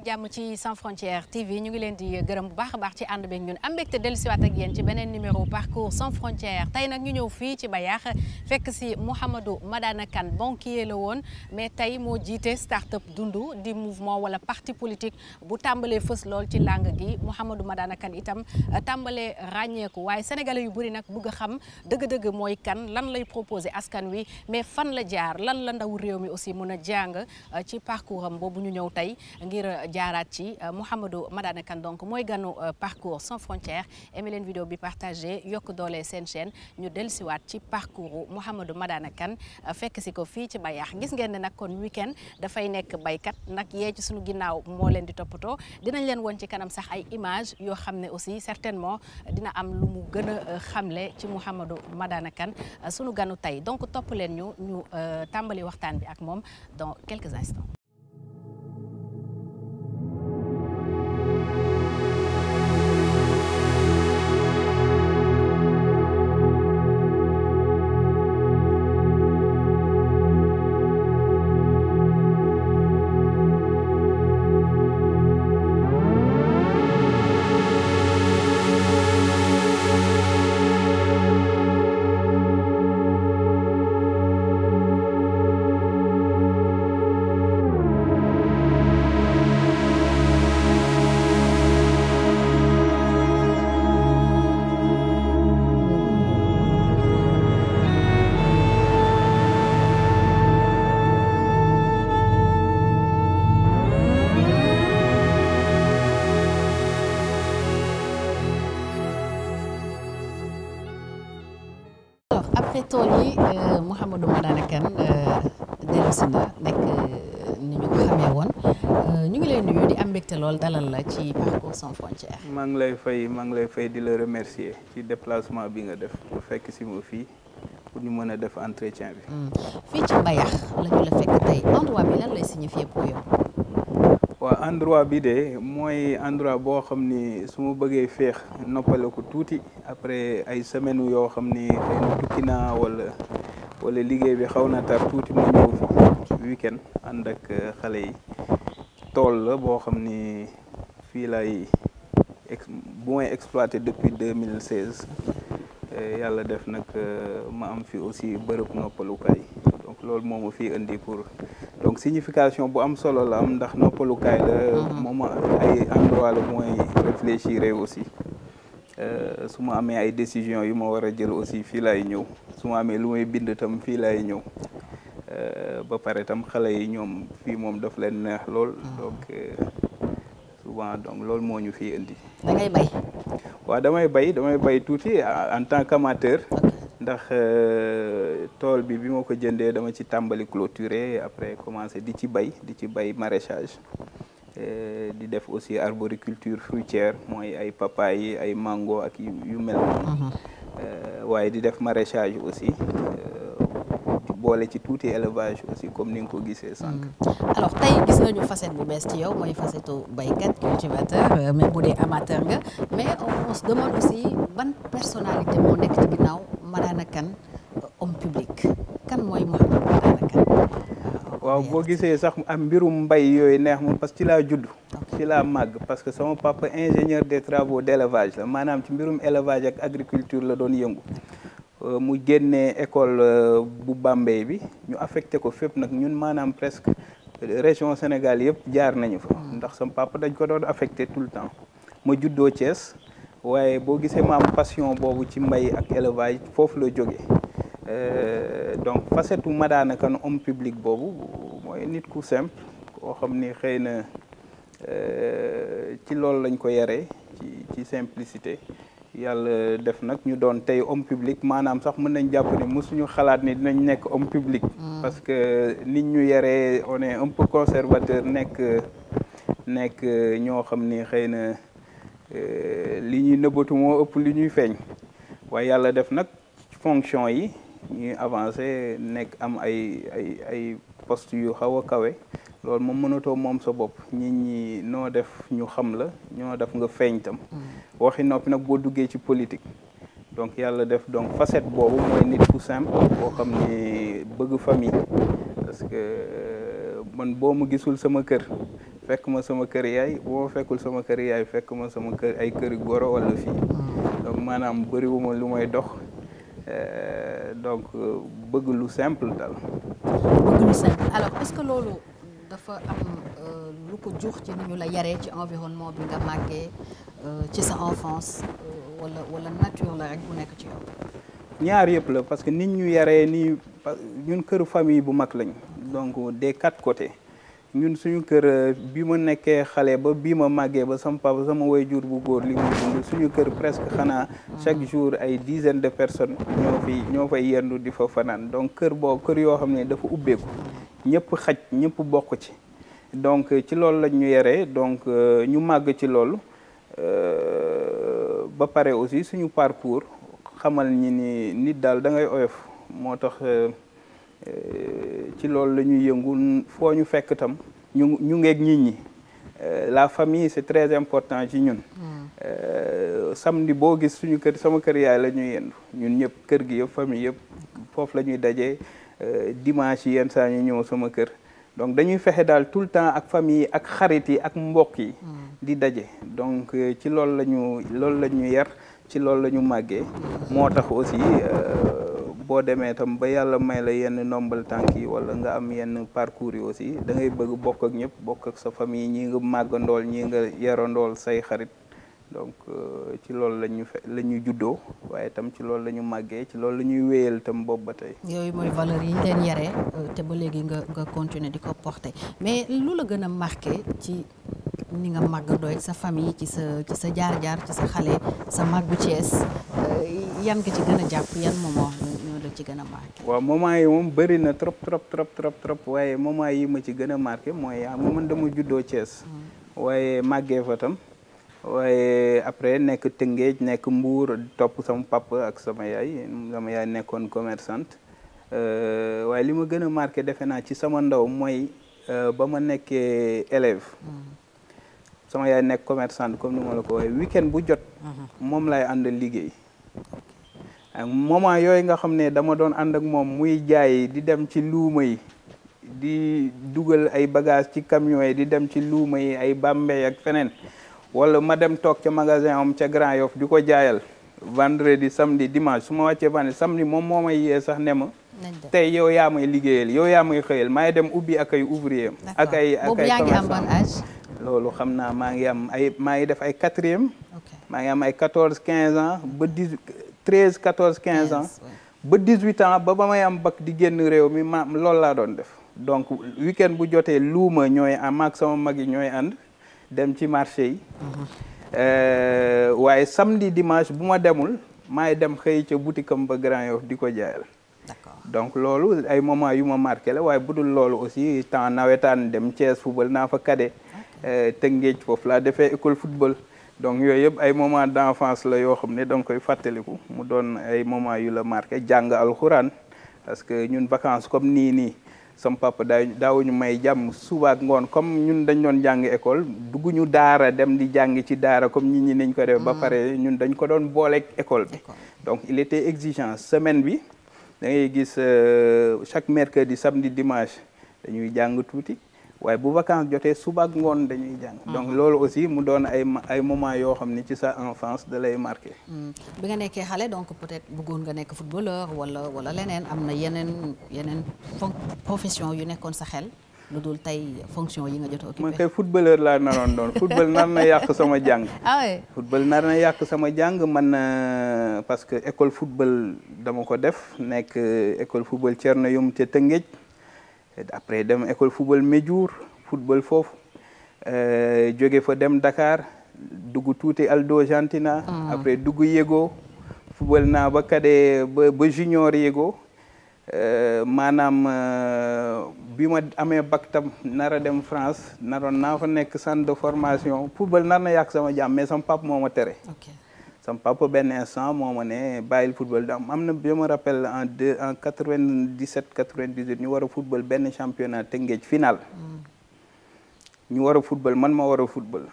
jàmm ci Sans Frontières TV ñu ngi leen di gërëm bu baax a baax ci ànd beeg ñun am mbégte dellusiwaat ak yéen ci beneen numéro parcours Sans Frontières tey nag ñu ñëw fii ci Bayax fekk si Mouhamadou Madana Kane banquier la woon mais tey moo jiite start-up Dundu di mouvement wala parti politique bu tàmbalee fës lool ci langue gi Mouhamadou Madana Kane itam tàmbalee ràññeeku waaye sénégalais yu bëri nag bëgg a xam dëgg-dëgg mooy kan lan lay proposé askan wi mais fan la jaar lan la ndaw réew mi aussi mën a jàng ci parcours am boobu ñu ñëw tey ngir jaaraat ci Mouhamadou Madana Kane donc mooy ganu parcours Sans Frontières aimé leen vidéo bi partagé yokk doole seen chaîne ñu dellusiwaat ci parcours Mouhamadou Madana Kane fekk si ko fii ci Bayax gis ngeen ne nag kon week-end dafay nekk baykat nag yee ci suñu ginnaaw moo leen di toppatoo dinañ leen woon ci kanam sax ay image yoo xam ne aussi certainement dina am lu mu gën a xamle ci Mouhamadou Madana Kane sunu ganu tey donc topp leen ñu tàmbali waxtaan bi ak moom dans quelques instants. après tool yi Mouhamadou Madana Kane dellusi na nekk ni ñu ko xamee woon ñu ngi lay nuyu di am mbégte lool dalal la ci parcours Sans Frontières. maa ngi lay fay di la remercier ci déplacement bi nga def pour fekk si ma fii pour ñu mën a def entretien bi. fii ci Bayax la ñu la fekk tey endroit bi lan lay signifier pour yow. waaw endroit bi de mooy endroit boo xam ni su ma bëggee féex noppale ko tuuti après ay semaines yoo xam ni xëy na tukki naa wala liggéey bi xaw na tar tuuti ma ñëw fi week-end ànd ak xale yi tool la boo xam ni fii lay bu may exploité depuis 2016 yàlla def nag ma am fi aussi bërëb noppalukaay donc loolu moo ma fii indi pour donc signification bu am solo la am ndax noppalukaay la moom ay endroit la mooy réfléchir aussi su ma amee ay décisions yu ma war a jël aussi fii laay ñëw su ma amee lu may bind tam fii laay ñëw ba pare tam xale yi ñoom fii moom daf leen neex lool donc souvent donc loolu moo ñu fii indi. da ngay bay. waaw damay bay tuuti en tant qu'amateur ndax tool bi ma ko jëndee dama ci tàmbali clôturer après commencé di ci bay maraîchage di def aussi arboriculture fruitière mooy ay papaye ay mango ak yu mel noonu waaye di def maraîchage aussi boole ci tuuti élevage aussi comme ni nga ko gisee sànq. alors tey gis nañu facette bu bees ci yow mooy facette baykat cultivateur même bu dee amateur nga mais on se demande aussi ban personnalité moo nekk ci ginnaaw Madana Kane homme public kan mooy Mouhamadou Madana Kane. waaw boo gisee sax am mbirum mbay yooyu neex moom parce que ci laa judd. ci laa màgg parce que sama papa ingénieur des travaux d'élevage la maanaam ci mbirum élevage ak agriculture la doon yëngu. mu génnee école bu Bambey bi ñu affecté ko fépp nag ñun maanaam presque région Sénégal yëpp jaar nañu fa ndax sama papa dañ ko doon affecté tout le temps ma juddoo Thiès waaye boo gisee ma am passion boobu ci mbay ak élevage foofu la jógee donc facette Madana Kane homme public boobu mooy nit ku simple koo xam ni xëy na ci loolu lañ ko yaree ci simplicité yàlla def nag ñu doon tey homme public maanaam sax mën nañ jàpp ne mosuñu xalaat ni dinañ nekk homme public parce que nit ñu yaree on est un peu conservateur nekk ñoo xam ni xëy na li ñuy nëbbatu moo ëpp li ñuy feeñ waaye yàlla def nag fonction yi ñuy avancé nekk am ay poste yu xaw a kawe loolu moom mënatoo moom sa bopp nit ñi noo def ñu xam la ñoo def nga feeñ tam waxi noppi nag boo duggee ci politique donc yàlla def donc facette boobu mooy nit ku simple boo xam ni bëgg famille parce que man boo mu gisul sama kër fekk ma sama kër yaay bu ma fekkul sama kër yaay fekk ma sama kër ay këri goro wala fii donc maanaam bëriwuma lu may dox donc bëgg lu simple daal. bëgg lu simple alors est-ce que loolu dafa am lu ko jur ci ni ñu la yaree ci environnement bi nga màggee ci sa enfance wala nature la rek bu nekk ci yow. ñaar yëpp la parce que nit ñu yaree nii ñun kër famille bu mag lañ donc des 4 côtés ñun suñu kër bi ma nekkee xale ba bii ma màggee ba sama papa sama waajur bu góor li mu dund suñu kër presque xanaa chaque jour ay dizaine de personnes ñoo fay yendu di fa fanaan donc kër boobu kër yoo xam ne dafa ubbeeku ñëpp xaj ñëpp bokk ci donc ci loolu lañ ñu yaree donc ñu màgg ci loolu ba pare aussi suñu parcours xamal ñi ni nit daal da ngay oyof moo tax ci loolu la ñuy yëngu foo ñu fekk tam ñu ngeeg nit ñi la famille c'est très important ci ñun samedi boo gis suñu kër sama kër yaay la ñuy yendu ñun ñëpp kër gi yëpp famille yëpp foofu la ñuy dajee dimanche yi yenn saa ñu ñëw sama kër donc dañuy fexe daal tout le temps ak famille yi ak xarit yi ak mbokk yi di daje donc ci loolu la ñu yar ci loolu la ñu màggee moo tax aussi boo demee tam ba yàlla may la yenn nombal tànk yi wala nga am yenn parcours yi aussi da ngay bëgg bokk ak ñëpp bokk ak sa famille ñii nga màggandool ñii nga yarandool say xarit donc ci loolu la ñu juddoo waaye tam ci loolu la ñu màggee ci loolu la ñuy wéyal tam boobu ba tey. yooyu mooy valeurs yi ñu leen yaree te ba léegi nga continuer di ko porter mais lu la gën a marqué ci ni nga màggandoo sa famille ci sa jaar-jaar ci sa xale sa màggu Thiès yan nga ci gën a jàpp yan moment ñoo la ci gën a marqué. waaw moment yi moom bëri na trop waaye moment yi ma ci gën a marqué mooy man dama juddoo Thiès. waaye màggee fa tam. waaye après nekk Tëngéej nekk Mbuur topp sama papa ak sama yaay nekkoon commerçante waaye li ma gën a marqué defe naa ci sama ndaw mooy ba ma nekkee élève sama yaay nekk commerçante comme ni ma la ko waxee week-end bu jot moom lay ànd liggéey ak moment yooyu nga xam ne dama doon ànd ak moom muy jaay di dem ci luuma yi di dugal ay bagages ci camion yi di dem ci luuma yi ay Bambey ak feneen wala ma dem toog ca magasin am ca Grand Yoff di ko jaayal vendredi samedi dimanche su ma wàccee vendredi samedi moom moo may yee sax ne ma tey yow yaa may liggéeyal yow yaa may xëyal maay dem ubbi ak ay ouvrier ak ay commerçant loolu xam naa maa ngi def ay 4e maa ngi am ay 14 15 ans ba 13 14 15 ans ba 18 ans ba may am bac di génn réew mi loolu laa doon def donc week-end bu jotee luuma ñooy am ak sama mag yi ñooy ànd dem ci marché yi waaye samedi dimanche bu ma demul maay dem xëy ca boutique am ba Grand Yoff di ko jaayal donc loolu ay moment yu ma marqué la waaye budul loolu aussi temps nawetaan dem Thiès football naa fa cadet Tëngéej foofu laa defee école football donc yooyu yëpp ay moment d'enfance la yoo xam ne danga koy fàttaliku mu doon ay moment yu la marqué jàng alxuraan parce que ñun vacances comme nii sama papa daawuñu may jàmm suba ak ngoon comme ñun dañ doon jàng école dugguñu daara dem di jàng ci daara comme nit ñi nañ ko def ba pare ñun dañ ko doon booleeg école bi donc il était exigeant semaine bi da ngay gis chaque mercredi samedi dimanche dañuy jàng tuuti waaye bu vacances jotee suba ak ngoon dañuy jàng donc loolu aussi mu doon ay moment yoo xam ne ci sa enfance da lay marqué bi nga nekkee xale donc peut-être bëggoon nga nekk footballeur wala leneen am na yeneen profession yu nekkoon sa xel lu dul tey fonction yi nga jot a occupé. man kay footballeur laa naroon doon football nar na yàq sama jàng football nar na yàq sama jàng man parce que école football dama ko def nekk école football Thierno Youm te Tëngéej après dem école football Médiour football foofu jóge fa dem Dakar dugg tuuti Aldo Gentina après dugg Yego football naa ba cadet ba junior Yego maanaam bi ma amee bac tam nara dem France naroon naa fa nekk centre de formation football nar na yàq sama jàmm mais sama papa moo ma tere sama papa benn instant moo ma ne bàyyil football am na je me rappelle en 97 98 ñu war a football benn championnat Tëngéej final ñu war a football man ma war a football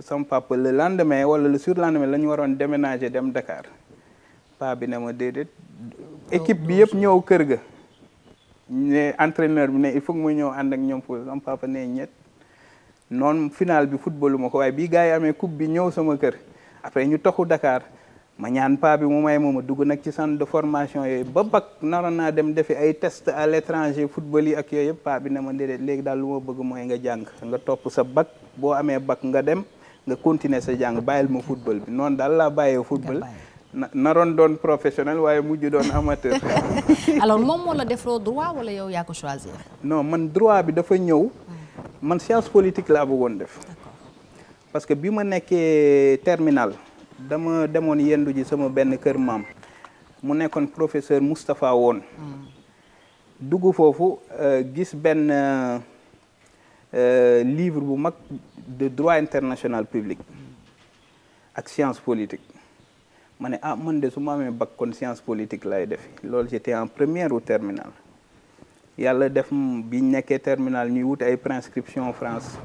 sama papa le lendemain wala le surlendemain la ñu waroon déménager dem Dakar paa bi ne ma déedéet équipe bi yëpp ñëw kër ga ne entraîneur bi ne il faut que mu ñëw ànd ak ñoom foofu sama papa ne ñett noonu final bi footballu ma ko waaye bii gars yi amee coupe bi ñëw sama kër après ñu toxu Dakar ma ñaan paa bi mu may ma dugg nag ci centre de formation yooyu ba bac naroon naa dem defi ay test à l'étranger football yi ak yooyu yëpp paa bi ne ma déedéet léegi daal lu ma bëgg mooy nga jàng nga topp sa bac boo amee bac nga dem nga continuer sa jàng bàyyil ma football bi noonu daal laa bàyyee football naroon doon professionnel waaye mujj doon amateur. alors moom moo la defloo droit wala yow yaa ko choisir. non man droit bi dafa ñëw man science politique laa bëggoon def parce que bi ma nekkee terminal dama demoon yendu ji sama benn kër maam mu nekkoon professeur Moustapha woon dugg foofu gis benn livre bu mag de droit international public ak science politique ma ne ah man de su ma amee bac kon science politique lay def loolu j'étais en première ou terminale yàlla def biñ nekkee terminale ñuy wut ay préinscription France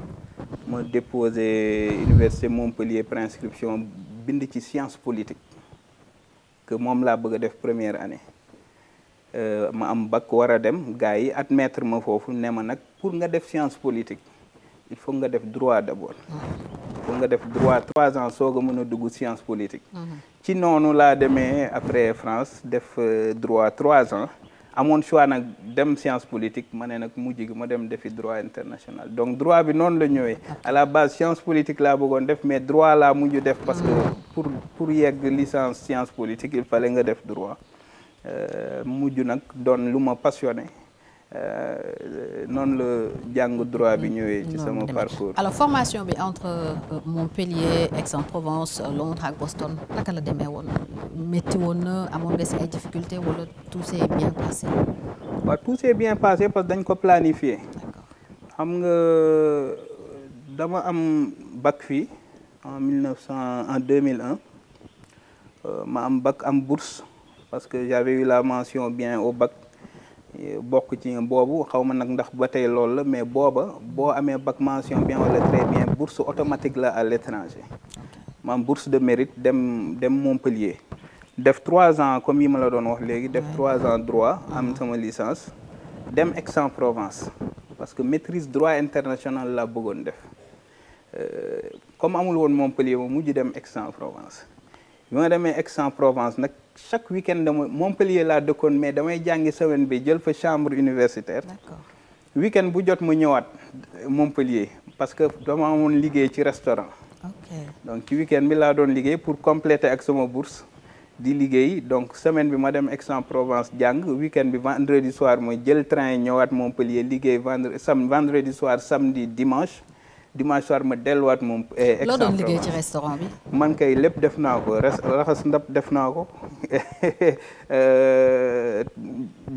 ma déposé université Montpellier préinscription bind ci science politique que moom laa bëgg a def première année ma am bac war a dem gars yi admettre ma foofu ne ma nag pour nga def science politique il faut nga def droit d'abord il faut nga def droit 3 ans soog a mën a dugg science politique ci noonu laa demee après France def droit 3 ans amoon choix nag dem science politique ma ne nag mujj gi ma dem defi droit international donc droit bi noonu la ñëwee à la base science politique laa bëggoon def mais droit laa mujj def parce que pour yegg licence science politique il fallait nga def droit mujj nag doon lu ma passionné noonu la jàng droit bi ñëwee ci sama parcours. alors formation bi entre Montpellier Aix-en-Provence Londres ak Boston naka la demee woon métti woon na amoon nga si ay difficultés wala tout s'est bien passé. waaw tout s'est bien passé parce que dañ ko planifié. xam nga dama am bac fii en 2001 ma am bac am bourse parce que j'avais eu la mention bien au bac. bokk ci boobu xaw ma nag ndax ba tey loolu la mais booba boo amee bac mention bien wala très bien bourse automatique la à l'étranger maam bourse de mérite dem Montpellier def 3 ans comme yi ma la doon wax léegi def 3 ans droit am sama licence dem Aix-en-Provence parce que maîtrise droit international la bëggoon def comme amul woon Montpellier ma mujj dem Aix-en-Provence bi ma demee Aix-en-Provence nag chaque week-end dama Montpellier laa dëkkoon mais damay jàngi semaine bi jël fa chambre universitaire week-end bu jot mu ñëwaat Montpellier parce que dama amoon liggéey ci restaurant donc ci week-end bi laa doon liggéey pour compléter ak sama bourse di liggéey donc semaine bi ma dem Aix-en-Provence jàng week-end bi vendredi soir ma jël train ñëwaat Montpellier liggéey vendredi soir samedi dimanche soir ma delluwaat moom. loo doon liggéey ci restaurant bi. man kay lépp def naa ko raxas ndab def naa ko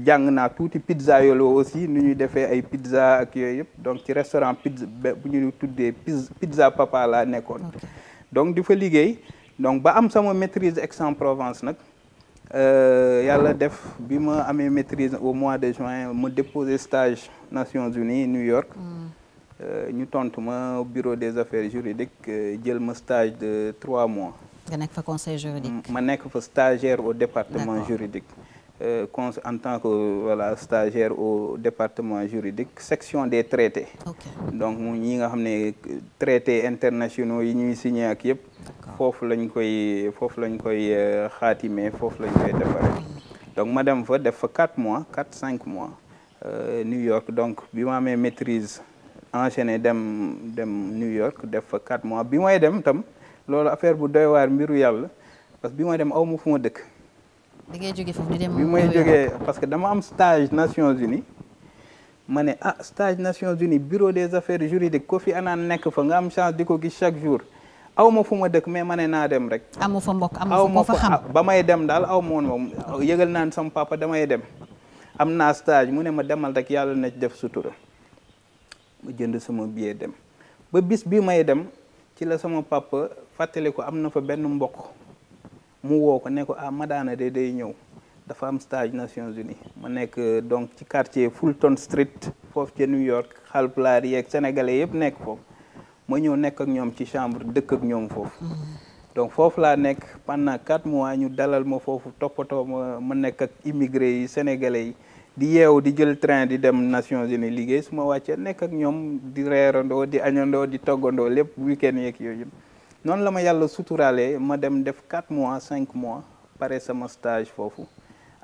jàng naa tuuti pizza yolo aussi nu ñuy defee ay pizza ak yooyu yëpp donc ci restaurant pizza bu ñu tuddee pizza papa laa nekkoon. donc di fa liggéey donc ba am sama maîtrise Aix-en-Provence nag yàlla def bi ma amee maîtrise au mois de juin ma déposé stage Nations Unies New York. ñu tontu ma bureau des affaires juridiques jël ma stage de 3 mois. nga nekk fa conseil juridique. ma nekk fa stagiaire au département juridique. En tant que voilà stagiaire au département juridique section des traités. donc ñi nga xam ne traités internationaux yi ñuy signé ak yëpp. foofu lañ koy xaatimee foofu lañ koy defaree. donc ma dem fa def fa 4-5 mois New York donc bi ma amee maîtrise. enchaîné dem New York def fa 4 mois bi may dem tam loolu affaire bu doy waar mbiru yàlla parce que bi may dem aw ma fu ma dëkk. da ngay jógee foofu di dem bi may jógee parce que dama am stage Nations Unies ma ne stage Nations Unies bureau des affaires juridiques ko fi anaan nekk fa nga am chance di ko gis chaque jour aw ma fu ma dëkk mais ma ne naa dem rek. amu fa mbokk amu fa xam ba may dem daal aw ma woon moom yëgal naan sama papa damay dem am naa stage mu ne ma demal rek yàlla na ci def sutura. ma jënd sama billet dem ba bis bi may dem ci la sama papa fàttali ko am na fa benn mbokk mu woo ko ne ko Madana de day ñëw dafa am stage Nations Unies ma nekk donc ci quartier Fulton Street foofu ca New York Haalpulaar yi ak sénégalais yëpp nekk foofu ma ñëw nekk ak ñoom ci chambre dëkk ak ñoom foofu donc foofu laa nekk pendant 4 mois ñu dalal ma foofu toppatoo ma nekk ak immigré yi sénégalais yi di yeewu di jël train di dem Nations Unies liggéey su ma wàccee nekk ak ñoom di reerandoo di añandoo di toggandoo lépp week-end yeeg yooyu noonu la ma yàlla suturaale ma dem def 4 mois 5 mois pare sama stage foofu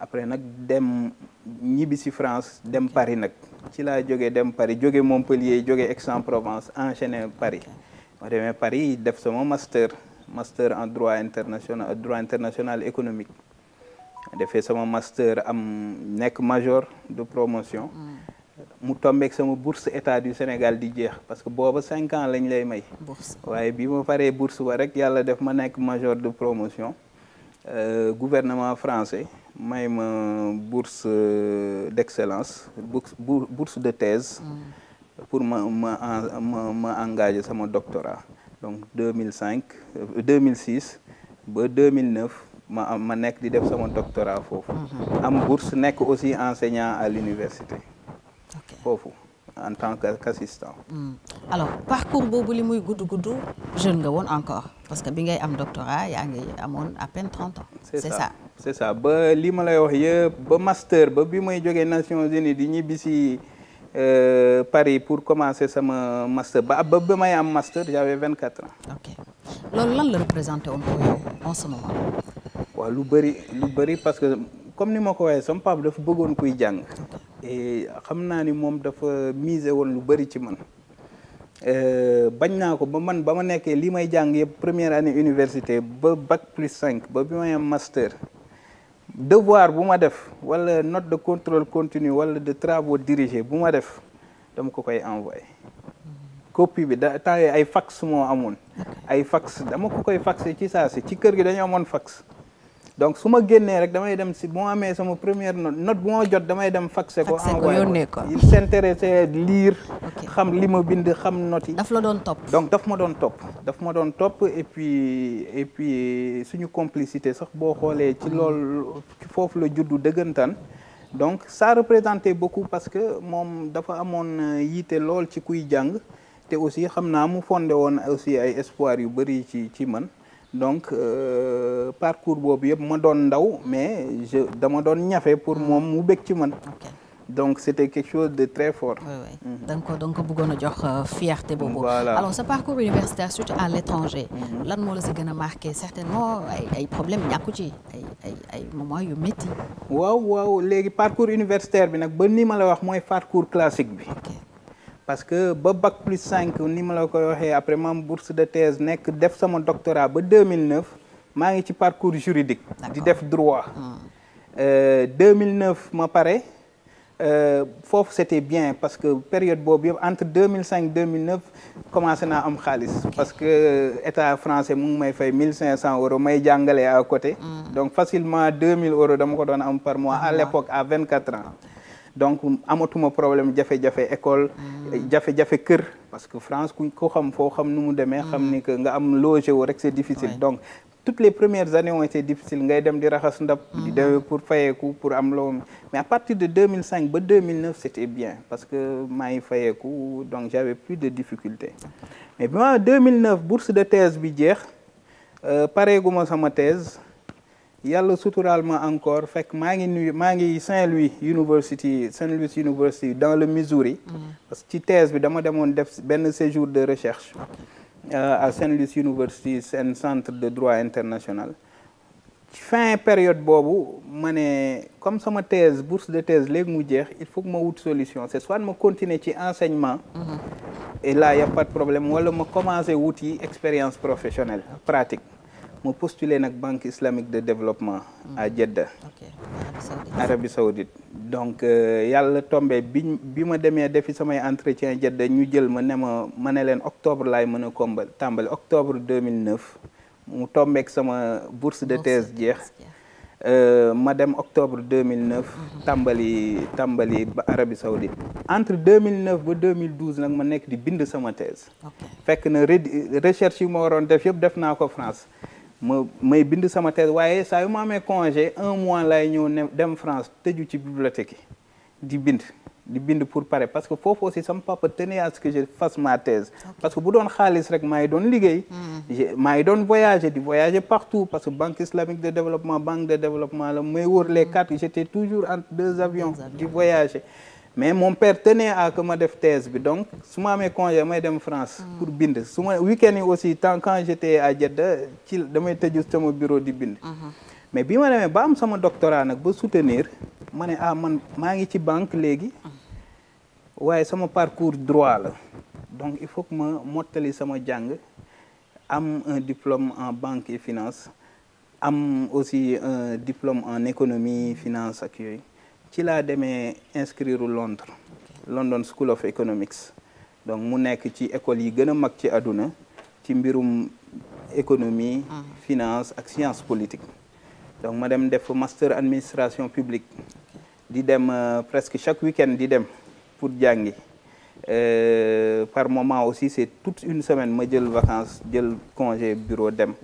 après nag dem ñibbi si France dem Paris nag ci laa jógee dem Paris jóge Montpellier jóge Aix-en-Provence enchaîné Paris ma demee Paris def sama master en droit international économique defee sama master am nekk major de promotion mu tombeek sama bourse état du Sénégal di jeex parce que booba 5 ans lañ lay may waaye bi ma paree bourse ba rek yàlla def ma nekk major de promotion gouvernement français may ma bourse d'excellence bourse de thèse pour ma engager sama doctorat donc 2006 ba 2009 ma nekk di def sama doctorat foofu am bourse nekk aussi enseignant à l'université foofu en tant qu'assistant. Alors parcours boobu li muy gudd jeune nga woon encore parce que bi ngay am doctorat yaa ngi amoon à peine 30 ans. c'est ça ba li ma lay wax yëpp ba master ba bi may jógee Nations Unies di ñibbi si Paris pour commencer sama master ba may am master j'avais 24 ans. Ok loolu lan la représenté woon pour yow en ce moment. waaw lu bëri parce que comme ni ma ko waxee sama papa dafa bëggoon kuy jàng. et xam naa ni moom dafa miser woon lu bëri ci man bañ naa ko ba ma nekkee li may jàng yëpp première année université ba bac+5 ba bi may am master devoir bu ma def wala note de contrôle continu wala de travaux dirigés bu ma def dama ko koy envoyé copie bi temps ay fax moo amoon ay fax dama ko koy faxé ci saa si ci kër gi dañu amoon fax donc su ma génnee rek damay dem si bu ma amee sama première note bu ma jot damay dem faxé ko envoyé ko il s'intéressait lire xam li ma bind xam note yi daf la doon topp donc daf ma doon topp et puis suñu complicité sax boo xoolee ci loolu foofu la juddu dëggantaan donc ça représentait beaucoup parce que moom dafa amoon yiite lool ci kuy jàng te aussi xam naa mu fondé woon aussi ay espoir yu bëri ci man donc parcours boobu yëpp ma doon ndaw mais dama doon ñafe pour moom mu bëgg ci man. donc c'était quelque chose de très fort. oui. donc ko bëggoon a jox fierté boobu. voilà alors sa parcours universitaire surtout à l'étranger. lan moo la si gën a marqué certainement ay problèmes ñàkku ci ay moments yu métti. waaw léegi parcours universitaire bi nag ba ni ma la wax mooy parcours classique bi. parce que ba bac+5 ni ma la koy waxee après ma am bourse de thèse nekk def sama doctorat ba 2009 maa ngi ci parcours juridique. di def droit. 2009 ma pare. foofu c'était bien parce que période boobu yëpp entre 2005 2009 commencé naa am xaalis parce que état français mu ngi may fay 1500 euros may jàngale à côté donc facilement 2000 euros dama ko doon am par mois à l'époque à 24 ans donc amatuma problème jafe-jafe école jafe-jafe kër parce que France ku ko xam foo xam nu mu demee xam ni que nga am logé wu rek c'est difficile donc toutes les premières années ont été difficiles ngay dem di raxas ndab di dem pour fayeeku pour am loo mais à partir de 2005 ba 2009 c'était bien parce que maa ngi fayeeku donc j'avais plus de difficultés mais bi ma 2009 bourse de thèse bi jeex pareeguma sama thèse yàlla suturaal ma encore fekk maa ngi Saint-Louis University dans le Missouri parce que ci thèse bi dama demoon def benn séjour de recherche à Saint-Louis University seen centre de droit international fin période boobu ma ne comme sama thèse bourse de thèse léegi mu jeex il faut que ma wut solution c'est soit ma continuer ci enseignement et là y a pas de problème wala ma commencer wuti expérience professionnelle pratique ma postuler nag Banque islamique de développement à Jeddah Arabie Saoudite donc yàlla tombé bi ma demee defi samay entretien Jeddah ñu jël ma ne leen octobre laay mën a tàmbali octobre 2009 mu tombeek sama bourse de thèse jeex ma dem octobre 2009 tàmbali ba Arabie Saoudite entre 2009 ba 2012 nag ma nekk di bind sama thèse fekk na recherche yi ma waroon def yëpp def naa ko France may bind sama thèse waaye saa yu ma amee congé 1 mois lay ñëw dem France tëju ci bibliothèque yi di bind di bind pour pare parce que foofu aussi sama papa tenait à ce que je fasse ma thèse parce que bu doon xaalis rek maa ngi doon liggéey maa ngi doon voyager partout parce que banque islamique de développement banque de développement la may wër les quatre j'étais toujours entre deux avions di voyager mais mon père tenait à que ma def thèse bi donc su ma amee congé may dem France pour bind su ma week-end yi aussi quand j'étais à Jeddah ci damay tëju sama bureau di bind mais bi ma demee ba am sama doctorat nag ba soutenir ma ne man maa ngi ci banque léegi waaye sama parcours droit la donc il faut que ma mottali sama jàng am un diplôme en banque et finance am aussi un diplôme en économie finance ak yooyu ci laa demee inscrire Londres London School of Economics donc mu nekk ci école yi gën a mag ci àdduna ci mbirum économie finance ak science politique donc ma dem def master administration publique di dem presque chaque week-end di dem pour jàngi par moment aussi c'est toute une semaine ma jël vacances jël congé bureau dem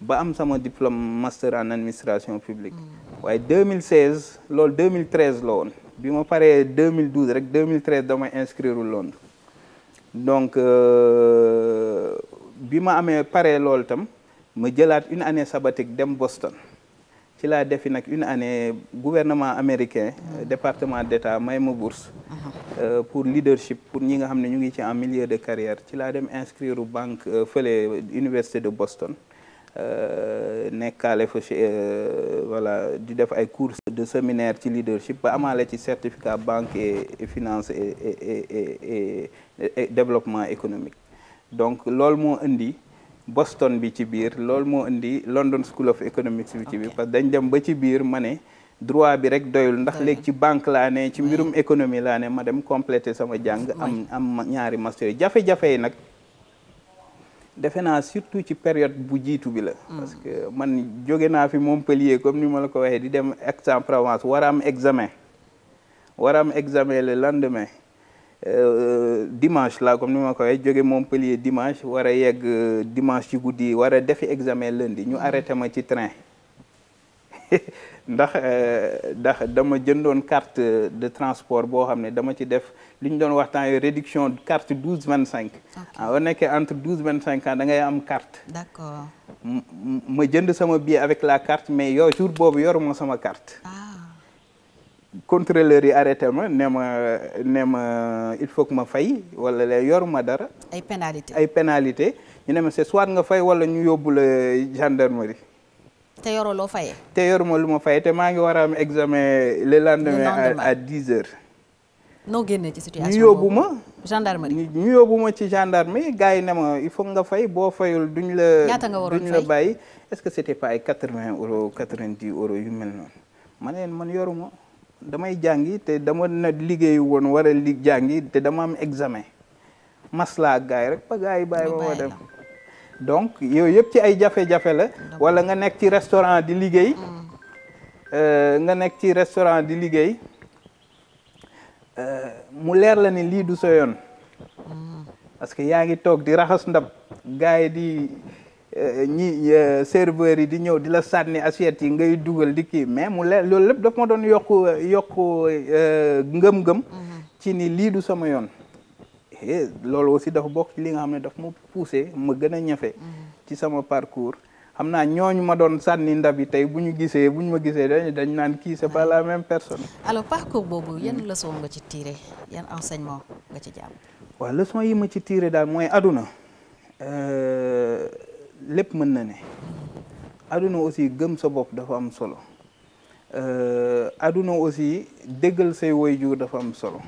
ba am sama diplôme master en administration publique waaye 2016 loolu 2013 la woon bi ma paree 2012 rek 2013 dama inscrire Londres donc bi ma amee paree loolu tam ma jëlaat une année sabbatique dem Boston ci laa defi nag une année gouvernement américain département d'État may ma bourse pour leadership pour ñi nga xam ne ñu ngi ci en milieu de carrière ci laa dem inscrire banque fële université de Boston nekkaale fa voilà di def ay cours de séminaire ci leadership ba amaale ci certificat banque et finance et développement économique donc loolu moo indi Boston bi ci biir loolu moo indi London School of Economics bi ci biir parce que dañ dem ba ci biir ma ne droit bi rek doyul ndax léegi ci banque laa ne ci mbirum économie laa ne ma dem compléter sama jàng am ñaari master yi jafe-jafe yi nag defe naa surtout ci période bu jiitu bi la parce que man jóge naa fi Montpellier comme ni ma la ko waxee di dem Aix-en-Provence war a am examen le lendemain dimanche la comme ni ma ko waxee jóge Montpellier dimanche war a yegg dimanche ci guddi war a defi examen lundi ñu arrêté ma ci train ndax dama jëndoon carte de transport boo xam ne dama ci def li ñu doon waxtaan yooyu réduction carte 12-25 boo nekkee entre 12-25 ans da ngay am carte d'accord ma jënd sama billet avec la carte mais yow jour boobu yoruma sama carte contrôleur yi arrêté ma ne ma il faut que ma fay wala la yoruma dara ay pénalité ñu ne ma c'est soit nga fay wala ñu yóbbu la gendarmerie te yoroo loo fayee. te yoruma lu ma fayee te maa ngi war a am examen le lendemain à 10 heures. noo génnee ci situation ñu yóbbu ma. gendarmerie ñu yóbbu ma ci gendarmerie gars yi ne ma il faut nga fay boo fayul duñ la. ñaata nga waroon fay duñ la bàyyi. est-ce que c'était pas ay 80 euros 90 euros yu mel noonu. ma ne man yoruma damay jàngi te dama na liggéey woon war a jàngi te dama am examen maslaa ak gars yi rek ba gars yi bàyyi ma dem. donc yooyu yëpp ci ay jafe-jafe la wala nga nekk ci restaurant di liggéey mu leer la ni lii du sa yoon parce que yaa ngi toog di raxas ndab gars yi di serveurs yi di ñëw di la sànni assiette yi ngay dugal di kii mais mu leer loolu lépp daf ma doon yokku ngëm-ngëm ci ni lii du sama yoon loolu aussi dafa bokk ci li nga xam ne daf ma poussé ma gën a ñafe ci sama parcours xam naa ñooñu ma doon sànni ndab yi tey bu ñu ma gisee dañ naan kii c'est pas la même personne. alors parcours boobu yan leçon nga ci tiré yan enseignement nga ci jàpp. waaw leçon yi ma ci tiré daal mooy aduna lépp mën na ne aduna aussi gëm sa bopp dafa am solo aduna aussi déggal say waajur dafa am solo.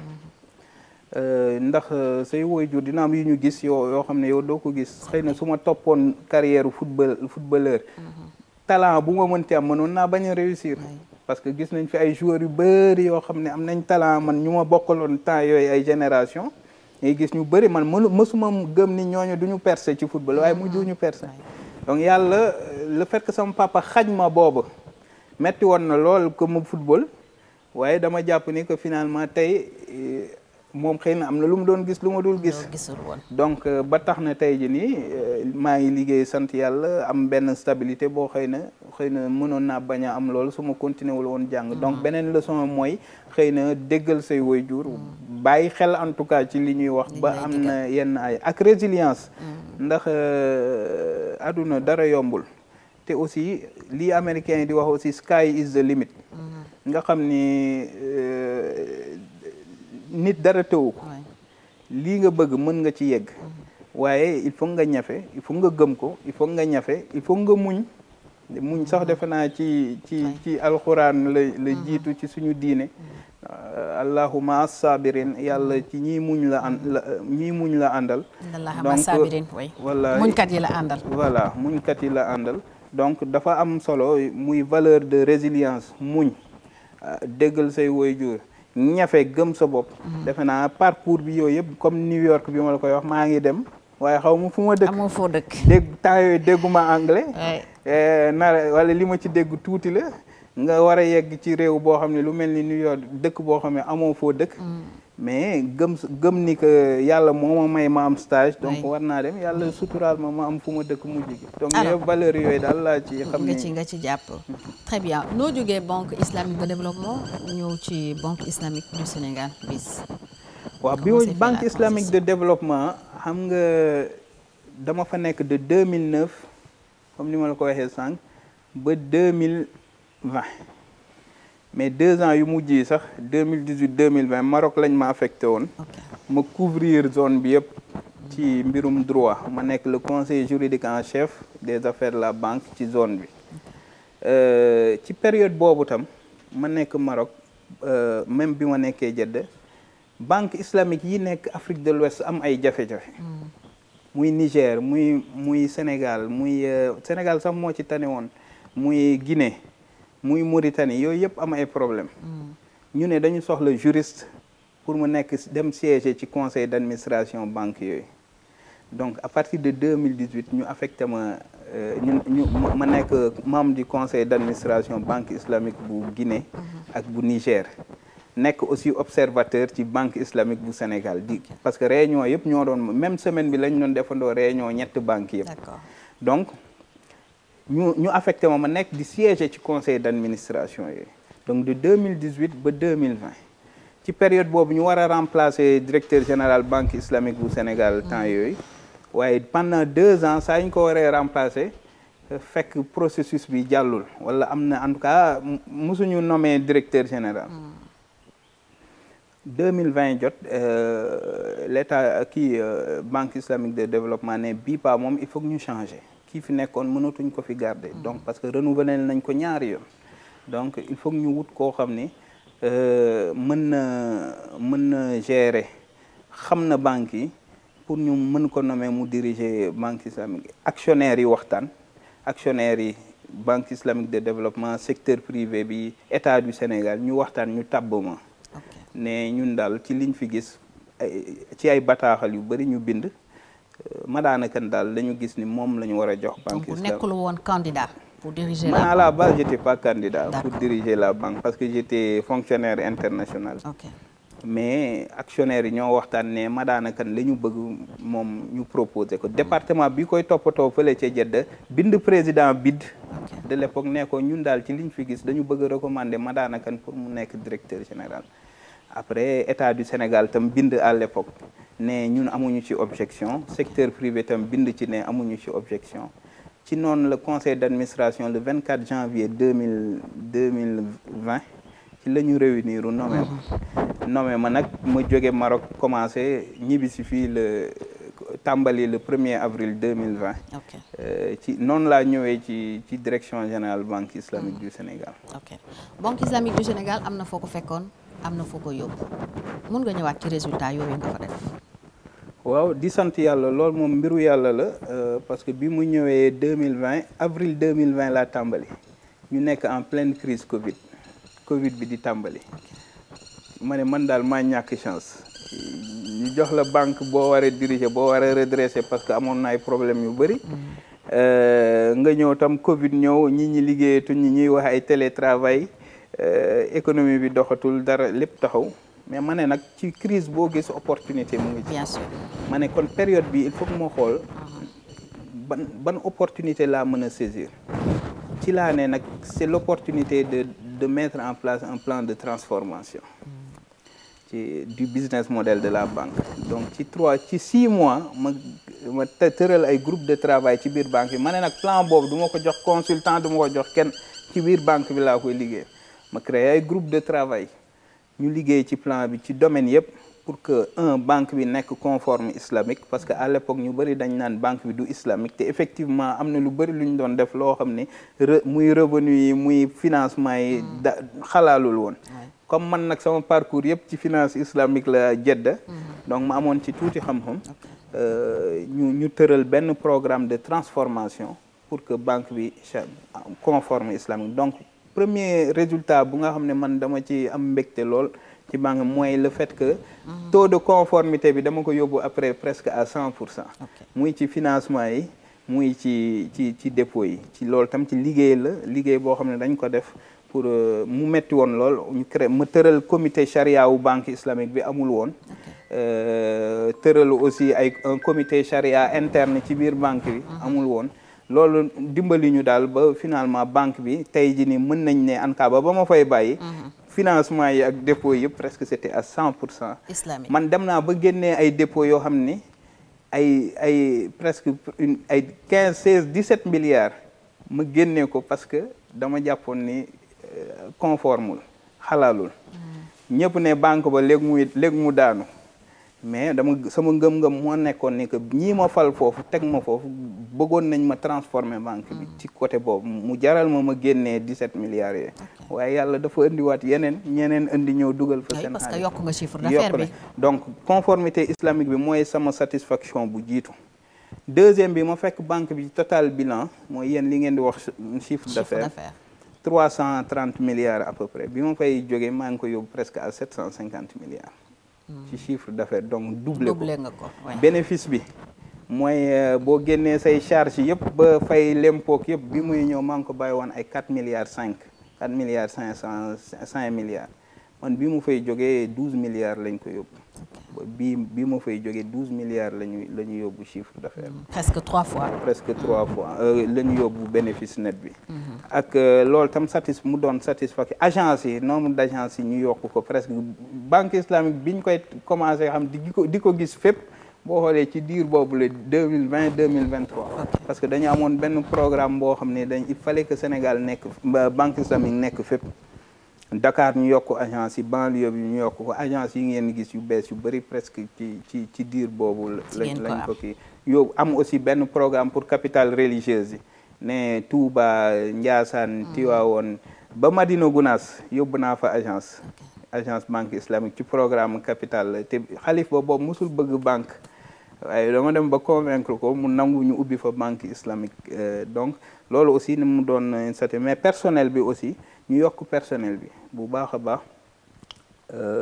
ndax say waajur dina am yu ñu gis yoo xam ne yow doo ko gis xëy na su ma toppoon carrière footballeur talent bu ma mënti am mënoon naa bañ a réussir parce que gis nañ fi ay joueurs yu bëri yoo xam ne am nañ talent man ñu ma bokkaloon temps yooyu ay génération ngay gis ñu bëri man mësuma gëm ni ñooñu duñu percer ci football waaye mujjuñu percer donc yàlla le fait que sama papa xaj ma boobu metti woon na lool que mu football waaye dama jàpp ni que finalement tey moom xëy na am na lu mu doon gis lu ma dul gis donc ba tax na tey ji nii maa ngi liggéey sant yàlla am benn stabilité boo xëy na xëy na mënoon naa bañ a am loolu su ma continuer wul woon jàng donc beneen leçon mooy xëy na déggal say waajur bàyyi xel en tout cas ci li ñuy wax ba am na yenn ay ak résilience ndax àdduna dara yombul te aussi lii américain yi di wax aussi sky is the limit nga xam ni nit dara tëwu ko lii nga bëgg mën nga ci yegg waaye il faut nga ñafe il faut nga gëm ko il faut nga ñafe il faut nga muñ sax defe naa ci alxuraan la jiitu ci suñu diine allahumma as-sabirin yàlla ci ñii muñ la àndal donc voilà muñkat yi la àndal voilà muñkat yi la àndal donc dafa am solo muy valeur de résilience muñ déggal say waajur ñafe gëm sa bopp defe naa parcours bi yooyu yëpp comme New York bi ma la koy wax maa ngi dem waaye xaw ma fu ma dëkk amoo foo dëkk temps yooyu dégguma anglais wala li ma ci dégg tuuti la nga war a yegg ci réew boo xam ne lu mel ni New York dëkk boo xam ne amoo foo dëkk mais gëm ni que yàlla moo ma may ma am stage donc war naa dem yàlla suturaal ma am fu ma dëkk mujj gi donc yëpp valeur yooyu daal laa ci xam ne nga ci jàpp très bien noo jógee banque islamique de développement ñëw ci banque islamique du Sénégal BIS waaw bi banque islamique de développement xam nga dama fa nekk de 2009 comme ni ma la ko waxee sànq ba 2020 mais 2 ans yu mujj yi sax 2018 2020 Maroc lañ ma affecté woon ma couvrir zone bi yëpp ci mbirum droit ma nekk le conseiller juridique en chef des affaires de la banque ci zone bi ci période boobu tam ma nekk Maroc même bi ma nekkee Jeddah banque islamique yi nekk Afrique de l'Ouest am ay jafe-jafe muy Niger muy Sénégal Sénégal sax moo ci tane woon muy Guinée muy Mauritanie yooyu yëpp am ay problème ñu ne dañu soxla juriste pour mu nekk dem siéger ci conseil d'administration banque yooyu donc à partir de 2018 ñu affecté ma ma nekk membre du conseil d'administration banque islamique bu Guinée ak bu Niger nekk aussi observateur ci banque islamique bu Sénégal parce que réunion yëpp ñoo doon même semaine bi lañ doon defandoo réunion ñetti banques yëpp donc ñu affecté ma nekk di siéger ci conseil d'administration yooyu donc de 2018 ba 2020 ci période boobu ñu war a remplacer directeur général banque islamique bu Sénégal temps yooyu waaye pendant 2 ans saa ñu ko waree remplacer fekk processus bi jàllul wala am na en tout cas musuñu nommé directeur général 2020 jot l'état banque islamique de développement ne bii pas moom il faut que ñu changer kii fi nekkoon mënatuñ ko fi garder donc parce que renouveler nañ ko ñaari yoon donc il faut que ñu wut koo xam ni mën na gérer xam na banque yi pour ñu mën ko nommer mu diriger banque islamique actionnaires yi waxtaan actionnaires yi banque islamique de développement secteur privé bi état du Sénégal ñu waxtaan ñu tabb ma ne ñun daal ci liñ fi gis ci ay bataaxal yu bari ñu bind Madana Kane daal dañu gis ni moom la ñu war a jox banque islamique. donc nekkul woon candidat pour diriger la banque. à la base j'étais pas candidat pour diriger la banque parce que j'étais fonctionnaire international. mais actionnaires yi ñoo waxtaan ne Madana Kane la ñu bëgg moom ñu proposer ko département bi koy toppatoo fële ca Jeddah bind président BID de l'époque ne ko ñun daal ci liñ fi gis dañu bëgg a recommander Madana Kane pour mu nekk directeur général. après état du Sénégal tam bind à l'époque ne ñun amuñu ci objection secteur privé tam bind ci ne amuñu ci objection ci noonu le conseil d'administration le 24 janvier 2020 ci la ñu réunir nommé ma nag ma jóge Maroc commencé ñibbi si fii tàmbali le 1er avril 2020 ci noonu laa ñëwee ci direction générale banque islamique du Sénégal. banque islamique du Sénégal am na foo ko fekkoon am na foo ko yóbbu mun nga ñëwaat ci résultat yooyu nga fa def. waaw di sant yàlla loolu moom mbiru yàlla la parce que bi mu ñëwee 2020 avril 2020 laa tàmbali ñu nekk en pleine crise Covid bi di tàmbali ma ne man daal maa ñàkk chance ñu jox la banque boo war a diriger boo war a redresser parce que amoon na ay problèmes yu bëri nga ñëw tam Covid ñëw ñi liggéeyatuñ ñi ñuy wax ay télétravail économie bi doxatul dara lépp taxaw mais ma ne nag ci crise boo gis opportunité mu ngi ci. bien sûr ma ne kon période bi il faut que ma xool ban opportunité laa mën a saisir ci laa ne nag c'est l'opportunité de mettre en place un plan de transformation du business model de la banque. Donc ci 6 mois ma tëral ay groupe de travail ci biir banque bi ma ne nag plan boobu du ma ko jox consultant du ma ko jox kenn ci biir banque bi laa koy liggéey ma créé ay groupe de travail ñu liggéey ci plan bi ci domaine yëpp pour que banque bi nekk conforme islamique parce que à l'époque ñu bëri dañ naan banque bi du islamique te effectivement am na lu bëri lu ñu doon def loo xam ne muy revenu yi muy financement yi xalaalul woon comme man nag sama parcours yëpp ci finance islamique la jedda donc ma amoon ci tuuti xam-xam ñu tëral benn programme de transformation pour que banque bi conforme islamique. Donc premier résultat bu nga xam ne man dama ci am mbégte lool ci banque mooy le fait que taux de conformité bi dama ko yóbbu après presque à 100%. muy ci financement yi muy ci dépôt yi ci loolu tam ci liggéey boo xam ne dañ ko def pour mu metti woon lool ñu créé ma tëral comité charia wu banque islamique bi amul woon tëral aussi un comité charia interne ci biir banque bi amul woon loolu dimbali ñu daal ba finalement banque bi tey ji ni mën nañ ne ANCAR ba ma fay bàyyi financement yi ak dépôt yëpp presque c'était à 100% islamique. man dem naa ba génnee ay dépôts yoo xam ni ay presque ay 15 16 17 milliards ma génnee ko parce que dama jàppoon ni conformul xalaalul ñëpp ne banque ba léegi mu daanu mais sama ngëm-ngëm moo nekkoon ni que ñii ma fal foofu teg ma foofu bëggoon nañ ma transformer banque bi ci côté boobu mu jaral ma génnee 17 milliards yi waaye yàlla dafa indiwaat ñeneen indi ñëw dugal fa seen parce que yokk nga chiffre d'affaires bi donc conformité islamique bi mooy sama satisfaction bu jiitu deuxième bi ma fekk banque bi total bilan mooy yéen li ngeen di wax chiffre d'affaires 330 milliards à peu près bi ma fay jógee maa ngi ko yóbbu presque à 750 milliards ci chiffre d'affaires donc doublé nga ko bénéfice bi mooy boo génnee say charge yëpp ba fay l'impôt yëpp bi muy ñëw maa ngi ko bàyyi woon ay 4 milliards 5 milliards man bi mu fay jógee 12 milliards lañ ko yóbbu bi ma fay jógee 12 milliards la ñu yóbbu chiffre d'affaires presque 3 fois la ñu yóbbu bénéfice net bi ak loolu tam mu doon satisfaction agence yi nombre d'agence yi ñu yokk ko presque banque islamique bi ñu koy commencé xam di ko gis fépp boo xoolee ci diir boobu la 2020 2023 parce que dañu amoon benn programme boo xam ne il fallait que Sénégal nekk banque islamique nekk fépp Dakar ñu yokk agence yi banlieue bi ñu yokk ko agence yi ngeen gis yu bees yu bëri presque ci diir boobu lañ ko kii yow am aussi benn programme pour capitale religieuse yi ne Touba Ndiassane Tivaouane ba Madina Gounass yóbbu naa fa agence banque islamique ci programme capitale te xalif boobu musul bëgg banque waaye dama dem ba convaincre ko mu nangu ñu ubbi fa banque islamique donc loolu aussi ni mu doon sati mais personnel bi aussi ñu yokk personnel bi bu baax a baax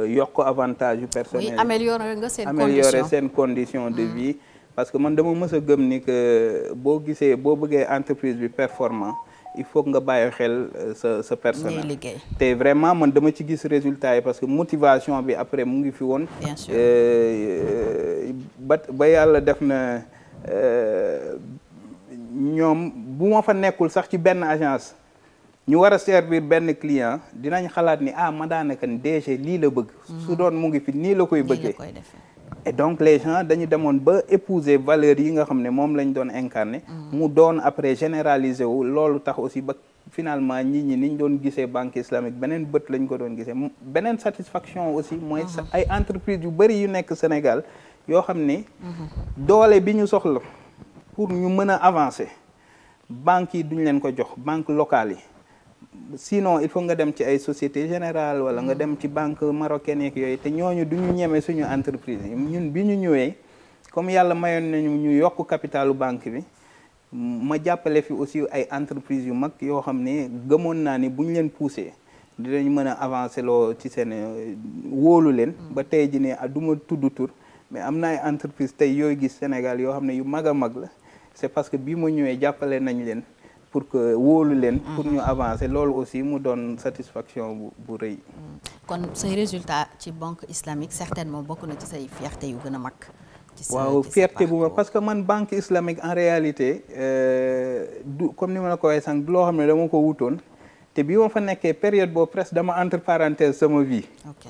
yokk avantage yu personnel améliorer seen condition de vie parce que man dama mës a gëm ni que boo bëggee entreprise bi performant il faut nga bàyyi xel sa personnel te vraiment man dama ci gis résultat yi parce que motivation bi après mu ngi fi woon ba yàlla def na ñoom bu ma fa nekkul sax ci benn agence ñu war a servir benn client dinañ xalaat ni ma daanaka DG lii la bëgg su doon mu ngi fi nii la koy bëggee et donc les gens dañu demoon ba épouser valeurs yi nga xam ne moom lañ doon incarner mu doon après généraliser wu loolu tax aussi ba finalement nit ñi niñ doon gisee banque islamique beneen bët lañ ko doon gisee beneen satisfaction aussi mooy ay entreprise yu bëri yu nekk Sénégal yoo xam ne doole bi ñu soxla pour ñu mën a avancer banques yi duñ leen ko jox banque locale yi sinon il faut nga dem ci ay Société Générale wala nga dem ci banque marocaine yeeg yooyu te ñooñu duñu ñeme suñu entreprise yi ñun bi ñu ñëwee comme yàlla mayoon nañu ñu yokk capitalu banque bi ma jàppale fi aussi ay entreprise yu mag yoo xam ne gëmoon naa ni bu ñu leen poussé dinañ mën a avancer loo ci seen wóolu leen ba tey ji ne du ma tudd tur mais am na ay entreprise tey yooyu gis Sénégal yoo xam ne yu mag a mag la c'est parce que bii ma ñëwee jàppale nañ leen pour que wóolu leen pour ñu avancer loolu aussi mu doon satisfaction bu rëy kon say résultat ci banque islamique certainement bokk na ci say fierté yu gën a mag waaw fierté bu ma parce que man banque islamique en réalité du comme ni ma la ko waxee sànq du loo xam ne dama ko wutoon te bi ma fa nekkee période boobu presque dama entre parenthèse sama vie. ok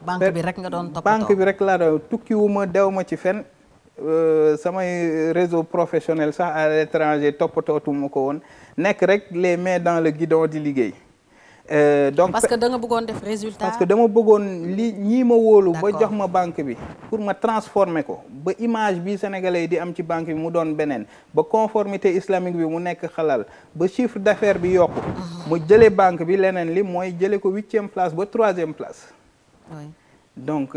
banque bi rek nga doon toppatoo banque bi rek laa doon tukki wu ma dew ma ci fenn samay réseau professionnel sax à l'étranger toppatootuma ko woon nekk rek les mains dans le guidon di liggéey. Donc parce que da nga bëggoon def résultat. parce que dama bëggoon li ñii ma wóolu ba jox ma banque bi pour ma transformer ko ba image bi sénégalais yi di am ci banque bi mu doon beneen ba conformité islamique bi mu nekk xalal ba chiffre d'affaires bi yokku mu jëlee banque bi leneen li mooy jëlee ko 8e place ba 3e place. oui. donc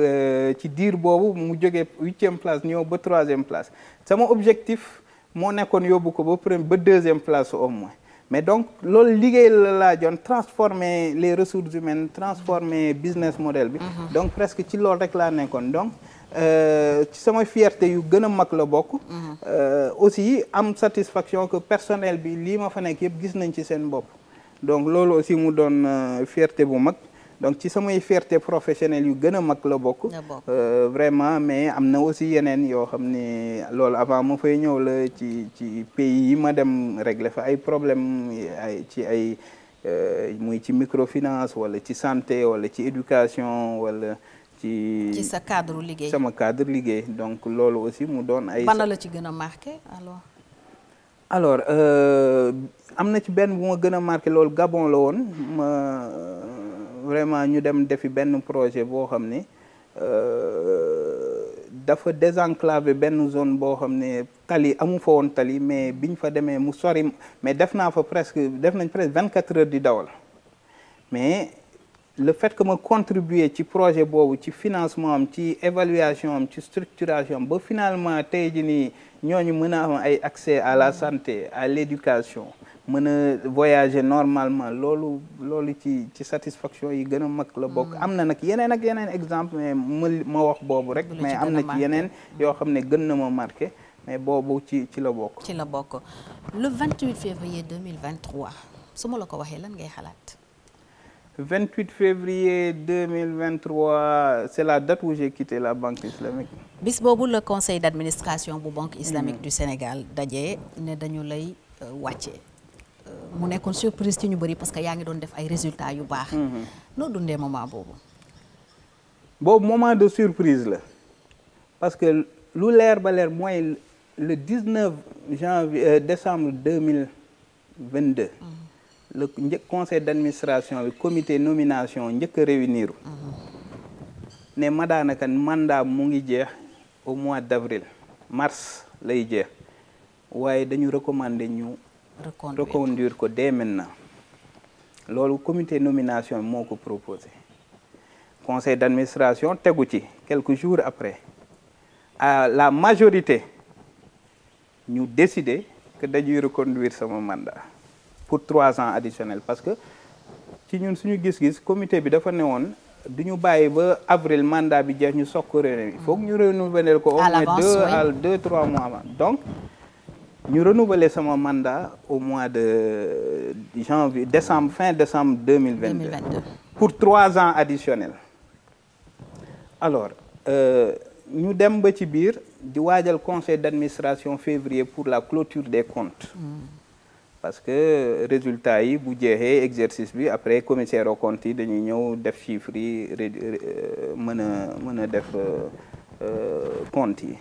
ci diir boobu mu jógee 8e place ñëw ba 3e place sama objectif moo nekkoon yóbbu ko ba 2e place au moins. mais donc loolu liggéey la laajoon transformer les ressources humaines transformer business model bi. donc presque ci loolu rek laa nekkoon donc ci sama fierté yu gën a mag la bokk. aussi am satisfaction que personnel bi lii ma fa nekk yëpp gis nañ ci seen bopp. donc loolu aussi mu doon fierté bu mag donc ci samay fierté professionnelle yu gën a mag la bokk. vraiment mais am na aussi yeneen yoo xam ne loolu avant ma fay ñëw la ci pays yi ma dem régler fa ay problème ay muy ci microfinance wala ci santé wala ci éducation wala ci sa cadre liggéey. sama cadre liggéey donc loolu aussi mu doon ay. ban la ci gën a marqué alors am na ci benn bu ma gën a marqué loolu Gabon la woon vraiment ñu dem defi benn projet boo xam ne dafa désenclavé benn zone boo xam ne tali amu fa woon tali mais biñ fa demee mu sori mais def nañ presque 24 heures di dawal mais le fait que ma contribuer ci projet boobu ci financement am ci évaluation am ci structuration am ba finalement tey jii nii ñooñu mën a am ay accès à la santé à l'éducation mën a voyager normalement loolu ci satisfaction yi gën a mag la bokk. am na nag yeneen ak yeneen exemple mais ma wax boobu rek. mais am na ci yeneen yoo xam ne gën na ma marqué mais boobu ci la bokk. ci la bokk le 28 février 2023 su ma la ko waxee lan ngay xalaat. 28 février 2023 c'est la date où j'ai quitté la banque islamique. bis boobu le conseil d'administration bu banque islamique du Sénégal daje ne dañu lay wàcce. mu nekkoon surprise ci ñu bëri parce que yaa ngi doon def ay résultats yu baax. noo dundee moment boobu. boobu moment de surprise la parce que lu leer ba leer mooy le 19 décembre 2022. le conseil d'administration bi comité nomination njëkk a réunir. ne Madana Kane mandat mu ngi jeex au mois d'avril mars lay jeex waaye dañu recommander ñu. reconduire ko dès maintenant loolu comité nomination moo ko proposé conseil d'administration tegu ci quelques jours après à la majorité ñu décider que dañuy reconduire sama mandat pour 3 ans additionnels parce que ci ñun suñu gis-gis comité bi dafa newoon du ñu bàyyi ba avril mandat bi jeex ñu soog ko renouveler il faut que ñu renouveler ko au moins 2-3 mois avant donc ñu renouveler sama mandat au mois de fin décembre 2022 pour 3 ans additionnels alors ñu dem ba ci biir di waajal conseil d'administration février pour la clôture des comptes parce que résultat yi bu jeexee exercice bi après commissaire aux comptes yi dañuy ñëw def chiffres yi mën a def comptes yi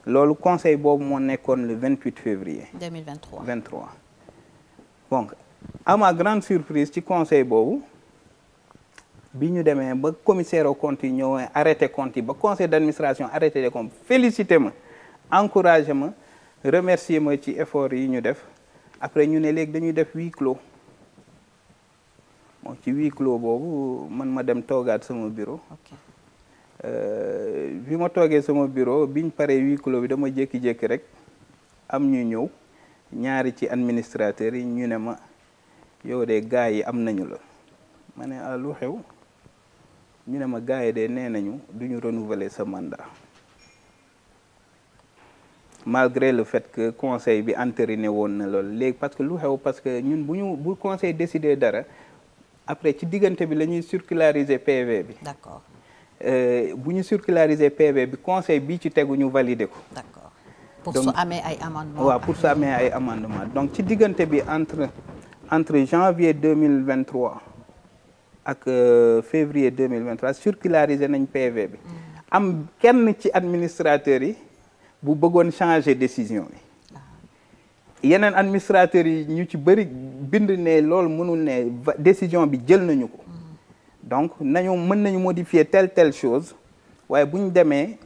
loolu conseil boobu moo nekkoon le 28 février 2023 donc à ma grande surprise ci conseil boobu bi ñu demee ba commissaire aux comptes yi ñëw arrêté comptes yi ba conseil d'administration arrêté les comptes félicité ma encouragé ma remercier ma ci effort yi ñu def après ñu ne léegi dañuy def huis clos bon ci huis clos boobu man ma dem toogaat sama bureau bi ma toogee sama bureau biñ paree huis clos bi dama jékki-jékki rek am ñu ñëw ñaari ci administrateurs yi ñu ne ma yow de gars yi am nañu la ma ne lu xew ñu ne ma gars yi de nee nañu duñu renouveler sa mandat malgré le fait que conseil bi entériné woon na loolu léegi parce que lu xew parce que ñun bu conseil décidé dara après ci diggante bi la ñuy circulariser PV bi. D'accord. bu ñu circulariser PV bi conseil bi ci tegu ñu valider ko. D'accord. Pour su amee ay amendement. waaw pour su amee ay amendement donc ci diggante bi entre janvier 2023 ak février 2023 circulariser nañ PV bi. am kenn ci administrateurs yi bu bëggoon changer décision bi. yeneen administrateurs yi ñu ci bëri bind ne loolu mënul ne décision bi jël nañu ko. donc mën nañu modifier telle chose waaye bu ñu demee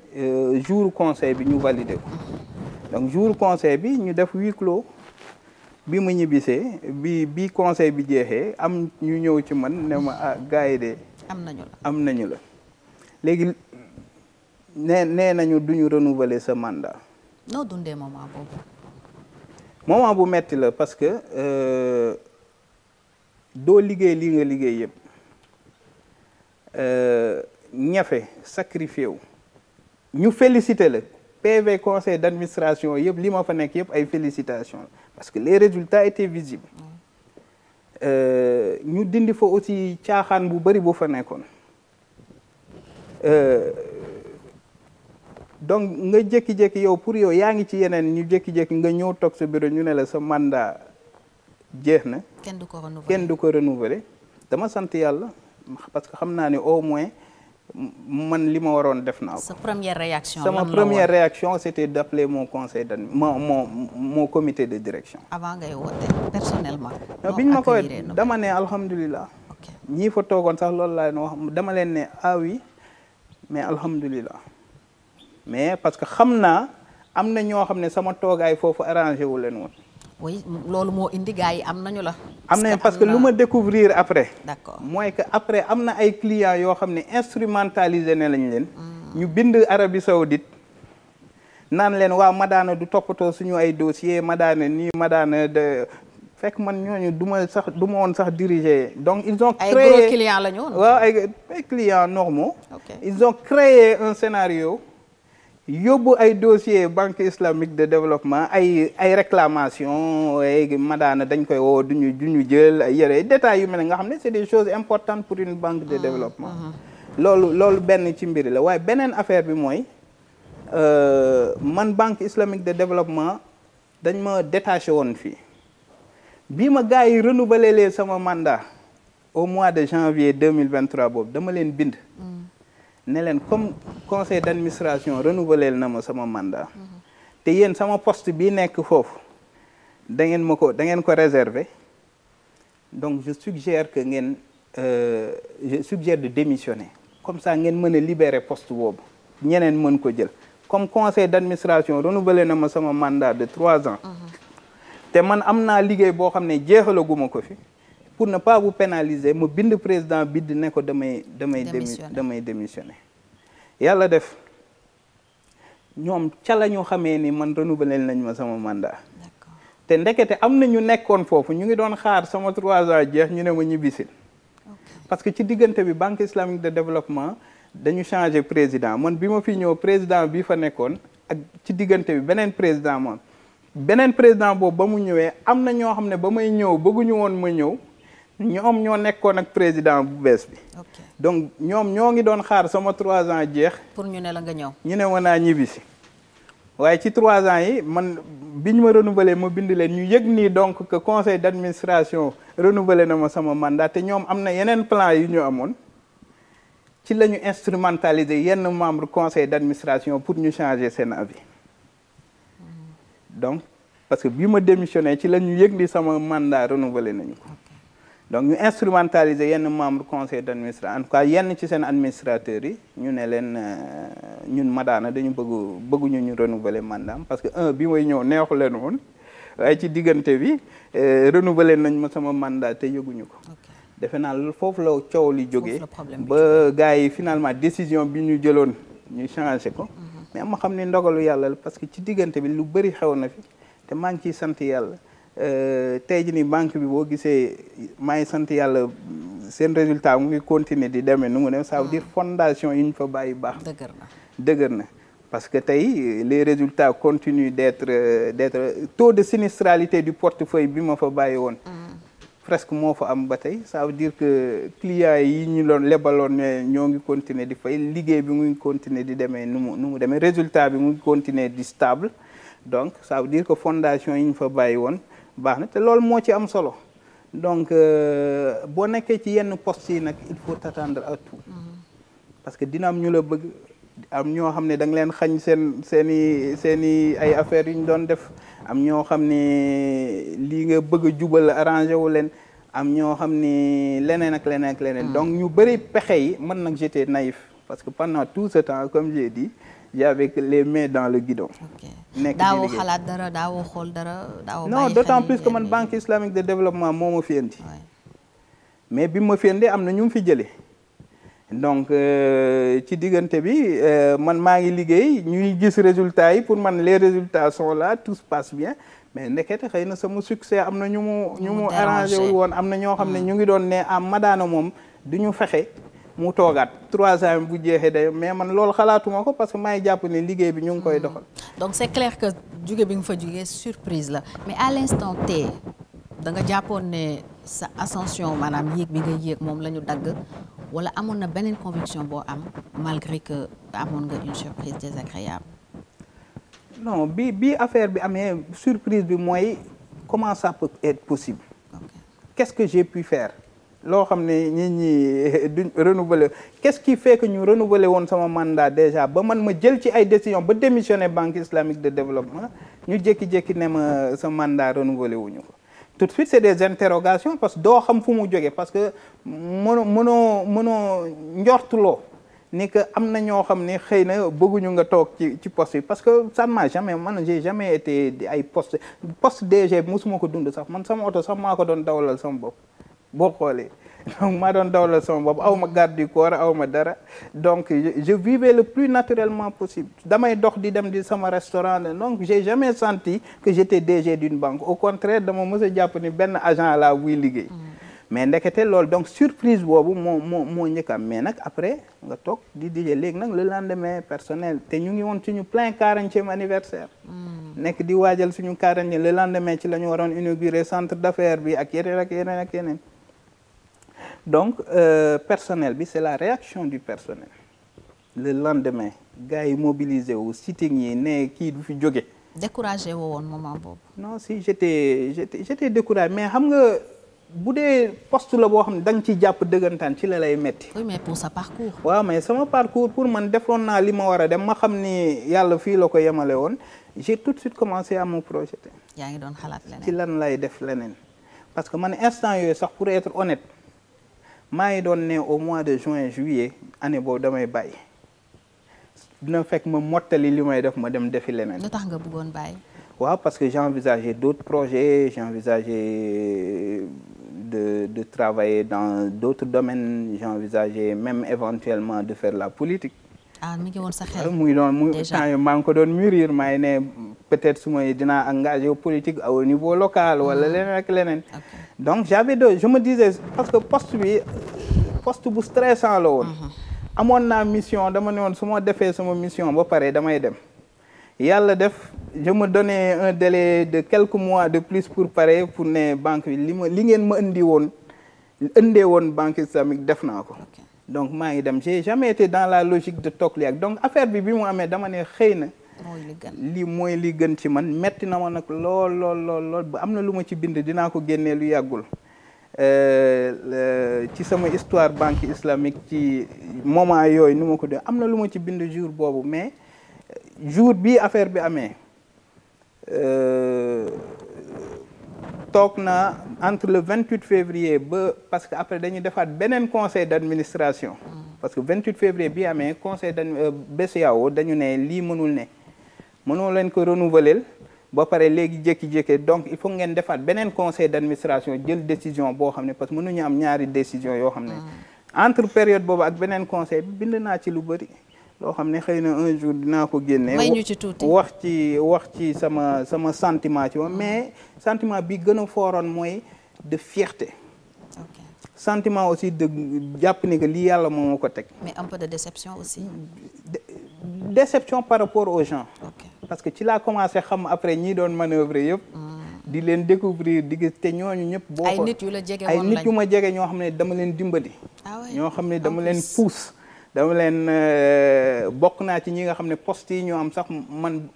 jour conseil bi ñu valider ko donc jour conseil bi ñu def huis clos bi mu ñibbisee bi conseil bi jeexee am ñu ñëw ci man ne ma gars yi de am nañu la léegi nee nañu duñu renouveler sa mandat. noo dundee moment boobu. moment bu metti la parce que doo liggéey li nga liggéey yëpp ñafe sacrifié wu ñu félicité la PV conseil d'administration yëpp li ma fa nekk yëpp ay félicitations parce que les résultats étaient visibles ñu dindi fa aussi caaxaan bu bari bu fa nekkoon donc nga jékki-jékki yow pour yow yaa ngi ci yeneen ñu jékki-jékki nga ñëw toog sa bureau ñu ne la sa mandat jeex na. kenn du ko renouveler dama sant yàlla parce que xam naa ne au moins man li ma waroon def naa ko. sa première réaction sama première réaction c'était d'appeler mon conseil mon comité de direction. avant ngay woote personnellement. non biñ ma koy dama ne alhamdulilah. ñii fa toogoon sax loolu laa wax dama leen ne ah oui mais alhamdulilah. mais parce que xam naa am na ñoo xam ne sama toogaay foofu arrangé wu leen woon. oui loolu moo indi gars yi am nañu la. am na parce que lu ma découvrir après. d'accord mooy que après am na ay clients yoo xam ne instrumentalisé ne lañ leen. ñu bind Arabie Saoudite naan leen waa Madana du toppatoo suñu ay dossiers Madana nii Madana de fekk man ñooñu du ma woon sax diriger donc ils ont créé ay gros clients la ñu woon. waaw ay clients normaux. Okay. Ils ont créé un scénario. yóbbu ay dossier banque islamique de développement ay réclamation ay Madana dañ koy woo duñu jël ay yére détails yu mel ne nga xam ne c'est des choses importantes pour une banque de développement loolu benn ci mbiri la waaye beneen affaire bi mooy man banque islamique de développement dañ ma détaché woon fii bi ma gars yi renouveler lee sama mandat au mois de janvier 2023 boobu dama leen bind ne leen comme conseil d'administration renouvelé na ma sama mandat te yéen sama poste bi nekk foofu da ngeen ko réserver donc je suggère que je suggère de démissionner comme ça ngeen mën a libérer poste boobu ñeneen mën ko jël comme conseil d'administration renouvelé na ma sama mandat de 3 ans te man am naa liggéey boo xam ne jeexalaguma ko fi pour ne pas vous pénaliser ma bind président bind ne ko damay démissionner yàlla def ñoom ca la ñu xamee ni man renouveler nañ ma sama mandat te ndekete am na ñu nekkoon foofu ñu ngi doon xaar sama 3 ans jeex ñu ne ma ñibbisil parce que ci diggante bi banque islamique de développement dañu changer président man bi ma fi ñëw président bi fa nekkoon ak ci diggante bi beneen président boobu ba mu ñëwee am na ñoo xam ne ba may ñëw bëgguñu woon ma ñëw ñoom ñoo nekkoon ak président bu bees bi donc ñoom ñoo ngi doon xaar sama 3 ans jeex pour ñu ne la nga ñëw ñu ne ma naa ñibbisi waaye ci 3 ans yi man bi ñu ma renouveler ma bind leen ñu yëg nii donc que conseil d'administration renouveler na ma sama mandat te ñoom am na yeneen plan yu ñu amoon ci la ñu instrumentaliser yenn membre conseil d'administration pour ñu changer seen avis donc parce que bi ma démissionné ci la ñu yëg ni sama mandat renouveler nañu ko donc ñu instrumentaliser yenn membre conseil d'administration en tout cas yenn ci seen administrateurs yi ñu ne leen ñun Madana dañu bëgguñu ñu renouveler mandat parce que bi may ñëw neexu leen woon waaye ci diggante bi renouveler nañ ma sama mandat te yëguñu ko defe naa foofu la coow li jógee ba gars yi finalement décision bi ñu jëloon ñu changé ko mais ma xam ne ndogalu yàlla la parce que ci diggante bi lu bëri xew na fi te maa ngi ciy sant yàlla tey jii nii banque bi boo gisee maa ngi sant yàlla seen résultat mu ngi continuer di demee nu mu dem ça veut dire fondation yi ñu fa bàyyi baax dëgër na parce que tey les résultats continuent d'être taux de sinistralité du portefeuille bi ma fa bàyyi woon presque moo fa am ba tey ça veut dire que clients yi ñu doon lebaloon ne ñoo ngi continuer di fay liggéey bi mu ngi continuer di demee nu mu demee résultat bi mu ngi continuer di stable donc ça veut dire que fondation yi ñu fa bàyyi woon baax na te loolu moo ci am solo donc boo nekkee ci yenn postes yi nag il faut t'attendre à tout parce que dina am ñu la bëgg am ñoo xam ne da nga leen xañ seeni ay affaires yu ñu doon def am ñoo xam ne lii nga bëgg a jubal arrangé wu leen am ñoo xam ne leneen ak leneen ak leneen donc ñu bëri pexe yi man nag j'étais naïf parce que pendant tout ce temps comme j'ai dit j'avais les mains dans le guidon. nekk daawoo xalaat dara daawoo xool dara daawoo non d'autant plus que man banque islamique de développement moo ma fi indi mais bi ma fi indi am na ñu mu fi jëlee donc ci diggante bi man maa ngi liggéey ñuy gis résultats yi pour man les résultats sont là tout se passe bien mais ndekete xëy na sama succès am na ñu mu arrangé wul woon am na ñoo xam ne ñu ngi doon ne am Madana moom du ñu fexe mu toogaat 3 ans bu jeexee day mais man loolu xalaatuma ko parce que maa ngi jàpp ne liggéey bi ñu ngi koy doxal. donc c'est clair que jóge bi nga fa jógee surprise la mais à l'instant T da nga jàppoon ne sa ascension maanaam yéeg bi nga yéeg moom la ñu dagg wala amoon na beneen conviction boo am malgré que amoon nga une surprise désagréable. non bi affaire bi amee surprise bi mooy comment ça peut être possible. Qu'est-ce que j'ai pu faire. loo xam ne nit ñi duñ renouveler qu'est-ce qui fait que ñu renouveler woon sama mandat déjà ba man ma jël ci ay décision ba démissionner banque islamique de développement ñu jékki-jékki ne ma sa mandat renouveler wuñu ko tout de suite c'est des interrogations parce que doo xam fu mu jógee parce que mënoo njortuloo ni que am na ñoo xam ne xëy na bëgguñu nga toog ci poste bi parce que ça ne m'a jamais man j'ai jamais été ay poste DG bi mosuma ko dund sax man sama oto sax maa ko doon dawalal sama bopp boo xoolee donc maa doon dawalal sama bopp aw ma garde du corps aw ma dara donc je vivais le plus naturellement possible damay dox di dem di sama restaurant donc j'ai jamais senti que j'étais DG d'une banque au contraire dama mës a jàpp ni benn agent la buy liggéey mais ndekete loolu donc surprise boobu moo njëkk am mais nag après nga toog di DJ léegi nag le lendemain personnel te ñu ngi woon suñu plein 40e anniversaire nekk di waajal suñu 40e le lendemain ci la ñu waroon inaugurer centre d'affaires bi ak yeneen donc personnel bi c'est la réaction du personnel le lendemain gars yi mobilisé wu sitting yi ne kii du fi jóge découragé woo woon moment boobu non si j'étais découragé mais xam nga bu dee poste la boo xam ne da nga ciy jàpp dëggantaan ci la lay metti oui mais pour sa parcours waaw mais sama parcours pour man defoon naa li ma war a dem ma xam ni yàlla fii la ko yemale woon j'ai tout de suite commencé à me projeter yaa ngi doon xalaat leneen ci lan lay def leneen parce que man instant yooyu sax pour être honnête maa ngi doon ne au mois de juin juillet année boobu damay bàyyi dina fekk ma mottali li may def ma dem defi leneen. lu tax nga bëggoon bàyyi. waaw parce que j'envisageais d'autres projets j'envisageais de travailler dans d'autres domaines j'envisageais même éventuellement de faire la politique. ah mi ngi woon sa xel. mu ngi doon temps maa ngi ko doon mûrir maa ngi ne peut-être su ma dinaa engagé politique au niveau local wala leneen ak leneen. donc je me disais parce que poste bu stressant la woon. amoon naa mission dama ne woon su ma defee sama mission ba pare damay dem. yàlla def je me donnais un délai de quelques mois de plus pour pare pour ne banque bi li ngeen ma indee woon banque islamique def naa ko. donc maa ngi dem j'ai jamais été dans la logique de toog li ak donc affaire bi mu amee dama ne xëy na. lii mooy li gën ci man metti na ma nag lool ba am na lu ma ci bind dinaa ko génnee lu yàggul ci sama histoire banque islamique ci moment yooyu nu ma ko def am na lu ma ci bind jour boobu mais jour bi affaire bi amee toog na entre le 28 février ba parce que après dañuy defaat beneen conseil d'administration parce que 28 février bi amee conseil BCEAO dañu ne lii mënoo leen ko renouveler ba pare léegi jékki-jékki donc il faut ngeen defaat beneen conseil d'administration jël décision boo xam ne parce que mënuñu am ñaari décision yoo xam ne entre période boobu ak beneen conseil bi bind naa ci lu bari loo xam ne xëy na un jour dinaa ko génne wax ci sama sentiment ci moom mais sentiment bi gën a fooroon mooy de fierté sentiment aussi de jàpp ni que lii yàlla moo ma ko teg mais un peu de déception aussi déception par rapport aux gens parce que ci laa commencé xam après ñi doon manœuvrer yëpp di leen découvrir di gis te ñooñu ñëpp boo ay nit yu la jege woon ay lañ nit yu ma jege ñoo xam ne dama leen dimbali ñoo xam ne dama leen pousse dama leen bokk naa ci ñi nga xam ne poste yi ñu am sax man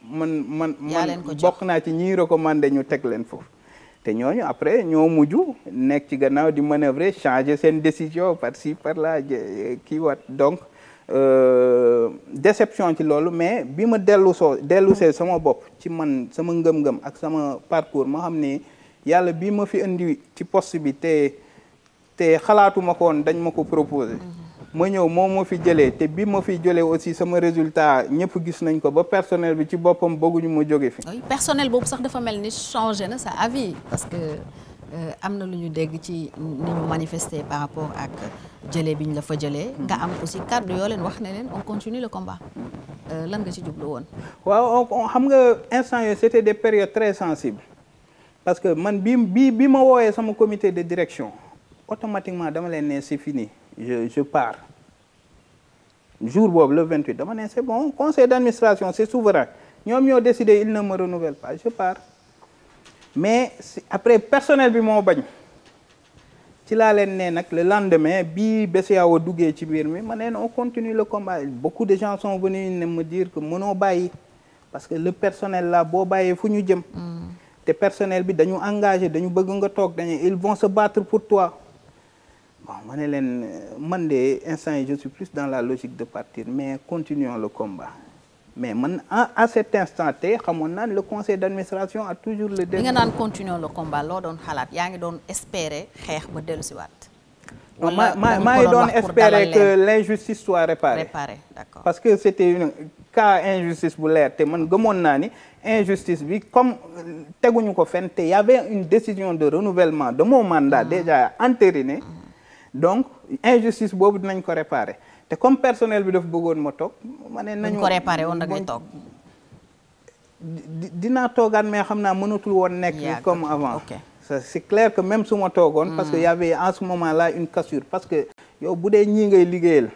bokk naa ci ñiy recommandé ñu teg leen foofu te ñooñu après ñoo mujj nekk ci gannaaw di manœuvrer changer seen décision par ci par là kii wat donc déception ci loolu mais bi ma dellusee sama bopp ci man sama ngëm-ngëm ak sama parcours ma xam ni yàlla bi ma fi indi ci poste bi te xalaatuma ko woon dañ ma ko proposé ma ñëw moom ma fi jëlee te bi ma fi jëlee aussi sama résultat ñëpp gis nañ ko ba personnel bi ci boppam bëgguñu ma jóge fi personnel boobu sax dafa mel ni changé na sa avis parce que am na lu ñu dégg ci ni ñu manifester par rapport ak jëlee bi ñu la fa jëlee nga am aussi kàddu yoo leen wax ne leen on continue le combat lan nga ci jublu woon waaw xam nga instant yooyu c'était des périodes très sensibles parce que man bi ma woowee sama comité de direction automatiquement dama leen ne c'est fini je pars jour boobu le 28 dama ne c'est bon conseil d'administration c'est souverain ñoom ñoo décidé il ne me renouvelle pas je pars mais après personnel bi moo bañ ci laa leen ne nag le lendemain bi BCEAO duggee ci biir mi ma ne on continue le combat beaucoup de gens sont venus ne me dire que mënoo bàyyi parce que le personnel là boo bàyyee fu ñu jëm te personnel bi dañu engagé dañu bëgg nga toog dañu ils vont se battre pour toi bon ma ne leen man de instant yi je suis plus dans la logique de partir mais continuons le combat mais man à cet instant te xamoon naa le conseil d'administration a toujours le li nga naan continuons le combat loo doon xalaat yaa ngi doon espérer xeex ba dellu si waat maa ngi doon espérer que l'injustice soit réparée d'accord parce que c'était une cas injustice bu leer te man gëmoon naa ni injustice bi comme teguñu ko fenn te y avait une décision de renouvellement de mon mandat déjà entériné donc injustice boobu dinañ ko réparer te comme personnel bi daf bëggoon ma toog ma ne nañu ko réparer woon da ngay toog dinaa toogaan mais xam naa mënatul woon nekk comme avant c'est clair que même su ma toogoon parce que y avait en ce moment là une cassure parce que yow bu dee ñii ngay liggéeyal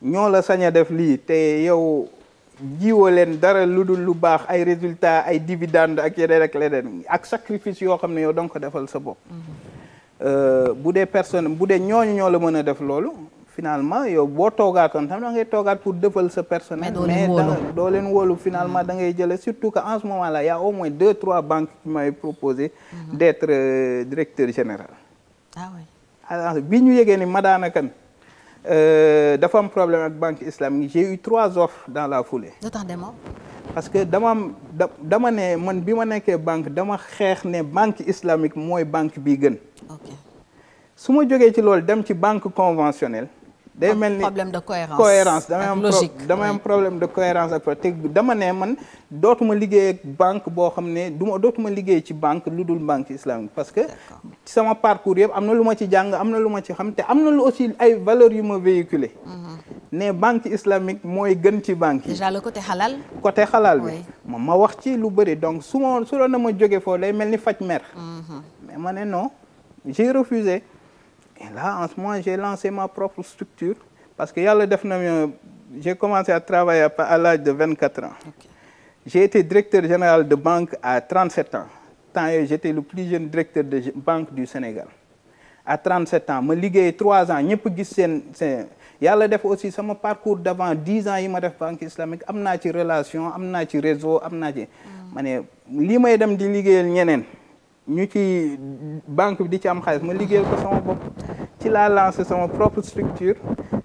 ñoo la sañ a def lii te yow jiwoo leen dara lu dul lu baax ay résultats ay dividendes ak yeneen ak leneen ak sacrifice yoo xam ne yow danga ko defal sa bopp bu dee personne bu dee ñooñu ñoo la mën a def loolu finalement yow boo toogaatoon tam da ngay toogaat pour defal sa personnel mais doo leen wóolu finalement da ngay jële surtout que en ce moment là y a au moins 2-3 banques qui m'avaient proposé d'être directeur général bi ñu yégee ni Madana Kane dafa am problème ak banque islamique j'ai eu 3 offres dans la foulée parce que dama ne man bi ma nekkee banque dama xeex ne banque islamique mooy banque bi gën su ma jógee ci loolu dem ci banque conventionnelle day mel ni problème de cohérence damay am problème de cohérence ak te dama ne man dootuma liggéey ak banque boo xam ne dootuma liggéey ci banque lu dul banque islamique parce que ci sama parcours yëpp am na lu ma ci jàng am na lu ma ci xam te am na lu aussi ay valeurs yu ma véhiculé ne banque islamique mooy gën ci banque yi déjà le côté halal bi ma wax ci lu bëri donc su doon na ma jóge foofu day mel ni faj mer mais ma ne non j'ai refusé et là en ce moment j'ai lancé ma propre structure parce que yàlla def na j'ai commencé à travailler à l'âge de 24 ans j'ai été directeur général de banque à 37 ans temps yooyu j'étais le plus jeune directeur de banque du Sénégal à 37 ans ma liggéey 3 ans ñëpp gis seen yàlla def aussi sama parcours d'avant 10 ans yi ma def banque islamique am naa ci relation am naa ci réseau am naa ci ma ne lii may dem di liggéeyal ñeneen ñu ci banque bi di ci am xaalis ma liggéeyal ko sama bopp ci laa lancé sama propre structure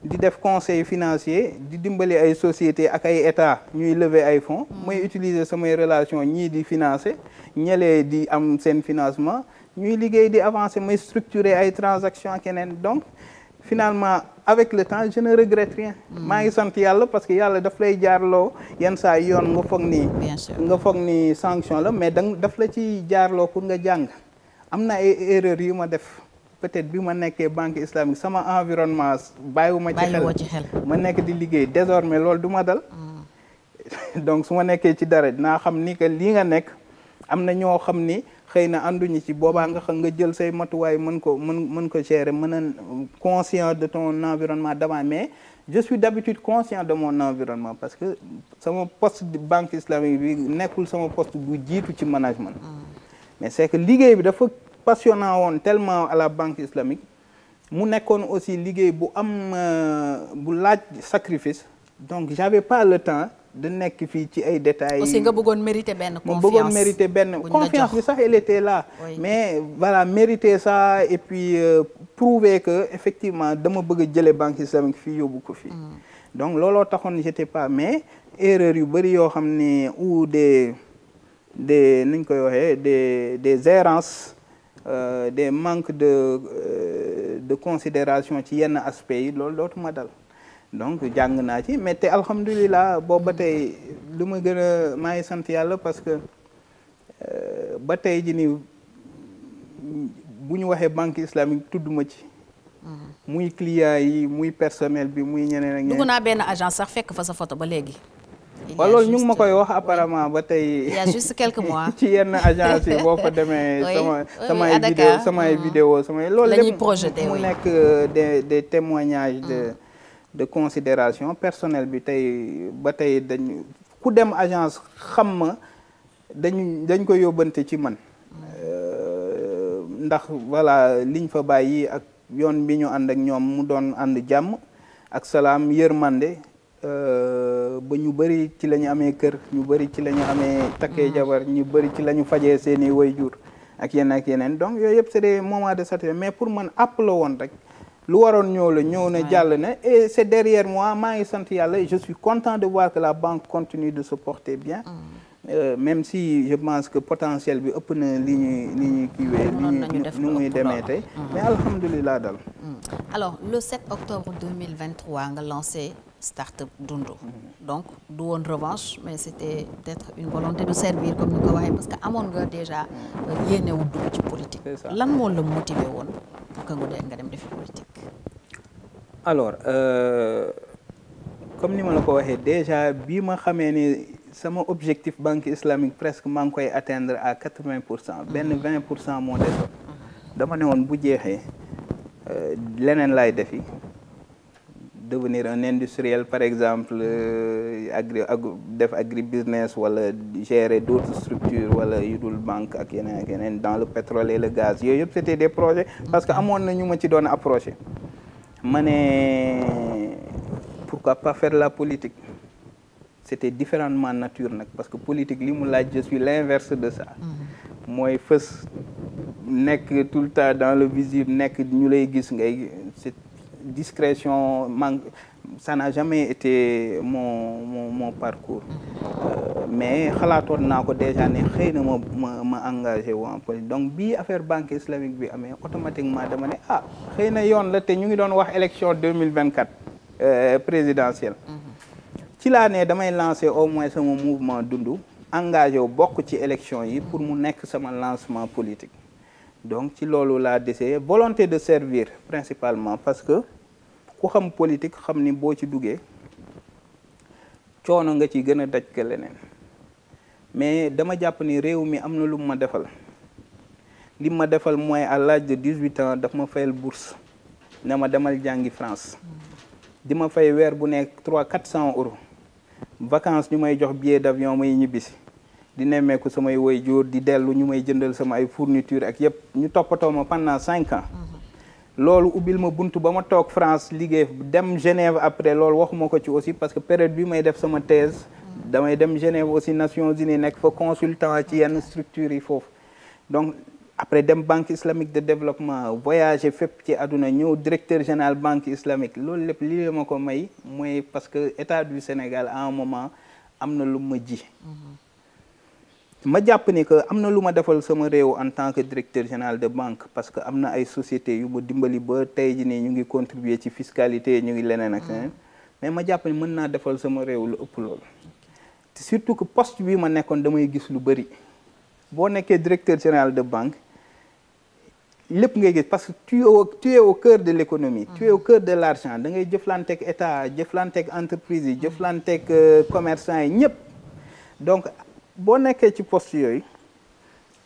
di def conseil financier di dimbali ay sociétés ak ay états ñuy lever ay fonds mooy utiliser samay relation ñii di financer ñelee di am seen financement ñuy liggéey di avancer may structurer ay transactions ak yeneen donc finalement avec le temps je ne regrette rien maa ngi sant yàlla parce que yàlla daf lay jaarloo yenn saa yoon nga foog ni sanction la mais daf la ci jaarloo pour nga jàng am na ay erreurs yu ma def peut-être bi ma nekkee banque islamique sama environnement bàyyiwuma ci xel ma nekk di liggéey désormais loolu du ma dal donc su ma nekkee ci dara dinaa xam ni que lii nga nekk am na ñoo xam ni xëy na ànduñu ci boobaa nga xam nga jël say matuwaay mën ko gérer mën a conscient de ton environnement d'avant. Mais je suis d'habitude conscient de mon environnement parce que sama poste de banque islamique bi nekkul sama poste bu jiitu ci management. Mais c'est que liggéey bi dafa passionnant woon tellement à la banque islamique mu nekkoon aussi liggéey bu am bu laaj sacrifice. Donc j'avais pas le temps de nekk fii ci ay détails. Aussi nga bëggoon mériter benn confiance. ma bëggoon mériter benn confiance bi sax elle était là. Oui. Mais voilà mériter ça et puis prouver que effectivement dama bëgg a jëlee banque islamique fii yóbbu ko fii. Donc looloo taxoon j'étais pas mais erreur yu bëri yoo xam ni ou des nuñ koy waxee des errances des manques de considération ci yenn aspects yi loolu dootuma dal. Donc jàng naa ci mais te alhamdulilah boobu ba tey lu ma gën a maa ngi sant yàlla parce que ba tey ji ni bu ñu waxee banque islamique tudd ma ci. muy client yi muy personnel bi muy ñeneen ak ñeneen. dugg naa benn agence sax fekk fa sa photo ba léegi. waaw loolu ñu ngi ma koy wax apparemment ba tey. il y a juste quelques mois. ci yenn agence yi boo fa demee. samay vidéo samay loolu lépp mu nekk des témoignages de considération personnelle bi tey ba tey dañ ku dem agence xam ma dañ ko yóbbante ci man ndax voilà liñ fa bàyyi ak yoon bi ñu ànd ak ñoom mu doon ànd jàmm ak salaam yërmande ba ñu bëri ci la ñu amee kër ñu bëri ci la ñu amee takkee jabar ñu bëri ci la ñu fajee seeni waajur ak yeneen donc yooyu yëpp c'est des moments de satisfaction mais pour man àpp la woon rek lu waroon ñëw na jàll na et c'est derrière moi maa ngi sant yàlla et je suis content de voir que la banque continue de se porter bien même si je pense que potentiel bi ëpp na li ñuy kiiwee nu muy demee tey mais alhamdulilah daal alors le 7 octobre 2023 nga lancé Startup Dundu donc du woon revanche mais c'était peut-être une volonté de servir comme ni ko waxee parce que amoon nga déjà yéene wu dugg ci politique lan moo la motivé woon pour que nga dem defi politique alors comme ni ma la ko waxee déjà bi ma xamee ni sama objectif banque islamique presque maa ngi koy atteindre à 80% benn 20% moo desoon dama ne woon bu jeexee leneen laay defi devenir un industriel par exemple def agribusiness wala gérer d'autres structures wala yu dul banque ak yeneen dans le pétrole et le gaz yooyu yëpp c'était des projets parce que amoon na ñu ma ci doon approché ma ne pourquoi pas faire la politique c'était différemment nature nag parce que politique li mu laaj je suis l'inverse de ça mooy fës nekk tout le temps dans le visible nekk ñu lay gis ngay discrétion manque ça n'a jamais été mon parcours mais xalaatoon naa ko déjà ne xëy na ma engagé wu en politique donc bii affaire banque islamique bi amee automatiquement dama ne xëy na yoon la te ñu ngi doon wax élection 2024 présidentielle ci laa ne damay lancer au moins sama mouvement Dundu engagé wu bokk ci élection yi pour mu nekk sama lancement politique donc ci loolu laa décidé volonté de servir principalement parce que ku xam politique xam ni boo ci duggee coono nga ci gën a daj ka leneen mais dama jàpp ni réew mi am na lu ma defal li ma defal mooy à l'âge de 18 ans daf ma fayal bourse ne ma demal jàngi France di ma fay weer bu nekk 300-400 euros vacances ñu may jox billet d'avion may ñibbisi di nemmeeku samay waajur di dellu ñu may jëndal sama ay fourniture ak yëpp ñu toppatoo ma pendant 5 ans loolu ubbil ma buntu ba ma toog France liggéey dem Genève après loolu waxuma ko ci aussi parce que période bi may def sama thèse damay dem Genève aussi Nations Unies nekk fa consultant ci yenn structures yi foofu donc après dem banque islamique de développement voyager fépp ci àdduna ñëw directeur général banque islamique loolu lépp lii ma ko may mooy parce que état du Sénégal à un moment am na lu ma ji ma jàpp ni que am na lu ma defal sama réew en tant que directeur général de banque parce que am na ay sociétés yu ma dimbali ba tey ji nii ñu ngi contribuer ci fiscalité ñu ngi leneen ak leneen mais ma jàpp ni mën naa defal sama réew lu ëpp loolu surtout que poste bi ma nekkoon damay gis lu bëri boo nekkee directeur général de banque lépp ngay gis parce que tu es au cœur de l'économie tu es au cœur de l'argent da ngay jëflanteeg état jëflanteeg entreprise yi jëflanteeg commerçant yi ñëpp donc boo nekkee ci poste yooyu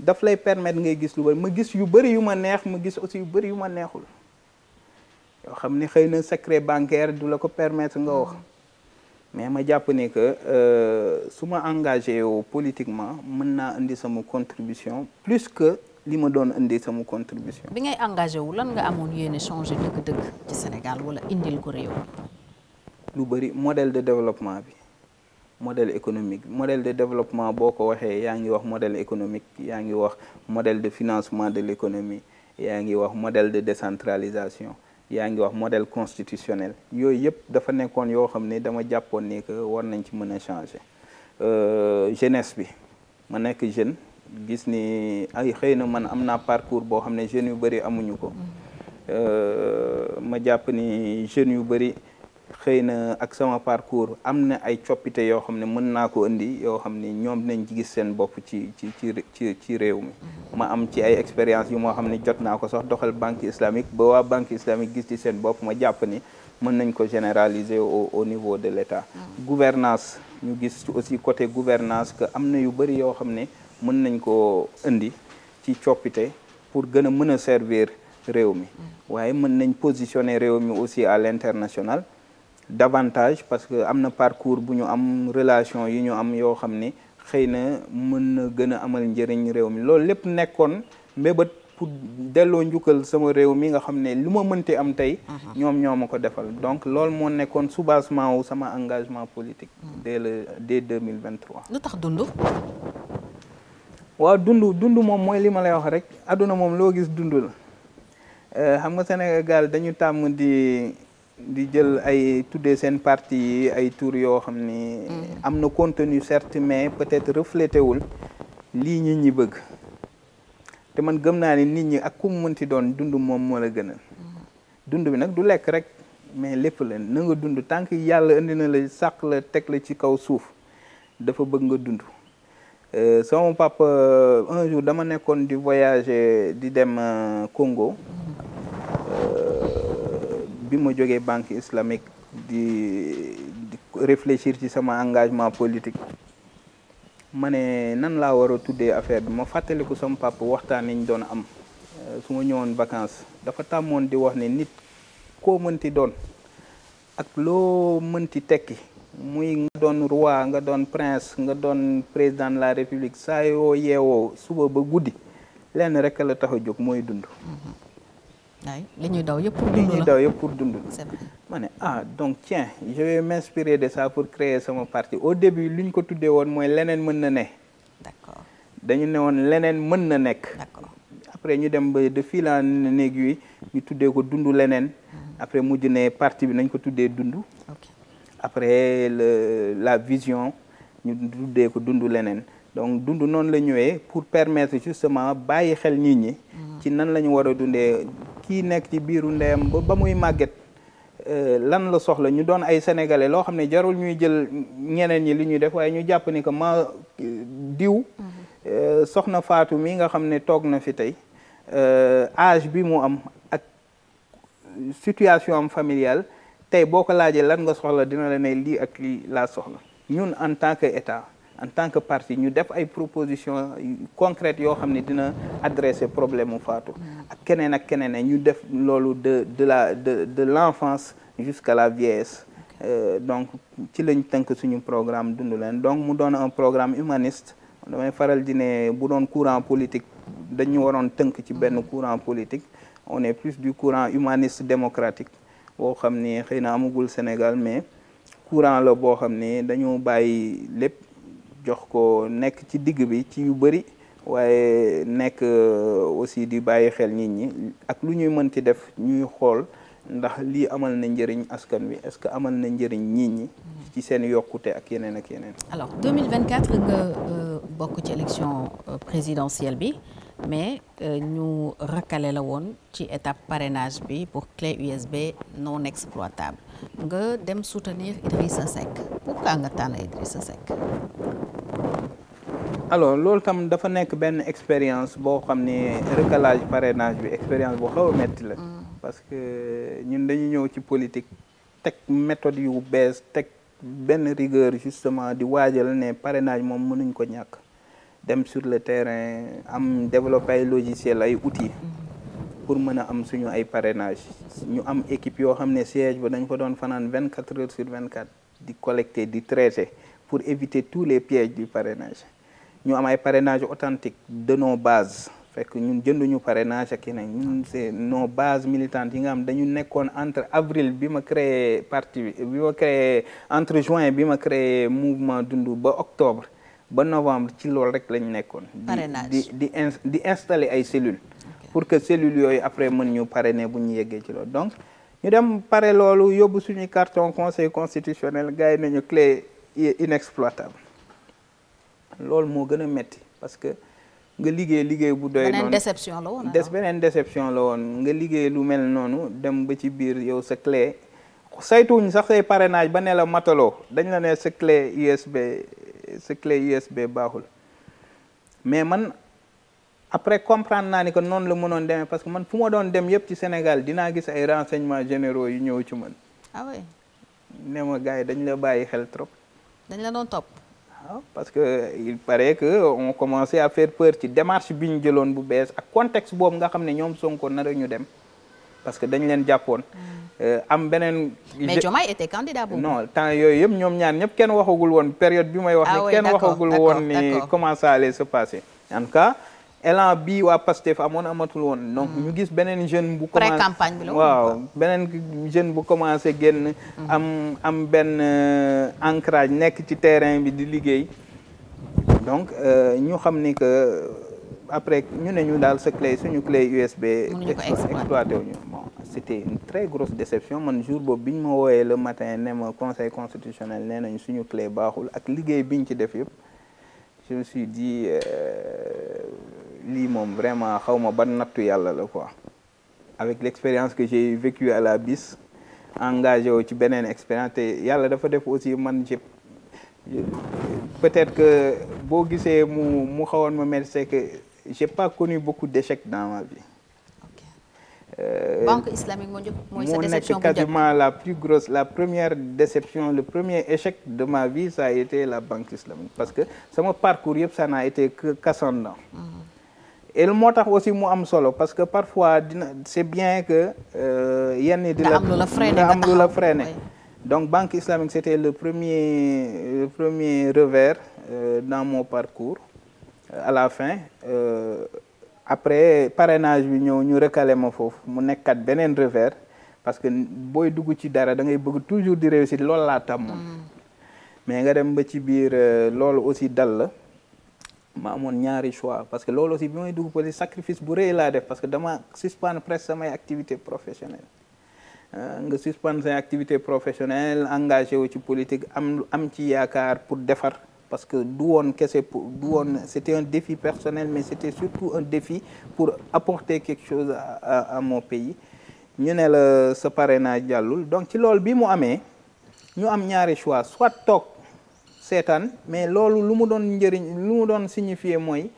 daf lay permettre ngay gis lu bari ma gis yu bari yu ma neex ma gis aussi yu bari yu ma neexul yoo xam ne xëy na secret bancaire du la ko permettre nga wax mais ma jàpp ne que su ma engagé wu politiquement mën naa indi sama contribution plus que li ma doon indi sama contribution. bi ngay engagé wu lan nga amoon yéene changer dëgg-dëgg ci Sénégal wala indil ko réew lu bari modèle de développement bi modèle économique modèle de développement boo ko waxee yaa ngi wax modèle économique yaa ngi wax modèle de financement de l'économie yaa ngi wax modèle de décentralisation yaa ngi wax modèle constitutionnel yooyu yëpp dafa nekkoon yoo xam ne dama jàppoon ni que war nañ ci mën a changer jeunesse bi ma nekk jeune gis ni ay xëy na man am naa parcours boo xam ne jeunes yu bëri amuñu ko ma jàpp ni jeunes yu bëri xëy na ak sama parcours am na ay coppite yoo xam ne mën naa ko indi yoo xam ni ñoom nañ ci gis seen bopp ci réew mi ma am ci ay expérience yu moo xam ne jot naa ko sax doxal banque islamique ba waa banque islamique gis ci seen bopp ma jàpp ni mën nañ ko généraliser au niveau de l'État gouvernance ñu gis aussi côté gouvernance que am na yu bëri yoo xam ne mën nañ ko indi ci coppite pour gën a mën a servir réew mi waaye mën nañ positionner réew mi aussi à l'international davantage parce que am na parcours bu ñu am relation yi ñu am yoo xam ne xëy na mën na gën a amal njëriñ réew mi loolu lépp nekkoon mbébét pour delloo njukkal sama réew mi nga xam ne lu ma mënti am tey ñoo ma ko defal donc loolu moo nekkoon soubassement wu sama engagement politique dès 2023 lu tax dund waaw dund moom mooy li ma lay wax rek adduna moom loo gis dund la xam nga Sénégal dañu tàmm di jël ay tuddee seen parti yi ay tour yoo xam ni am na contenu certes mais peut-être reflété wul lii nit ñi bëgg te man gëm naa ni nit ñi ak ku mu mënti doon dund moom moo la gënal dund bi nag du lekk rek mais lépp la na nga dund tant que yàlla indi na la sàq la teg la ci kaw suuf dafa bëgg nga dund sama papa un jour dama nekkoon di voyager di dem Congo bi ma jógee banque islamique di réfléchir ci sama engagement politique ma ne nan laa war a tuddee affaire bi ma fàttaliku sama papa waxtaan yi ñu doon am su ma ñëwoon vacances dafa tàmmoon di wax ne nit koo mënti doon ak loo mënti tekki muy nga doon roi nga doon prince nga doon président de la république saa yoo yeewoo suba ba guddi lenn rek la tax a jóg mooy dund. waay li ñuy daw yëpp pour dund la c'est vrai ma ne donc tiens je vais m'inspirer de ça pour créer sama parti au début li ñu ko tuddee woon mooy leneen mën na ne. d'accord dañu ne woon leneen mën na nekk. d'accord après ñu dem ba de fil en aiguille ñu tuddee ko dund leneen. après mujj ne parti bi nañ ko tuddee dund. après la vision ñu tuddee ko dund leneen donc dund noonu la ñëwee pour permettre justement bàyyi xel nit ñi. ci nan la ñu war a dundee kii nekk ci biiru ndeyam ba muy màgget lan la soxla ñu doon ay sénégalais loo xam ne jarul ñuy jël ñeneen ñi li ñuy def waaye ñu jàpp ni que ma diw soxna Fatou mi nga xam ne toog na fi tey âge bi mu am ak situation am familiale tey boo ko laajee lan nga soxla dina la ne lii ak lii laa soxla ñun en tant que état en tant que parti ñu def ay propositions concrètes yoo xam ne dina adresser problème mu Fatou ak keneen ñu def loolu de l'enfance jusqu'à la vieillesse donc ci lañ tënk suñu programme dund leen donc mu doon un programme humaniste damay faral di ne bu doon courant politique dañu waroon tënk ci benn courant politique on est plus du courant humaniste démocratique boo xam ni xëy na amagul Sénégal mais courant la boo xam ni dañu bàyyi lépp jox ko nekk ci digg bi ci yu bëri waaye nekk aussi di bàyyi xel nit ñi ak lu ñuy mënti def ñuy xool ndax lii amal na njëriñ askan wi est-ce que amal na njëriñ nit ñi ci seen yokkute ak yeneen ak yeneen. alors 2024 nga bokk ci élection présidentielle bi mais ñu rakkale la woon ci étape parrainage bi pour clé USB non exploitable nga dem soutenir Idrissa Seck pourquoi nga tànn Idrissa Seck. alors loolu tam dafa nekk benn expérience boo xam ne recalage parrainage bi expérience boo xaw a metti la. parce que ñun dañu ñëw ci politique teg méthode yu bees teg benn rigueur justement di waajal ne parrainage moom mënuñ ko ñàkk dem sur le terrain am développer ay logiciel ay outils pour mën a am suñu ay parrainage ñu am équipe yoo xam ne siège ba dañ fa doon fanaan 24 heures sur 24 di collecter di traiter pour éviter tous les pièges du parrainage ñu am ay parrainage authentique de nos bases fekk ñun jënduñu parrainage ak yeneen ñun c'est nos bases militantes yi nga xam dañu nekkoon entre avril bi ma créé parti bi ma créé entre juin bi ma créé mouvement Dundu ba octobre ba novembre ci loolu rek lañ nekkoon di installer ay cellules pour que cellules yooyu après mën ñu parrainer bu ñu yeggee ci loolu donc ñu dem pare loolu yóbbu suñu carton conseil constitutionnel gars yi nañu clé inexploitable loolu moo gën a metti parce que nga liggéey bu doy noonu beneen déception la woon beneen déception la woon nga liggéey lu mel noonu dem ba ci biir yow sa clé saytuwuñ sax say parrainage ba ne la mataloo dañ la ne sa clé USB baaxul mais man après comprendre naa ni que noonu la mënoon demee parce que man fu ma doon dem yëpp ci Sénégal dinaa gis ay renseignements généraux yu ñëw ci man. ah oui. ne ma gars yi dañ la bàyyi xel trop. dañ la doon topp. waaw parce que il paraît que on commençait à faire peur ci démarche bi ñu jëloon bu bees ak contexte boobu nga xam ne ñoom Sonko nar a ñu dem parce que dañ leen jàppoon. am beneen. mais Diomaye était candidat boobu. non temps yooyu yëpp ñoom ñaar ñëpp kenn waxagul woon période bi may wax. ni kenn waxagul woon ni comment ça allait se passer en tout cas. élan bii waa Pastef amoon amatul woon donc ñu gis beneen jeune bu commencé pré-campagne bi la waaw beneen jeune bu commencé génn am benn ancrage nekk ci terrain bi di liggéey donc ñu xam ni que après ñu ne ñu daal sa clé suñu clé USB exploité wuñu bon c'était une très grosse déception man jour boobu bi ñu ma wooyee le matin ne ma conseil constitutionnel nee nañu suñu clé baaxul ak liggéey biñ ci def yëpp je me suis dit lii moom vraiment xaw ma ban nattu yàlla la quoi avec l'expérience que j'ai vécue à la BIS engagé wu ci beneen expérience te yàlla dafa def aussi man peut-être que boo gisee mu xawoon ma mel c'est que j'ai pas connu beaucoup d'échecs dans ma vie. Banque islamique mooy sa déception bu njëkk quasiment la plus grosse la première déception le premier échec de ma vie ça a été la banque islamique parce que sama parcours yëpp ça n'a été que qu'ascendant. et moo tax aussi mu am solo parce que parfois c'est bien que yenn di la am lu la freiné donc banque islamique c'était le premier revers dans mon parcours à la fin après parrainage bi ñëw ñu recalé ma foofu mu nekkat beneen revers parce que booy dugg ci dara da ngay bëgg toujours di réussir loolu laa tàmmoon mais nga dem ba ci biir loolu aussi dal la ma amoon ñaari choix parce que loolu aussi bi may dugg politique sacrifice bu rëy laa def parce que dama suspendre presque samay activité professionnelle nga suspendre say activité professionnelle engagé wu ci politique am ci yaakaar pour defar parce que du woon kese du woon c'était un défi personnel mais c'était surtout un défi pour apporter quelque chose à mon pays ñu ne la sa parrainage jàllul donc ci loolu bi mu amee ñu am ñaari choix soit toog seetaan mais loolu lu mu doon njëriñ lu mu doon signifier mooy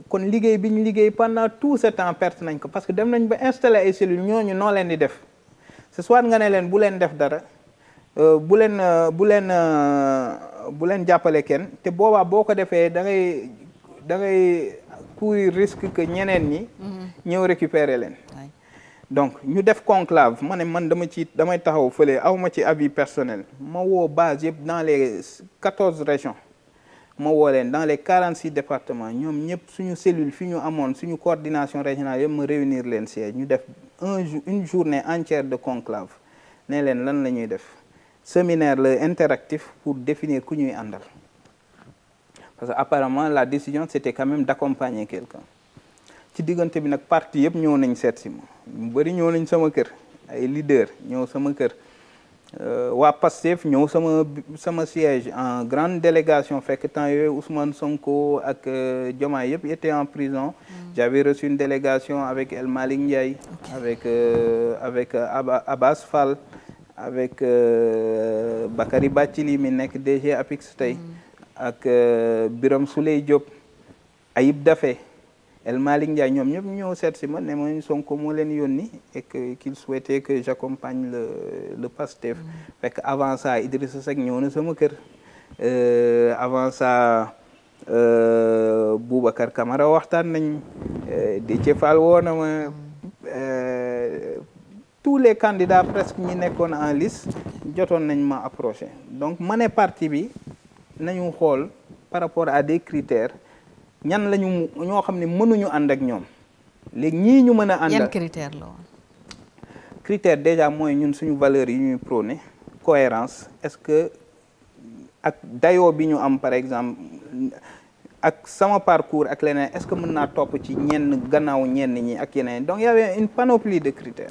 kon liggéey bi ñu liggéey pendant tout ce temps perte nañ ko parce que dem nañ ba installer ay cellules ñooñu noo leen di def ce soit nga ne leen bu leen def dara bu leen jàppale kenn te boobaa boo ko defee da ngay courir risque que ñeneen ñi ñëw récupérer leen donc ñu def conclave ma ne man damay taxaw fële awma ci avis personnel ma woo base yëpp dans les 14 régions ma woo leen dans les 46 départements ñoom ñëpp suñu cellule fi ñu amoon suñu coordination régionale yëpp ma réunir leen siège ñu def une journée entière de conclave ne leen lan la ñuy def séminaire la interactif pour définir ku ñuy àndal parce que apparemment la décision c'était quand même d'accompagner quelqu'un ci diggante bi nag parti yëpp ñëw nañ seet si ma ñu bëri ñëw nañ sama kër ay leader ñëw sama kër waa Pastef ñëw sama siège en grande délégation fekk temps yooyu Ousmane Sonko ak Diomaye yëpp étaient en prison j'avais reçu une délégation avec El Malick Ndiaye avec Abbas Fall avec Bakary Bathily mi nekk DG APIX tey ak Birame Souleye Diop Ayib Daffé El Malick Ndiaye ñoom ñëpp ñëw seet si ma ne ma Sonko moo leen yónni et qu'il souhaitait que j'accompagne le Pastef fekk avant ça Idrissa Seck ñëw na sama kër avant ça Boubacar Camara waxtaan nañ Déthié Fall woo na ma tous les candidats presque ñi nekkoon en liste jotoon nañ ma approché donc ma ne parti bi nañu xool par rapport à des critères ñan lañu ñoo xam ne mënuñu ànd ak ñoom léegi ñii ñu mën a àndal. yan critère la woon. critère déjà mooy ñun suñu valeurs yi ñuy prôné cohérence est-ce que ak dayoo bi ñu am par exemple ak sama parcours ak leneen est-ce que mën naa topp ci ñenn gannaaw ñenn ñi ak yeneen donc il y avait une panoplie de critères.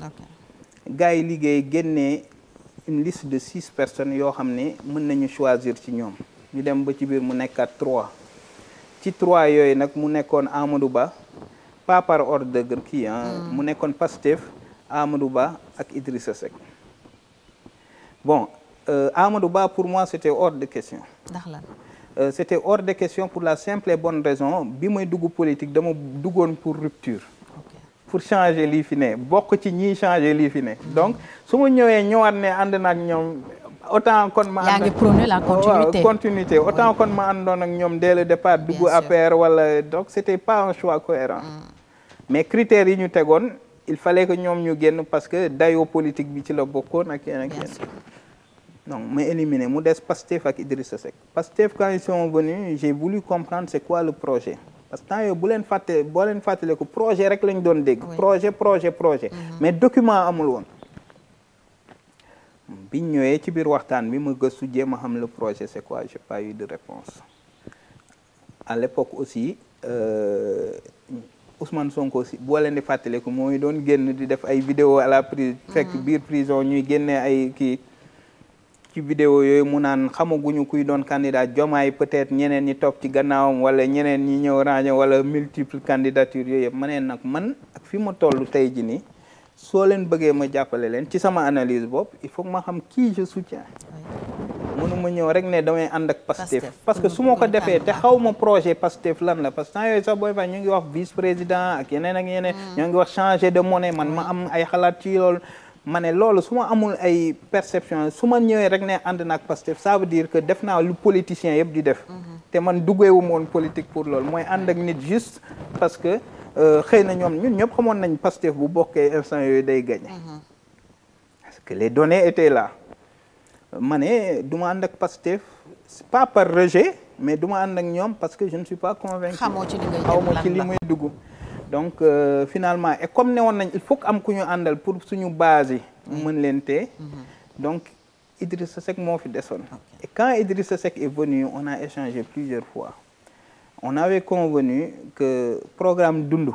gars yi liggéey génnee une liste de 6 personnes yoo xam ne mën nañu choisir ci ñoom ñu dem ba ci biir mu nekkaat 3 ci 3 yooyu nag mu nekkoon Amadou Ba pas par ordre de kii mu nekkoon Pastef Amadou Ba ak Idrissa Seck bon Amadou Ba pour moi c'était hors de question. ndax lan. C'était hors de question pour la simple et bonne raison bi may dugg politique dama duggoon pour rupture. pour changer lii fi ne bokk ci ñiy changer lii fi ne donc su ma ñëwee ñëwaat ne ànd na ak ñoom autant kon ma. yaa ngi prôner la continuité continuité autant kon ma àndoon ak ñoom dès le départ dugg APR wala donc c'était pas un choix cohérent mais critères yi ñu tegoon il fallait que ñoom ñu génn parce que dayoo politique bi ci la bokkoon ak yeneen ak yeneen donc ma éliminé mu des Pastef ak Idrissa Seck Pastef quand ils sont venus j'ai voulu comprendre c'est quoi le projet. parce que temps yooyu boo leen fàttale ko projet rek lañ doon dégg. projet. mais document amul woon. biñ ñëwee ci biir waxtaan bi ma gëstu jéem a xam le projet c'est quoi j'ai pas eu de réponse à l'époque aussi Ousmane Sonko aussi boo leen di fàttale ko mooy doon génn di def ay vidéo à la prise. fekk biir prison ñuy génnee ay kii. ci vidéo yooyu mu naan xamaguñu kuy doon candidat Diomaye peut-être ñeneen ñi topp ci gannaawam wala ñeneen ñi ñëw ràññee wala multiple candidature yooyu yëpp ma ne nag man ak fi ma toll tey ji nii soo leen bëggee ma jàppale leen ci sama analyse bopp il faut que ma xam qui je soutiens mënuma ñëw rek ne damay ànd ak Pastef parce que su ma ko defee te xaw ma projet Pastef lan la parce que temps yooyu sax booy fa ñu ngi wax vice président ak yeneen ñoo ngi wax changer de monnaie man ma am ay xalaat ci loolu ma ne loolu su ma amul ay perception su ma ñëwee rek ne ànd naag Pastef ça veut dire que def naa lu politicien yëpp di def te man duggeewu moon politique pour loolu mooy ànd ak nit juste parce que xëy na ñoom ñun ñëpp xamoon nañ Pastef bu bokkee instant yooyu day gagné parce que les données étaient là ma ne du ma ànd ak Pastef pas par rejet mais du ma ànd ak ñoom parce que je ne suis pas convaincu xamoo ci li muy dugg donc finalement et comme ne woon nañ il faut que am ku ñu àndal pour suñu base yi mën leen tee donc Idrissa Seck moo fi desoon et quand Idrissa Seck est venu on a échangé plusieurs fois on avait convenu que programme dund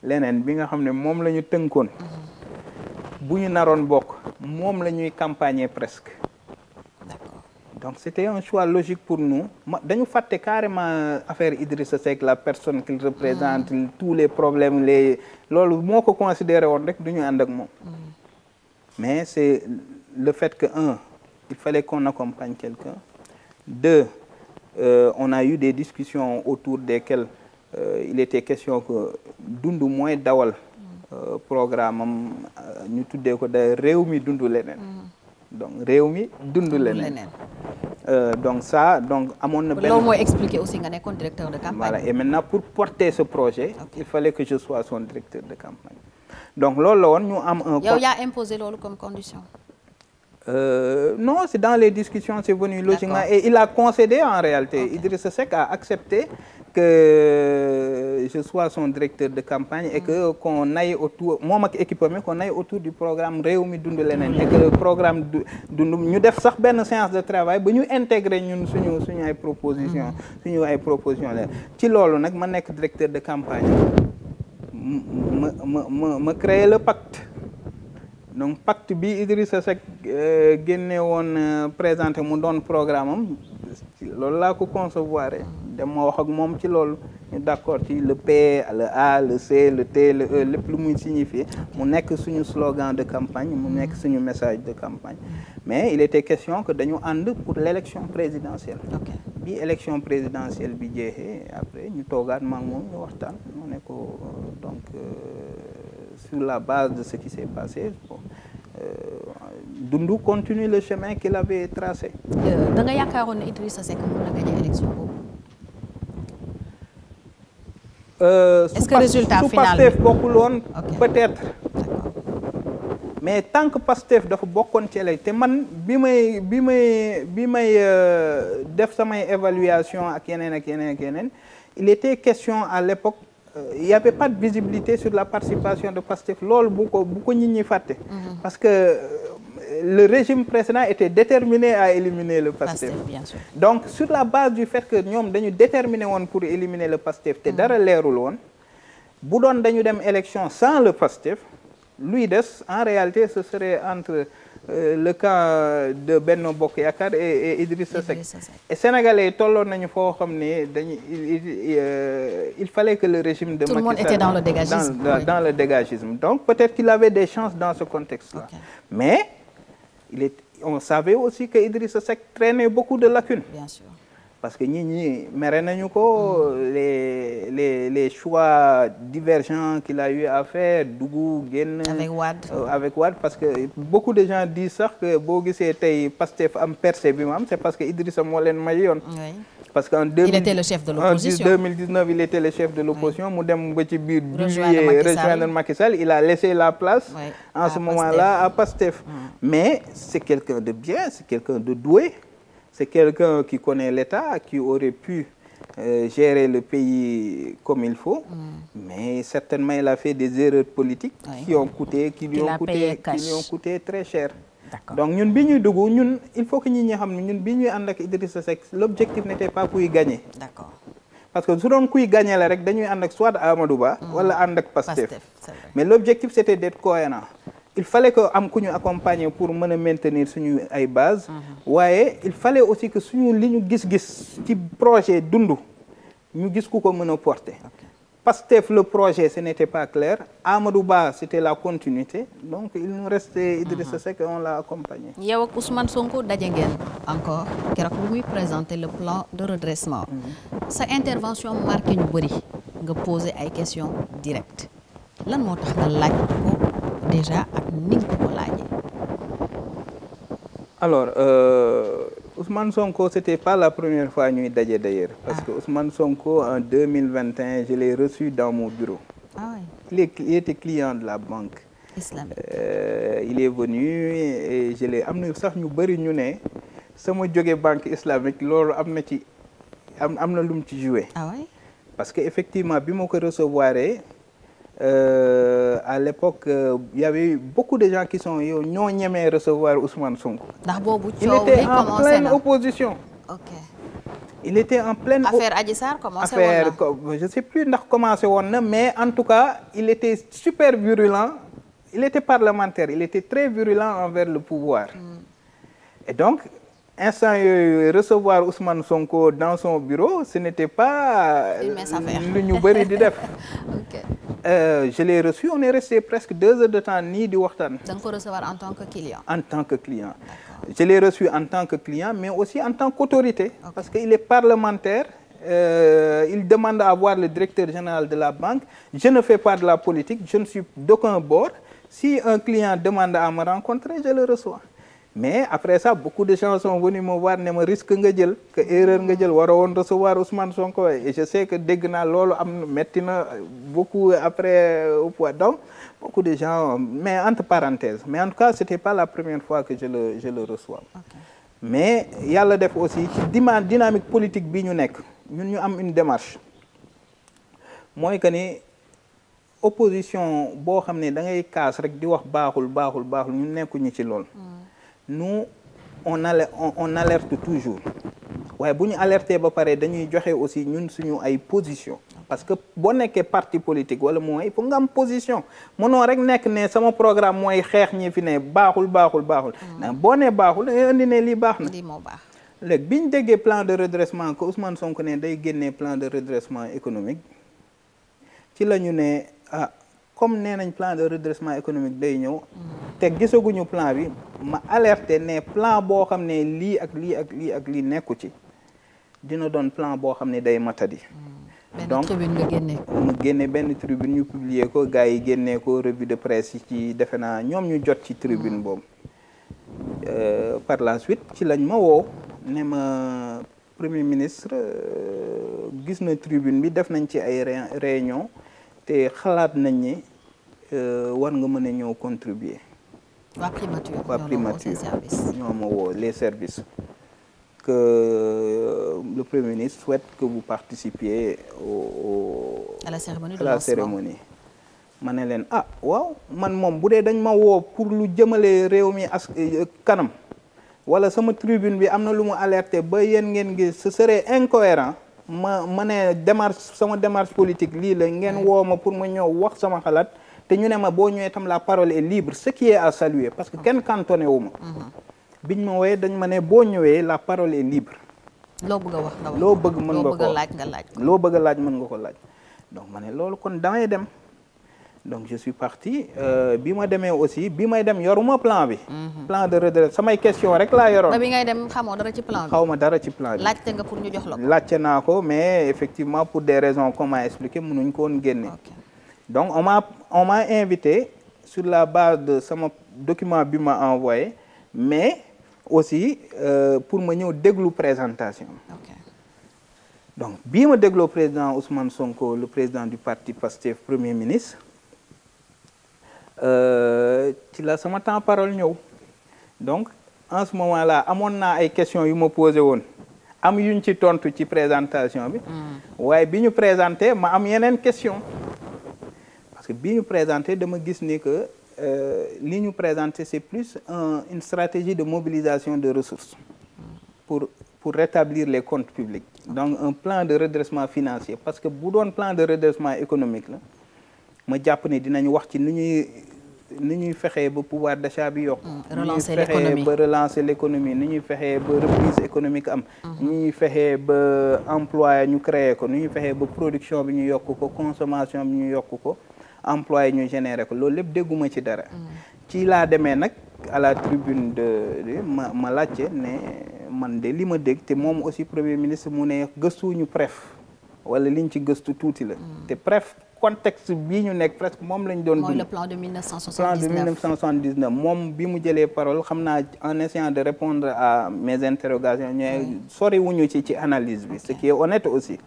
leneen bi nga xam ne moom la ñu tënkoon bu ñu naroon bokk moom la ñuy campagner presque donc c'était un choix logique pour nous dañu fàtte carrément affaire Idrissa Seck la personne qu'il représente tous les problèmes loolu moo ko considéré woon rek du ñu ànd ak moom mais c'est le fait que il fallait qu'on accompagne quelqu'un 2 on a eu des discussions autour desquelles il était question que dund mooy dawal programme am ñu tuddee ko da réew mi dund leneen donc réew mi dund leneen donc ça donc amoon na benn loolu mooy expliquer aussi nga nekkoon directeur de campagne. voilà et maintenant pour porter ce projet il fallait que je sois son directeur de campagne donc loolu la woon ñu am un yow yaa imposé loolu comme condition. Non c'est dans les discussions c'est venu logiquement et il a concédé en réalité Idrissa Seck a accepté que je sois son directeur de campagne et que qu'on aille autour moom ak équipe mi qu'on aille autour du programme réew mi dund leneen et que le programme dund ñu def sax benn séance de travail ba ñu intégrer ñun suñu ay proposition la ci loolu nag ma nekk directeur de campagne ma créer le pacte donc pacte bi Idrissa Seck génne woon présenté mu doon programme am loolu laa ko concevoir dem ma wax ak moom ci loolu ñu d'accord ci le P le A le C le T le E lépp lu muy signifier mu nekk suñu slogan de campagne mu nekk suñu message de campagne mais il était question que dañu ànd pour l'élection présidentielle bi élection présidentielle bi jeexee après ñu toogaat maak moom ñu waxtaan mu ne ko donc sur la base de ce qui s'est passé bon Dundu continue le chemin qu'il avait tracé. da nga yaakaaroon ne Idrissa Seck mën na gagner élection boobu. est-ce que résultat final su Pastef bokkul woon peut-être. Mais tant que Pastef dafa bokkoon ci lay te man bi may def samay évaluation ak yeneen il était question à l'époque il y avait pas de visibilité sur la participation de Pastef loolu bu ko nit ñi fàtte. Parce que le régime précédent était déterminé à éliminer le Pastef. Bien sûr. Donc sur la base du fait que ñoom dañu déterminé woon pour éliminer le Pastef te dara leerul woon bu doon dañu dem élection sans le Pastef luy des en réalité ce serait entre le camp de Benno Bokk Yaakaar et Idrissa Seck. Et Sénégalais tolloon nañu foo xam ne dañu il fallait que le régime de Macky Sall. Tout le monde était dans le dégagisme. Dans le dégagisme. Donc peut-être qu'il avait des chances dans ce contexte-là. Okay. Mais on savait aussi que Idrissa Seck traînait beaucoup de lacunes. Bien sûr. Parce que ñi mere nañu ko les choix divergents qu'il a eu à faire dugg génn avec Wade parce que beaucoup de gens disent sax que boo gisee tey Pastef am percée bi mu am c'est parce que Idrissa moo leen may yoon. Parce qu'en il était le chef de l'opposition. En 2019 il était le chef de l'opposition mu dem ba ci biir rejoindre Macky Sall il a laissé la place en ce moment-là à Pastef. Mais c'est quelqu'un de bien, c'est quelqu'un de doué. C'est quelqu'un qui connaît l'État, qui aurait pu gérer le pays comme il faut, mais certainement il a fait des erreurs politiques qui lui ont coûté très cher. Donc ñun bi ñuy dugg ñun il faut que ñi xam ne ñun bi ñuy ànd ak Idrissa Seck l'objectif n'était pas kuy gagner. D'accord. Parce que su doon kuy gagner la rek dañuy ànd ak soit Amadou Ba wala ànd ak Pastef. Mais l'objectif c'était d'être cohérent. Il fallait que am ku ñu accompagner pour mën a maintenir suñu ay base waaye il fallait aussi que suñu li ñu gis-gis ci projet dund ñu gis ku ko mën a porter. Pastef le projet ce n'était pas clair Amadou Ba c'était la continuité donc il nous restait Idrissa Seck on l'a accompagné. yow ak Ousmane Sonko daje ngeen encore keroog bu muy présenter le plan de redressement. Sa intervention marqué ñu bëri nga poser ay questions directes lan moo tax nga laaj ko déjà ak ni nga ko laajee. Alors Ousmane Sonko c'était pas la première fois ñuy daje d'ailleurs parce que Ousmane Sonko en 2021 je l'ai reçu dans mon bureau. Ah oui. Il était client de la banque islamique. Il est venu et je l'ai am na sax ñu bëri ñu ne sama jóge banque islamique loolu am na lu mu ci joué. Ah oui. Parce que effectivement bi ma ko recevoir à l'époque il y avait beaucoup de gens qui sont ñoo ñemee recevoir Ousmane Sonko. Ndax boobu il coow était li en commencé pleine na. opposition. Ok. Il était en pleine affaire Adji Sarr commencé woon na. Je sais plus ndax commencé woon na mais en tout cas il était super virulent. Il était parlementaire, il était très virulent envers le pouvoir. Et donc instant yooyu recevoir Ousmane Sonko dans son bureau ce n'était pas lu ñu bëri di def. Ok. Je l'ai reçu, on est resté presque 2 heures de temps nii di waxtaan. Da nga ko recevoir en tant que client. En tant que client. Je l'ai reçu en tant que client mais aussi en tant qu'autorité. Parce que il est parlementaire. Il demande à voir le directeur général de la banque. Je ne fais pas de la politique, je ne suis d'aucun bord. Si un client demande à me rencontrer, je le reçois. Mais après ça, beaucoup de gens sont venus me voir ne ma risque nga jël que erreur nga jël waroo woon recevoir Ousmane Sonko et je sais que dégg naa loolu am metti na beaucoup après au poids donc beaucoup de gens mais entre parenthèses mais en tout cas c'était pas la première fois que je le reçois. Okay. Mais yàlla def aussi ci dynamique politique bi ñu nekk ñun ñu am une démarche mooy que ni opposition boo xam ne da ngay kaas rek di wax baaxul ñu nekkuñu ci lool. Nous on alerte toujours waaye bu ñu alerter ba pare dañuy joxe aussi ñun suñu ay position parce que boo nekkee parti politique wala mooy pour nga am position mënoo rek nekk ne sama programme mooy xeex ñi fi ne baaxul boo nee baaxul da indi ne lii baax na. lii moo baax. léegi bi ñu déggee plan de redressement que Ousmane Sonko ne day génnee plan de redressement économique ci la ñu ne comme nee nañ plan de redressement économique day ñëw te gisaguñu plan bi ma alerté ne plan boo xam ne lii ak lii nekku ci dina doon plan boo xam ne day matadi. donc benn tribune nga génne ko. mu génne benn tribune ñu publier ko gars yi génnee ko revue de presse yi ci defe naa ñoom ñu jot ci tribune boobu. Par la suite ci lañ ma woo ne ma premier ministre gis na tribune bi def nañ ci ay réunion te xalaat nañ ne war nga mën a ñëw contribuer. waa primature ñoo ma woo les services que le Premier ministre souhaite que vous participiez à la cérémonie ma ne leen ah waaw man moom bu dee dañ ma woo pour lu jëmale réew mi kanam wala sama tribune bi am na lu mu alerté ba yéen ngeen gis ce serait incohérent ma ne sama démarche politique lii la ngeen woo ma pour ma ñëw wax sama xalaat te ñu ne ma boo ñëwee tam la parole est libre ce qui est à saluer parce que kenn cantonné wu ma biñ ma wooyee dañ ma ne boo ñëwee la parole est libre. loo bëgg a wax nga wax loo bëgg mën nga ko laaj nga laaj loo bëgg a laaj mën nga ko laaj donc ma ne loolu kon damay dem donc je suis parti bi ma demee aussi bi may dem yoruma plan bi. plan de redressement samay question rek laa yoroon. ba bi ngay dem xamoo dara ci plan bi. xaw ma dara ci plan bi. laajte nga pour ñu jox la ko. laajte naa ko mais effectivement pour des raisons qu'on m'a expliqué mënuñ ko woon génne. donc on m'a invité sur la base de sama document bi ma envoyé mais aussi pour ma ñëw déglu présentation. donc bii ma dégloo président Ousmane Sonko le président du parti PASTEF premier ministre ci la sama temps parole ñëw donc en ce moment là amoon naa ay questions yu ma posé woon am yuñ ci tontu ci présentation bi waaye bi ñu présenté ma am yeneen question parce que bi ñu présenté dama gis ni que li ñu présenté c'est plus une stratégie de mobilisation de ressources pour rétablir les comptes publics donc un plan de redressement financier parce que bu doon plan de redressement économique la ma jàpp ne dinañ wax ci ni ñuy fexee ba pouvoir d'achat bi yokk ni ñuy fexee ba relancer l'économie ni ñuy fexee ba reprise économique am ni ñuy fexee ba emploi ñu créer ko ni ñuy fexee ba production bi ñu yokk ko consommation bi ñu yokk ko emploi ñu générer ko loolu lépp dégguma ci dara ci laa demee nag à la tribune de ma laajte ne man de li ma dégg te moom aussi premier ministre mu ne gëstuñu PREF wala liñ ci gëstu tuuti la te PREF contexte bii ñu nekk presque moom lañ doon dund. mooy le plan de 1979 plan de 1979 moom bi mu jëlee parole xam naa en essayant de répondre à mes interrogations ñooy sori wuñu ci analyse bi ce qui est honnête aussi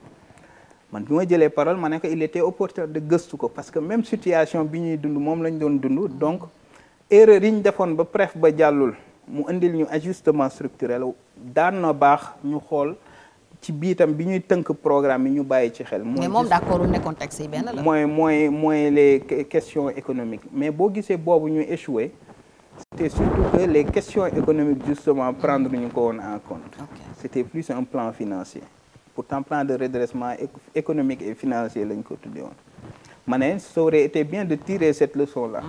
man bi ma jëlee parole ma ne ko il était opportun de gëstu ko parce que même situation bi ñuy dund moom lañ doon dund donc erreur yi ñu defoon ba PREF ba jàllul mu indil ñu ajustement structurel daan na baax ñu xool ci biitam bi ñuy tënk programme yi ñu bàyyi ci xel. mais moom d'accord ne contexte yi benn la. mooy les questions économiques mais boo gisee boobu ñu échoué c'était surtout que les questions économiques justement prendre ñu ko woon en compte. C'était plus un plan financier pourtant plan de redressement économique et financier lañ ko tuddee woon ma ne ça aurait été bien de tirer cette leçon là.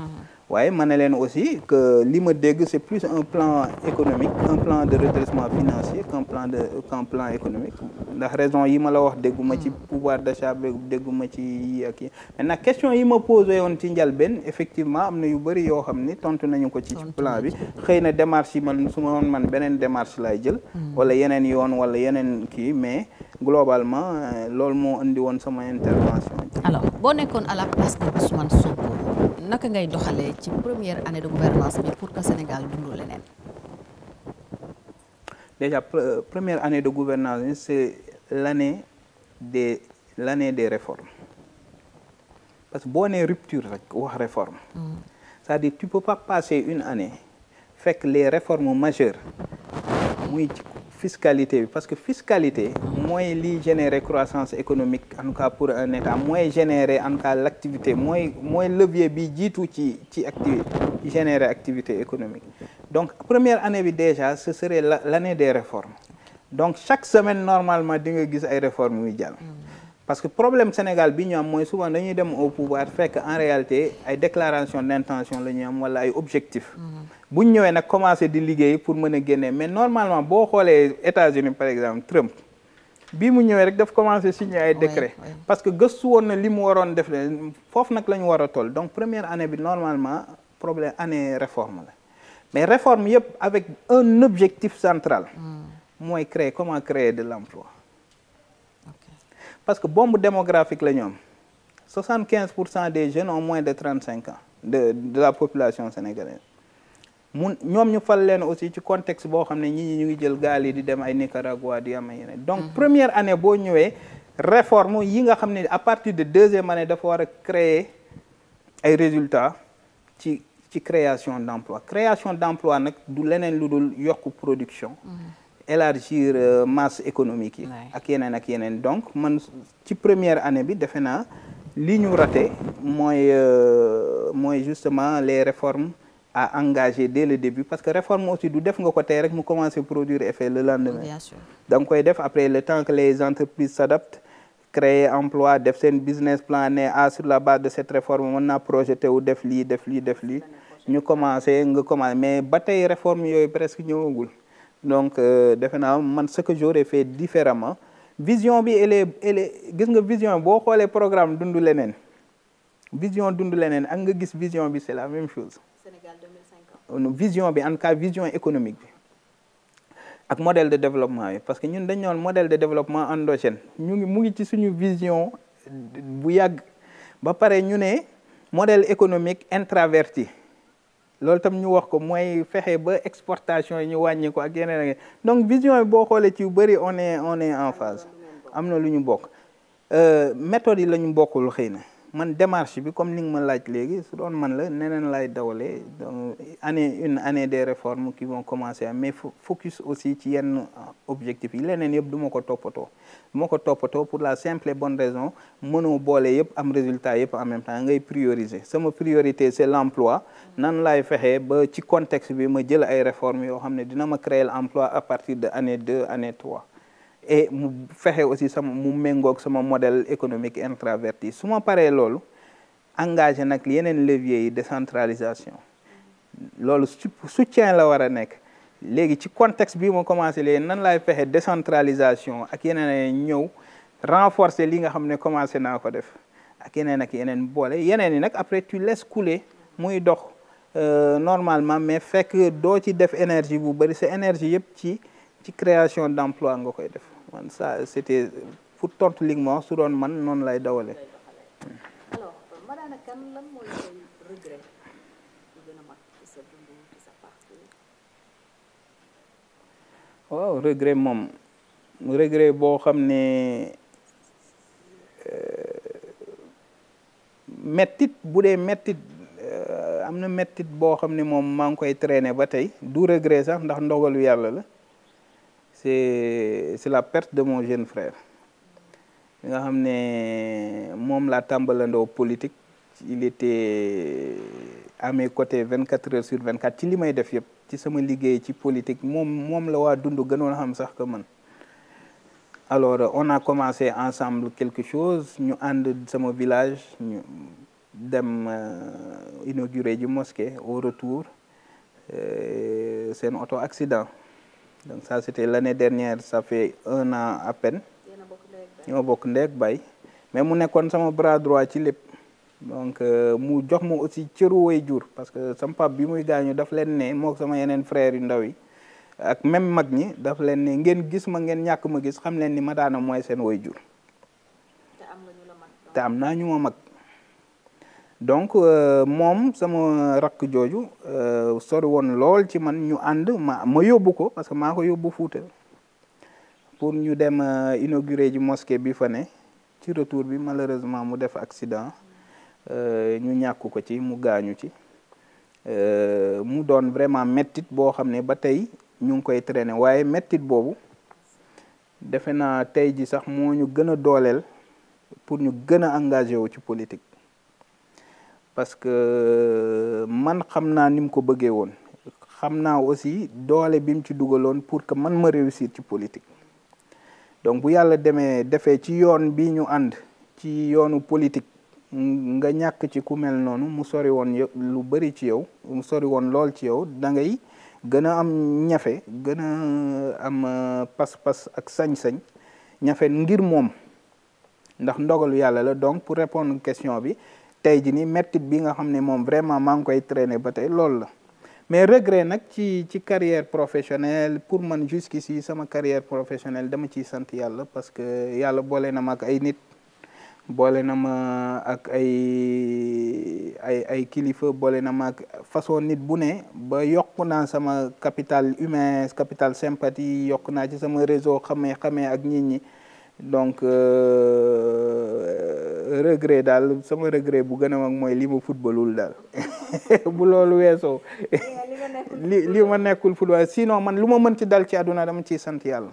waaye ma ne leen aussi que li ma dégg c'est plus un plan économique un plan de redressement financier qu'un plan économique ndax raison yi ma la wax dégguma ci pouvoir d'achat dégguma ci yi ak yi maintenant question yi ma posé woon ci njalbeen effectivement am na yu bëri yoo xam ni tontu nañu ko ci plan bi xëy na démarche yi man su ma woon man beneen démarche laay jël wala yeneen yoon wala yeneen kii mais globalement loolu moo indi woon sama intervention. alors boo nekkoon à la place de Ousmane Sonko naka ngay doxalee ci première année de gouvernance bi pour que Sénégal dundu leneen. Déjà première année de gouvernance c'est l'année des réformes parce que boo nee rupture rek wax réforme c'est-à-dire tu peux pas passer une année fekk les réformes majeures muy ci fiscalité bi parce que fiscalité mooy liy générer croissance économique en tout cas pour un État mooy générer en tout cas l'activité mooy levier bi jiitu ci activité ci générer activité économique donc première année bi déjà ce serait l'année des réformes donc chaque semaine normalement di nga gis ay réformes muy jàll parce que problème Sénégal bi ñu am mooy souvent dañuy dem au pouvoir fekk en réalité ay déclaration d'intention la ñuy am wala ay objectifs bu ñu ñëwee nag commencé di liggéey pour mën a génne mais normalement boo xoolee États-Unis par exemple Trump bii mu ñëwee rek daf commencé signer ay décret parce que gëstu woon na li mu waroon def le foofu nag la ñu war a toll donc première année bi normalement problème année réforme la mais réforme yëpp avec un objectif central mooy comment créer de l'emploi parce que bombe démographique la ñu am 75% des jeunes ont moins de 35 ans de la population sénégalaise ñoom ñu fal leen aussi ci contexte boo xam ne ñi ñu ngi jël gaal yi di dem ay Nicaragua di am ay yeneen donc première année boo ñëwee réforme yi nga xam ne à partir de deuxième année dafa war a créer ay résultats ci création d'emploi création d'emploi nag du leneen lu dul yokk production élargir masse économique yi ak yeneen donc man ci première année bi defe naa li ñu raté mooy justement les réformes à engager dès le début parce que réforme aussi du def nga ko tey rek mu commencer produire effet le lendemain da nga koy def après le temps que les entreprises s'adaptent créer emploi def seen business plan ne sur la base de cette réforme mën naa projeté wu def lii ñu commencé mais ba tey réforme yooyu presque ñëwagul donc defe naa man ce que j'aurais fait différemment vision bi elle est gis nga vision boo xoolee programme dundu leneen ak nga gis vision bi c'est la même chose Sénégal 2050 vision bi en tout cas vision économique bi ak modèle de développement yi parce que ñun dañ ñoon modèle de développement endogène mu ngi ci suñu vision bu yàgg ba pare ñu ne modèle économique intraverti loolu tam ñu wax ko mooy fexe ba exportation yi ñu wàññi ko ak yeneen donc vision bi boo xoolee ci yu bëri on est en phase am na lu ñu bokk méthode yi la ñu bokkul xëy na man démarche bi comme ni nga ma laaj léegi su doon man la neneen lay dawalee donc une année des réformes qui vont commencer mais focus aussi ci yenn objectifs yi leneen yëpp du ma ko toppatoo pour la simple et bonne raison mënoo boole yëpp am résultat yëpp en même temps ngay prioriser sama priorité c'est l'emploi nan laay fexe ba ci contexte bi ma jël ay réformes yoo xam ne dina ma créer l'emploi à partir de année 2 année 3 et mu fexe aussi mu méngoog sama modèle économique intraverti su ma paree loolu engagé nag yeneen leviers yi décentralisation loolu soutien la war a nekk léegi ci contexte bi ma commencé léegi nan laay fexe décentralisation ak yeneen ñëw renforcer li nga xam ne commencé naa ko def ak yeneen boole yeneen yi nag après tu laisses couler muy dox normalement mais fekk doo ci def énergie bu bari sa énergie yëpp ci création d'emploi nga koy def man ça c'était pour tontu li ma wax su doon man noonu lay dawale. alors Madana Kane lan mooy regret bu gën a mag ci sa dund ci sa parcours. waaw regret boo xam ne mettit bu dee mettit am na mettit boo xam ne moom maa ngi koy traîner ba tey du regret sax ndax ndogalu yàlla la. c'est la perte de mon jeune frère nga xam ne moom laa tàmbalandoo politique il était à mes côtés 24 heures sur 24 ci li may def yëpp ci sama liggéey ci politique moom la waa dund gënoon xam sax que man alors on a commencé ensemble quelque chose ñu ànd sama village ñu dem inaugurer ji mosquée au retour seen auto accident donc ça c'était l'année dernière ça fait 1 an à peine ñoo bokk ndey ak baay mais mu nekkoon sama bras droit ci lépp donc mu jox ma aussi cëru way jur parce que sama pap bi muy gaañu daf leen ne moo sama yeneen frères yu ndaw yi ak même mag ñi daf leen ne ngeen gis ma ngeen ñàkk ma gis xam leen ni Madana mooy seen way jur te am naa ñu ma mag donc moom sama rakk jooju sori woon lool ci man ñu ànd ma yóbbu ko parce que maa ko yóbbu Fuuta pour ñu dem inaugurer ji mosquée bi fa ne ci retour bi malheureusement mu def accident ñu ñàkk ko ci mu gaañu ci mu doon vraiment mettit boo xam ne ba tey ñu ngi koy traîner waaye mettit boobu defe naa tey ji sax moo ñu gën a dooleel pour ñu gën a engagé wu ci politique parce que man xam naa ni mu ko bëggee woon xam naa aussi doole bi mu ci dugaloon pour que man ma réussir ci politique donc bu yàlla defee ci yoon bi ñu ànd ci yoonu politique nga ñàkk ci ku mel noonu mu sori woon lu bari ci yow mu sori woon lool ci yow da ngay gën a am ñafe gën a am pas-pas ak sañ-sañ ñafe ngir moom ndax ndogalu yàlla la donc pour répondre question bi tey ji ni mettit bi nga xam ne moom vraiment maa ngi koy traîner ba tey loolu la mais regret nag ci carrière professionnelle pour man jusqu'ici sama carrière professionnelle dama ciy sant yàlla parce que yàlla boole na ma ak ay nit boole na ma ak ay kilifa boole na ma ak façon nit bu ne ba yokk naa sama capital humain capital sympathie yokk naa ci sama réseau xamee ak nit ñi donc regret daal sama regret bu gën a mag mooy li ma footballul daal bu loolu weesoo li ma nekkul football sinon man lu ma mën ci dal ci àdduna dama ciy sant yàlla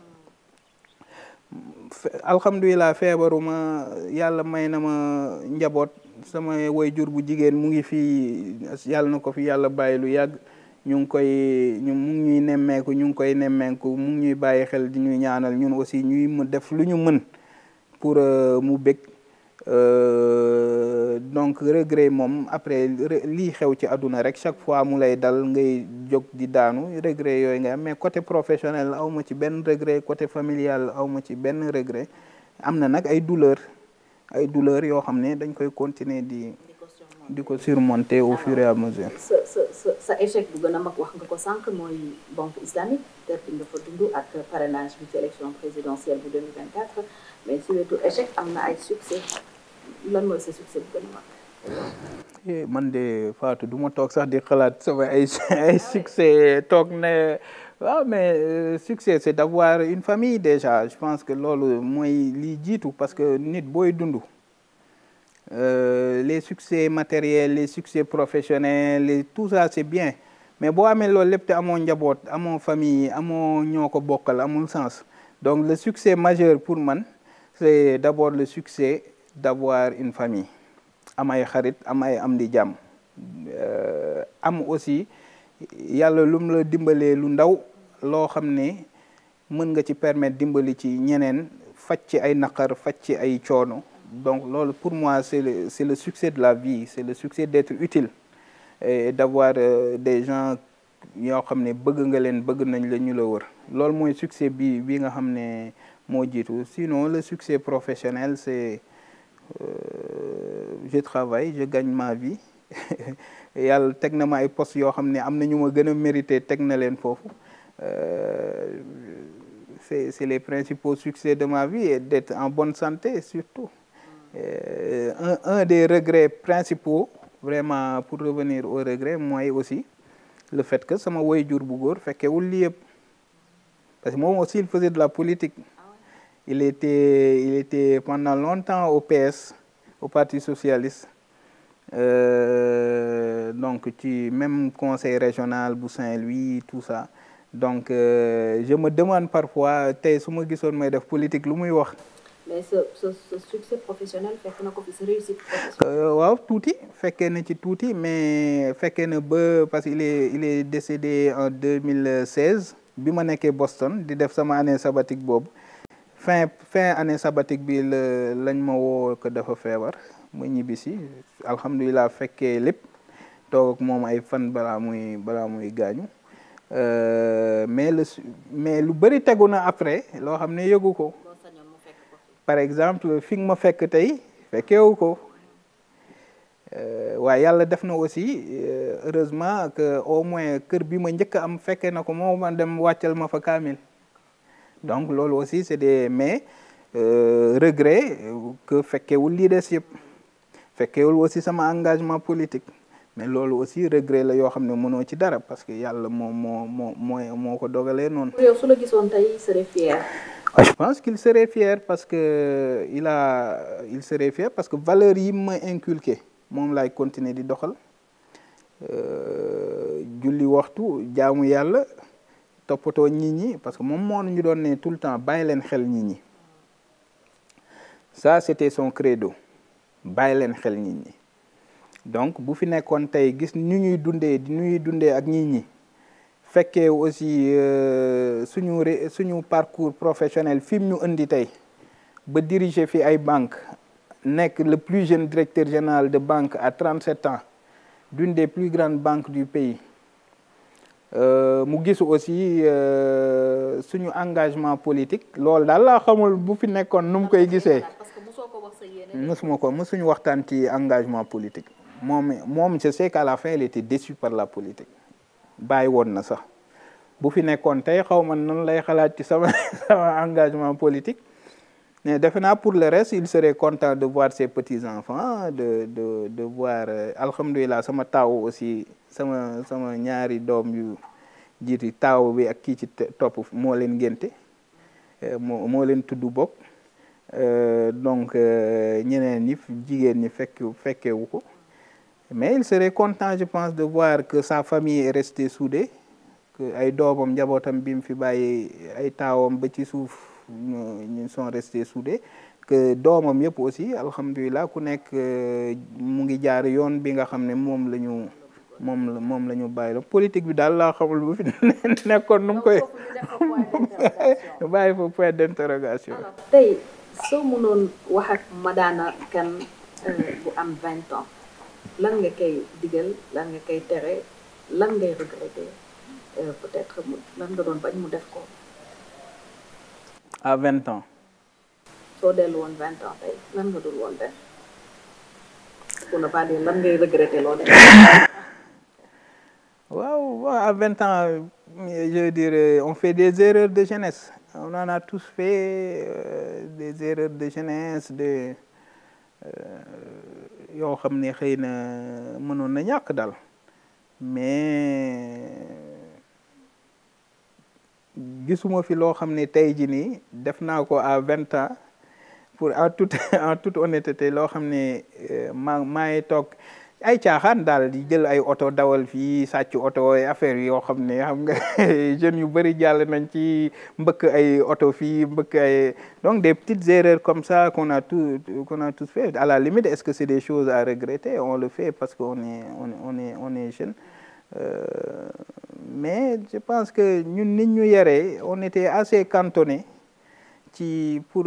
alhamdulilah feebaruma yàlla may na ma njaboot sama waajur bu jigéen mu ngi fii yàlla na ko fi yàlla bàyyi lu yàgg mu ngi ñuy nemmeeku ñu ngi koy nemmeeku mu ngi ñuy bàyyi xel di ñuy ñaanal ñun aussi ñuy def lu ñu mën pour mu bég donc regret moom après lii xew ci àdduna rek chaque fois mu lay dal ngay jóg di daanu regret yooyu nga am mais côté professionnel aw ma ci benn regret côté familial aw ma ci benn regret am na nag ay douleur yoo xam ne dañ koy continuer di ko surmonter au fur et à mesure. sa échec bu gën a mag wax nga ko sànq mooy banque islamique ter bi nga fa dund ak parrainage bi ci élection présidentielle bu 2024 mais si wetu échec am na ay succès lan mooy sa succès bu gën a mag. man de Fatou du ma toog sax di xalaat sama ay succès toog ne waaw mais succès c'est d'avoir une famille déjà je pense que loolu mooy li jiitu parce que nit booy dund les succès matériels les succès professionnels tout ça c'est bien mais boo amee loolu lépp te amoo njaboot amoo famille amoo ñoo ko bokkal amul sens donc le succès majeur pour man c'est d'abord le succès d'avoir une famille am ay xarit am ay am di jàmm am aussi yàlla lu mu la dimbalee lu ndaw loo xam ne mën nga ci permettre dimbali ci ñeneen faj ci ay naqar faj ci ay coono donc loolu pour moi c'est le succès de la vie c'est le succès d'être utile et d'avoir des gens yoo xam ne bëgg nga leen bëgg nañ la ñu la wër loolu mooy succès bi nga xam ne moo jiitu sinon le succès professionnel c'est je travaille je gagne ma vie yàlla teg na ma ay postes yoo xam ne am na ñu ma gën a mérité teg na leen foofu c'est les principaux succès de ma vie et d'être en bonne santé surtout un des regrets principaux vraiment pour revenir au regret mooy aussi le fait que sama waajur bu góor fekkewul lii yëpp parce que moom aussi il faisait de la politique il était pendant longtemps au PS au Parti socialiste donc ci même conseil régional bu Saint-Louis tout ça donc je me demande parfois tey su ma gisoon may def politique lu muy wax. mais ce succès professionnel fekk na ko fi sa réussite professionnelle. waaw tuuti fekkee na ci tuuti mais fekkee na ba parce que il est décédé en 2016 bi ma nekkee Boston di def sama année sabbatique boobu fin année sabbatique bi lañ ma woo ko dafa feebar ma ñibbisi alhamdulilah fekkee lépp toog ak moom ay fan balaa muy gaañu mais lu bëri tegu na après loo xam ne yëgu ko. par exemple fi nga ma fekk tey fekkeewu ko waaye yàlla def na aussi heureusement que au moins kër bi ma njëkk am fekkee na ko moo ma dem wàccal ma fa kaamil donc loolu aussi c'est des mais regret que fekkewul lii des yëpp fekkewul aussi sama engagement politique mais loolu aussi regret la yoo xam ne mënoo ci dara parce que yàlla moo ko dogalee noonu. yow su la gisoon tey il serait fier. Je pense qu'il serait fier parce que il serait fier parce que valeurs yi ma inculqué moom laay continuer di doxal julli waxtu jaamu yàlla toppatoo nit ñi parce que moom moo ñu doon ne tout le temps bàyyi leen xel nit ñi ça c'était son credo bàyyi leen xel nit ñi donc bu fi nekkoon tey gis ñu ñuy dundee ak nit ñi fekkee aussi suñu parcours professionnel fi mu ñu indi tey ba diriger fi ay banques nekk le plus jeune directeur général de banque à 37 ans d'une des plus grandes banques du pays mu gis aussi suñu engagement politique loolu daal laa xamul bu fi nekkoon nu mu koy gisee. mësuñu waxtaan ci engagement politique moom je sais qu'à la fin il était déçu par la politique. bàyyi woon na sax bu fi nekkoon tey xaw ma nan lay xalaat ci sama engagement politique mais defe naa pour le reste il serait content de voir ses petits enfants de voir alhamdulilah sama taaw aussi sama ñaari doom yu jiiti taaw bi ak kii ci topp moo leen ngénte moo leen tudd bokk donc ñeneen ñi jigéen ñi fekkewu ko mais il serait content je pense de voir que sa famille est restée soudée que ay doomam njabootam bi mu fi bàyyi ay taawam ba ci suuf ñu sont restés soudés que doomam yëpp aussi alhamdulilah ku nekk mu ngi jaar yoon bi nga xam ne moom la ñu bàyyi la politique bi daal laa xamul bu fi nekkoon nu mu koy bàyyi fa point d'interrogation. tey soo mënoon wax ak Madana Kane bu am 20 ans lan nga koy digal lan nga koy tere lan ngay regretter peut-être lan nga doon bañ mu def ko. à 20 ans. soo dellu woon 20 ans tey lan nga dul woon def pour ne pas dire lan ngay regretter loo def. waaw à 20 ans je dirais on fait des erreurs de jeunesse on en a tous fait des erreurs de jeunesse yoo xam ne xëy na mënoon na ñàkk daal mais gisuma fi loo xam ne tey jii nii def naa ko à 20 ans pour en toute honnêteté loo xam ne maa ngi toog ay caaxaan daal di jël ay oto dawal fii sàcc oto affaire yoo xam ne xam nga jeunes yu bëri jàll nañ ci mbëkk ay oto fii mbëkk ay donc des petites erreurs comme ça qu'on a tous fait à la limite est-ce que c'est des choses à regretter on le fait parce que on est jeune mais je pense que ñun nit ñu yaree on était assez cantonné ci pour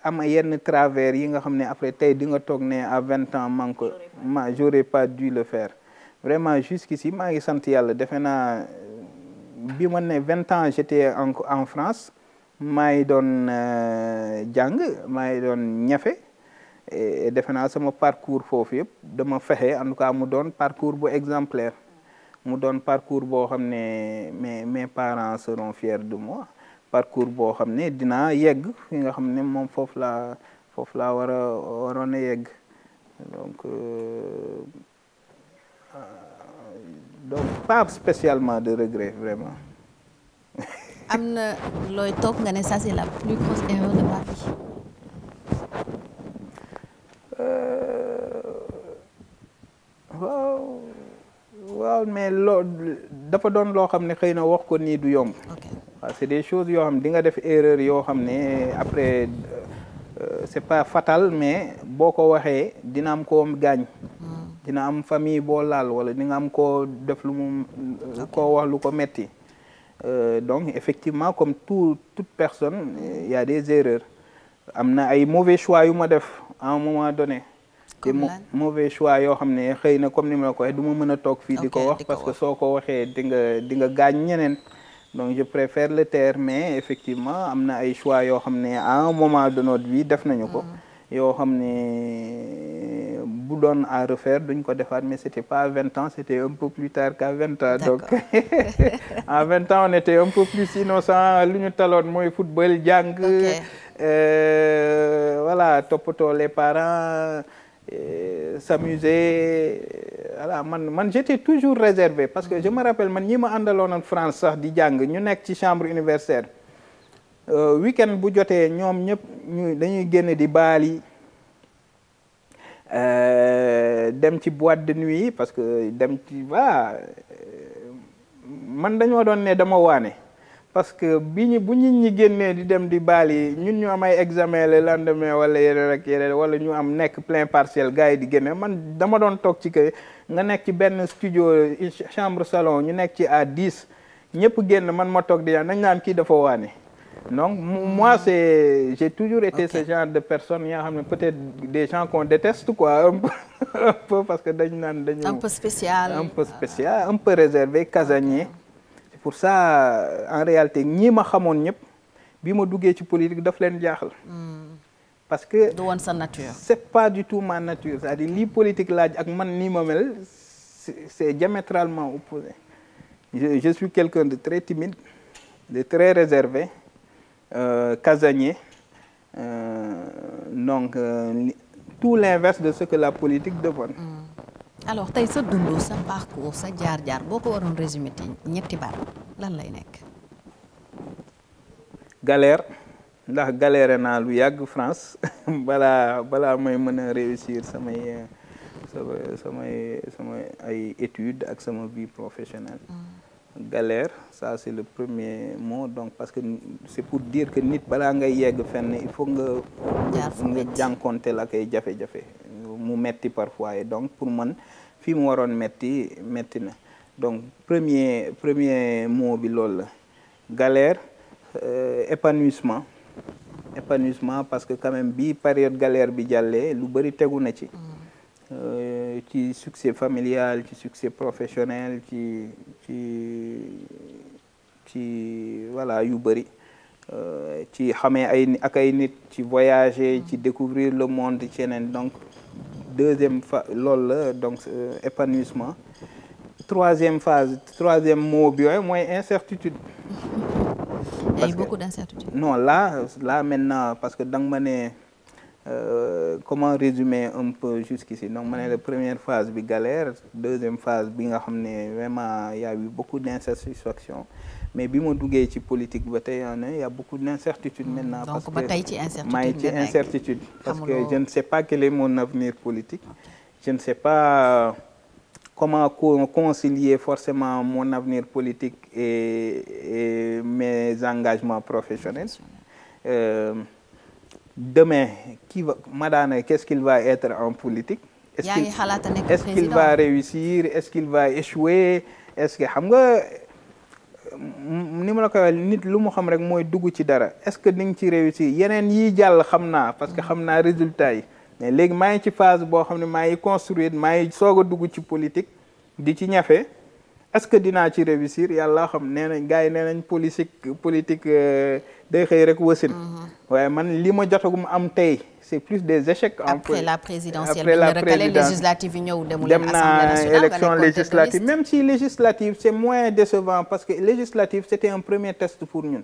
am yenn travers yi nga xam ne après tey di nga toog ne à 20 ans j'aurais pas dû le faire vraiment jusqu'ici maa ngi sant yàlla defe naa bi ma ne 20 ans j'étais en France maa ngi doon jàng maa ngi doon ñafe et defe naa sama parcours foofu yëpp dama fexe en tout cas mu doon parcours bu exemplaire mu doon parcours boo xam ne mes parents seront fiers de moi parcours boo xam ne dinaa yegg fi nga xam ne moom foofu laa waroon a yegg donc pas spécialement de regret vraiment. am na looy toog nga ne ça c'est la plus grosse erreur de ma vie. waaw mais dafa doon loo xam ne xëy na wax ko nii du yomb. waaw c'est des choses yoo xam ne di nga def erreur yoo xam ne après c'est pas fatal mais boo ko waxee dina am koo gaañ. dina am famille boo laal wala di nga am koo def lu mu koo wax lu ko metti donc effectivement comme toute personne il y a des erreurs am na ay mauvais choix yu ma def à un moment donné. te mauvais choix yoo xam ne xëy na comme ni ma la ko waxee du ma mën a toog fii di ko wax parce que soo ko waxee di nga gaañ ñeneen donc je préfère le taire mais effectivement am na ay choix yoo xam ne à un moment de notre vie def nañu ko yoo xam ne bu doon à refaire duñ ko defaat mais c'était pas à 20 ans c'était un peu plus tard qu'à 20 ans donc à 20 ans on était un peu plus innocent lu ñu taloon mooy football jàng voilà toppatoo les parents s'amuser voilà man j'étais toujours réservé parce que je me rappelle man ñi ma àndaloon en France sax di jàng ñu nekk ci chambre universitaire week-end bu jotee ñoom ñëpp dañuy génn di baali dem ci boîte de nuit parce que dem ci man dañoo doon ne dama waane parce que bu nit ñi génnee di dem di baali ñun ñu am ay examen le lendemain wala yeneen ak yeneen wala ñu am nekk plein partiel gars yi di génne man dama doon toog ci kër nga nekk ci benn studio chambre salon ñu nekk ci à 10 ñëpp génn man ma toog di nañ naan kii dafa waane donc moi j'ai toujours été ce genre de personne yoo xam ne peut-être des gens qu'on déteste quoi un peu parce que dañu naan dañu un peu spécial un peu réservé casanier c'est pour ça en réalité ñi ma xamoon ñëpp bi ma duggee ci politique daf leen jaaxal parce que du woon sa nature c'est pas du tout ma nature c'est-à-dire lii politique laaj ak man nii ma mel c'est diamétralement opposé je suis quelqu'un de très timide de très réservé casanier donc tout l'inverse de ce que la politique demande. alors tey sa dund sa parcours sa jaar-jaar boo ko waroon résumer te ñetti baat lan lay nekk. galère ndax galéré naa lu yàgg France balaa may mën a réussir samay ay études ak sama vie professionnelle. Galère, ça c'est le premier mot, donc parce que c'est pour dire que nit balaa ngay yegg fenn il faut nga jànkonteel ak ay jafe-jafe mu metti parfois, et donc pour man fi mu waroon metti na. Donc premier mot bi loolu la galère. Épanouissement parce que quand même bi période galère bi jàllee lu bëri tegu na ci succès familial, ci succès professionnel, ci voilà yu bëri ci xamee ay nit, ci voyager, ci découvrir le monde ci yeneen. Donc deuxième loolu la, donc épanouissement. Troisième mot bi yooyu mooy incertitude. Il y a eu beaucoup d'incertitudes. Non, là maintenant, parce que dans ma comment résumer un peu jusqu'ici. Donc, la première phase, bi galère. Deuxième phase, vraiment, il y a eu beaucoup d'insatisfaction. Mais bi mo duggé ci politique ba tay il y a beaucoup d'incertitudes maintenant. Donc, parce que incertitude. Parce que je ne sais pas quel est mon avenir politique. Je ne sais pas comment concilier forcément mon avenir politique et mes engagements professionnels. Demain, Madane, qu'est-ce qu'il va être en politique? Est-ce qu'il va réussir? Est-ce qu'il va échouer? Est-ce que xam nga ni ma la ko wax nit lu mu xam rek mooy dugg ci dara. Est-ce que di nga ci réussir? Yeneen yi jàll xam naa parce que xam naa résultat yi. Mais léegi maa ngi ci phase boo xam ne maa ngi construire, maa ngi soog a dugg ci politique di ci ñafe. Est-ce que dinaa ci réussir? Yàlla xam nee nañ gars yi nee nañ politique day xëy rek wasin. waaye man li ma jotagum am tey c'est plus des échecs. Après la présidentielle, législative yi ñëw demul dem naa élection législative. Même si législative c'est moins décevant parce que législative c'était un premier test pour ñun.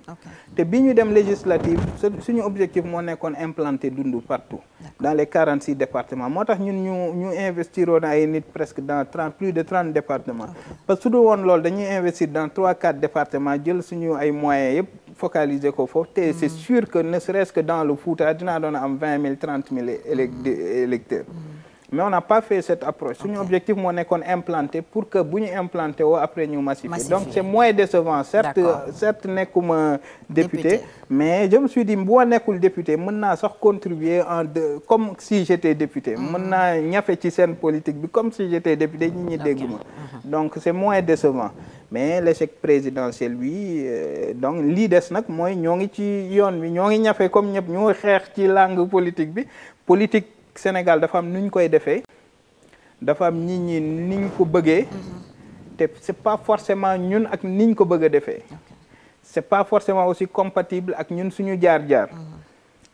te bi ñu dem législative suñu objectif moo nekkoon implanter Dundu partout. Dans les 46 départements. moo tax ñun ñu investiroon ay nit presque dans plus de 30 départements. parce que su dul woon loolu dañuy investir dans 3-4 départements jël suñu ay moyens yëpp focaliser ko foofu te c'est sûr que ne serait-ce que dans le Fouta dinaa doon am 20 000 30 000 électeurs. Mais on n'a pas fait cette approche. Suñu objectif moo nekkoon implanter pour que bu ñu implanter woo après ñu massifier. Donc c'est moins décevant. Certes nekkuma député, mais je me suis dit bu ma nekkul député mën naa sax contribuer comme si j'étais député. Mën naa ñafe ci seen politique bi comme si j'étais député ñi dégg ma. Donc c'est moins décevant. Mais l'échec présidentiel bi donc lii des nag mooy ñoo ngi ci yoon bi ñoo ngi ñafe comme ñëpp ñoo xeex ci langue politique bi. Politique Sénégal dafa am nuñ koy defee dafa am nit ñi niñ ko bëggee te c'est pas forcément ñun ak niñ ko bëgg a defee c'est pas forcément aussi compatible ak ñun suñu jaar-jaar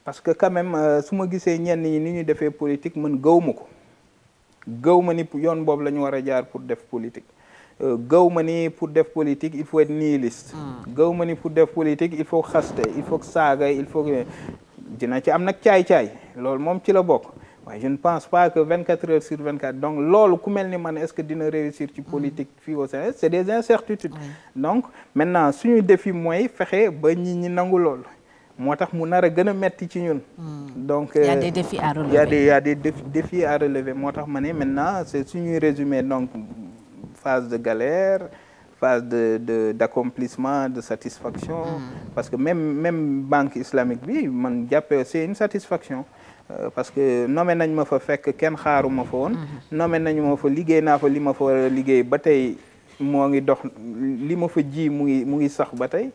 parce que quand même su ma gisee ñenn ñi ni ñu defee politique man gëwma ko gëwma ni yoon boobu la ñu war a jaar pour def politique gëwma ni pour def politique il faut être nihiliste gëwma ni pour def politique il faut xaste il faut saaga il faut dina ci am nag caay-caay loolu moom ci la bokk waaye je ne pense pas que 24 heures sur 24 donc loolu ku mel ni man est-ce que dina réussir ci politique fii au Sénégal c'est des incertitudes. Donc maintenant suñu défi mooy fexe ba ñi nangu loolu moo tax mu nar a gën a metti ci ñun. Donc il y a des défis à relever. Il y a des défis à relever moo tax ma ne maintenant c'est suñuy résumé donc phase de galère. Phase d'accomplissement, de satisfaction, parce que même banque islamique bi man jàppe c'est une satisfaction parce que nommé nañ ma fa fekk kenn xaaruma fa woon nommé nañu ma fa liggéey naa fa li ma fa war a liggéey ba tey moo ngi dox li ma fa ji mu ngi sax ba tey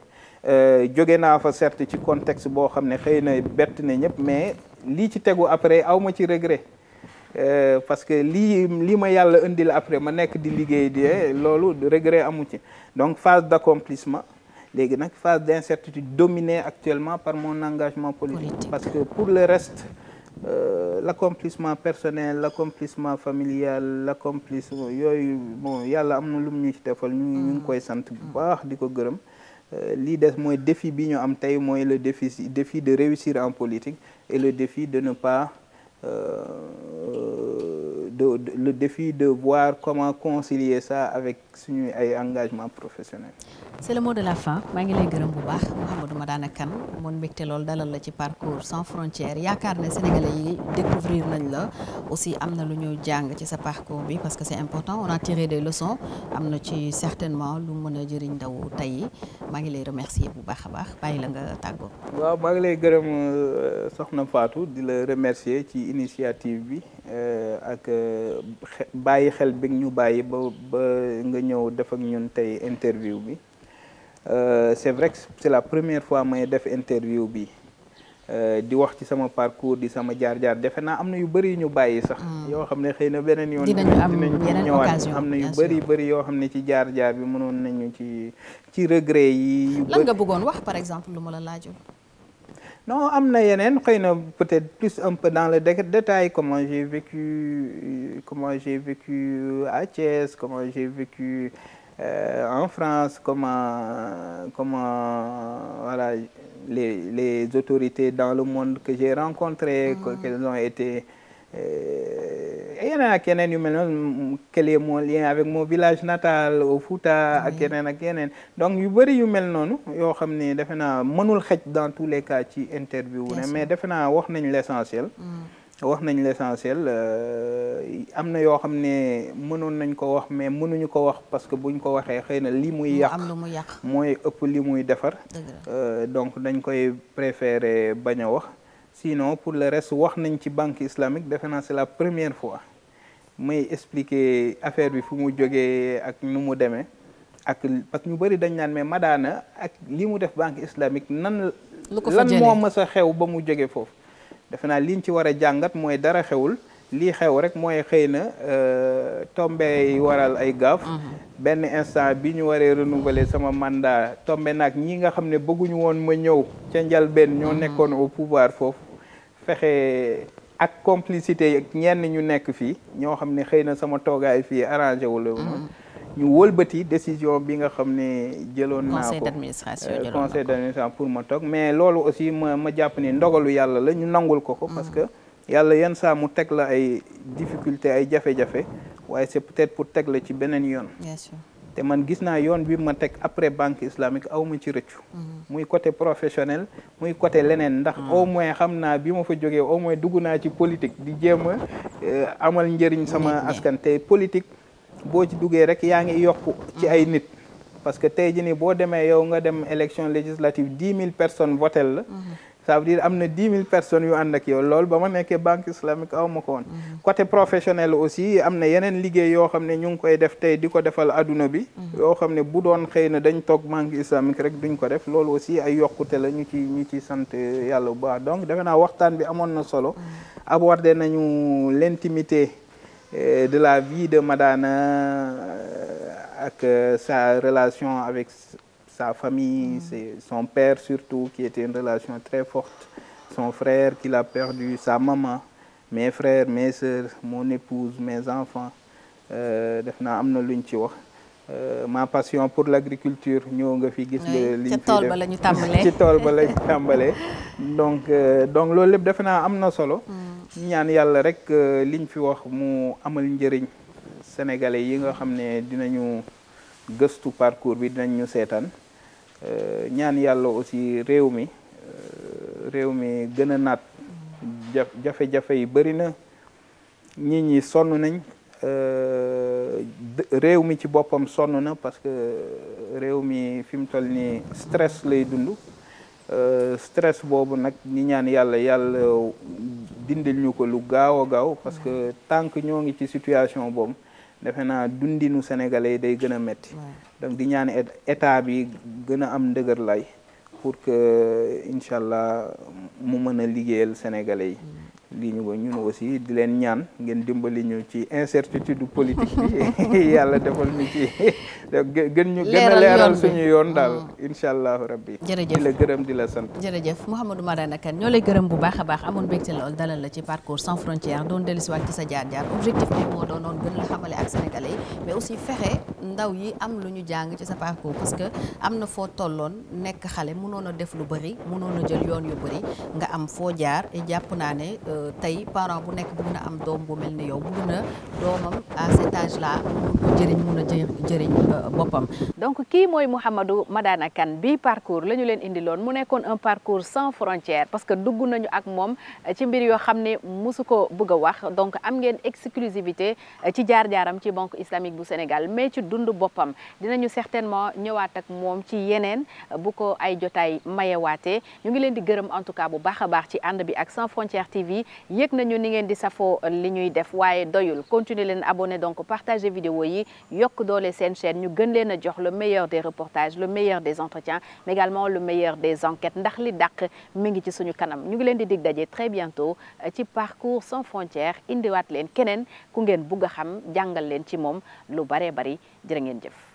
jóge naa fa certes ci contexte boo xam ne xëy na bett na ñëpp mais lii ci tegu après aw ma ci regret parce que lii ma yàlla indil après ma nekk di liggéey di loolu regret amu ci donc phase d'accomplissement léegi nag phase d'incertitude dominée actuellement par mon engagement politique. Parce que pour le reste l'accomplissement personnel l'accomplissement familial l'accomplissement yooyu bon yàlla am na lu mu ñu ci defal ñu ngi koy sant bu baax di ko gërëm lii des mooy défi bi ñu am tey mooy le défi de réussir en politique et le défi de ne pas le défi de voir comment concilier ça avec suñu ay engagement professionnel. C'est le mot de la fin. maa ngi lay gërëm bu baax Mouhamadou Madana Kane mon mbégte lool dalal la ci parcours sans frontières yaakaar ne sénégalais yi découvrir nañ la aussi am na lu ñu jàng ci sa parcours bi parce que c'est important on a tiré des leçons am na ci certainement lu mën a jëriñ ndaw tey maa ngi lay remercier bu baax a baax bàyyi la nga tàggoo. waaw maa ngi lay gërëm soxna Fatou di la remercier ci initiative bi ak bàyyi xel bi ñu bàyyi ba nga ñëw def ak ñun tey interview bi. C'est vrai que c'est la première fois may def interview bi di wax ci sama parcours di sama jaar-jaar defe naa am na yu bëri ñu bàyyi sax yoo xam ne xëy na beneen yoon dinañu am yeneen occasion am na yu bëri yoo xam ne ci jaar-jaar bi mënoon nañu ci regret yi lan nga bëggoon wax par exemple lu ma la laajoon. non am na yeneen xëy na peut-être plus un peu dans le détail comment j'ai vécu à Thiès, comment j'ai vécu en France, comment voilà les autorités dans le monde que j'ai rencontrées, quelles ont été yeneen ak yeneen yu mel noonu quel est mon lien avec mon village natal au Fouta ak yeneen ak yeneen donc yu bëri yu mel noonu yoo xam ne defe naa mënul xëj dans tous les cas ci interview ne mais defe naa wax nañ l'essentiel am na yoo xam ne mënoon nañ ko wax mais mënuñu ko wax parce que buñ ko waxee xëy na li muy yàq mooy ëpp li muy defar donc dañ koy préférer bañ a wax sinon pour le reste wax nañ ci banque islamique defe naa c'est la première fois may expliquer affaire bi fu mu jógee ak nu mu demee ak parce que ñu bëri dañ naan mais Madana ak li mu def banque islamique lan moo mës a xew ba mu jógee foofu defe naa liñ ci war a jàngat mooy dara xewul lii xew rek mooy xëy na tombe waral ay gaaf benn instant bi ñu waree renouveler sama mandat tombe nag ñi nga xam ne bëgguñu woon ma ñëw ca njalbeen ñoo nekkoon au pouvoir foofu fexe ak complicité ak ñenn ñu nekk fii ñoo xam ne xëy na sama toogaay fii arrangé wu la ñu wëlbati décision bi nga xam ne jëloon naa ko conseil d'administration pour ma toog mais loolu aussi ma jàpp ni ndogalu yàlla la ñu nangul ko parce que yàlla yenn saa mu teg la ay difficulté ay jafe-jafe waaye c'est peut-être pour teg la ci beneen yoon te man gis naa yoon bi ma teg après banque islamique aw ma ci rëccu muy côté professionnel muy côté leneen ndax au moins xam naa bi ma fa jógee au moins dugg naa ci politique di jéem a amal njëriñ sama askan te politique boo ci duggee rek yaa ngi yokku ci ay nit parce que tey jii nii boo demee yow nga dem élection législative 10 000 personnes votel la ça veut dire am na 10 000 personnes yu ànd ak yow loolu ba ma nekkee banque islamique aw ma ko woon côté professionnel aussi am na yeneen liggéey yoo xam ne ñu ngi koy def tey di ko defal adduna bi yoo xam ne bu doon xëy na dañ toog banque islamique rek duñ ko def loolu aussi ay yokkute la ñu ci sant yàlla bu baax donc defe naa waxtaan bi amoon na solo aborder nañu l'intimité de la vie de Madana ak sa relation avec sa famille, c'est son père surtout qui était une relation très forte, son frère qu'il a perdu, sa maman, mes frères, mes sœurs, mon épouse, mes enfants. def naa am na luñ ci wax ma passion pour l'agriculture ñëw nga fi gis nga liñ fi def ci tool ba lañu tàmbalee donc loolu lépp defe naa am na solo ñaan yàlla rek liñ fi wax mu amal njëriñ sénégalais yi nga xam ne dinañu gëstu parcours bi dinañ ñu seetaan ñaan yàlla aussi réew mi gën a naat jafe-jafe yi bëri na nit ñi sonn nañ réew mi ci boppam sonn na parce que réew mi fi mu toll nii stress lay dund stress boobu nag ñi ñaan yàlla dindil ñu ko lu gaaw a gaaw parce que tant que ñoo ngi ci situation boobu defe naa dundinu sénégalais yi day gën a metti donc di ñaan état bi gën a am ndëgër lay pour que incha allah mu mën a liggéeyal sénégalais yi lii ñu ko ñun aussi di leen ñaan ngeen dimbali ñu ci incertitude politique bi yàlla defal ñu ci gën a leeral suñu yoon daal incha allahu rabbi. jërëjëf di la gërëm di la sant. jërëjëf Mouhamadou Madana Kane ñoo lay gërëm bu baax a baax amoon mbégte lool dalal la ci parcours sans frontières doon dellusiwaat ci sa jaar-jaar objectif bi moo doonoon gën la xamale ak sénégalais yi mais aussi fexe ndaw yi am lu ñu jàng ci sa parcours parce que am na foo tolloon nekk xale mënoon a def lu bëri mënoon a jël yoon yu bëri nga am foo jaar et jàpp naa ne tey parent bu nekk bëgg na am doom bu mel ni yow bëgg na doomam à cet âge là mun ko jëriñ mun a jëriñ boppam. donc kii mooy Mouhamadou Madana Kane bi parcours la ñu leen indiloon mu nekkoon un parcours sans frontières parce que dugg nañu ak moom ci mbir yoo xam ne mosu ko bëgg a wax donc am ngeen exclusivité ci jaar-jaaram ci banque islamique bu Sénégal mais ci dund boppam dinañu certainement ñëwaat ak moom ci yeneen bu ko ay jotaay mayewaatee ñu ngi leen di gërëm en tout cas bu baax a baax ci ànd bi ak Sans Frontières TV yëg nañu ni ngeen di safoo li ñuy def waaye doyul continuer leen abonné donc partager vidéo yi yokk doole seen chaîne ñu gën leen a jox le meilleur des reportages le meilleur des entretiens mais également le meilleur des enquêtes ndax li dàq mi ngi ci suñu kanam ñu ngi leen di dig daje très bientôt ci parcours sans frontières indiwaat leen keneen ku ngeen bugg a xam jàngal leen ci moom lu baree bari jërë ngeen jëf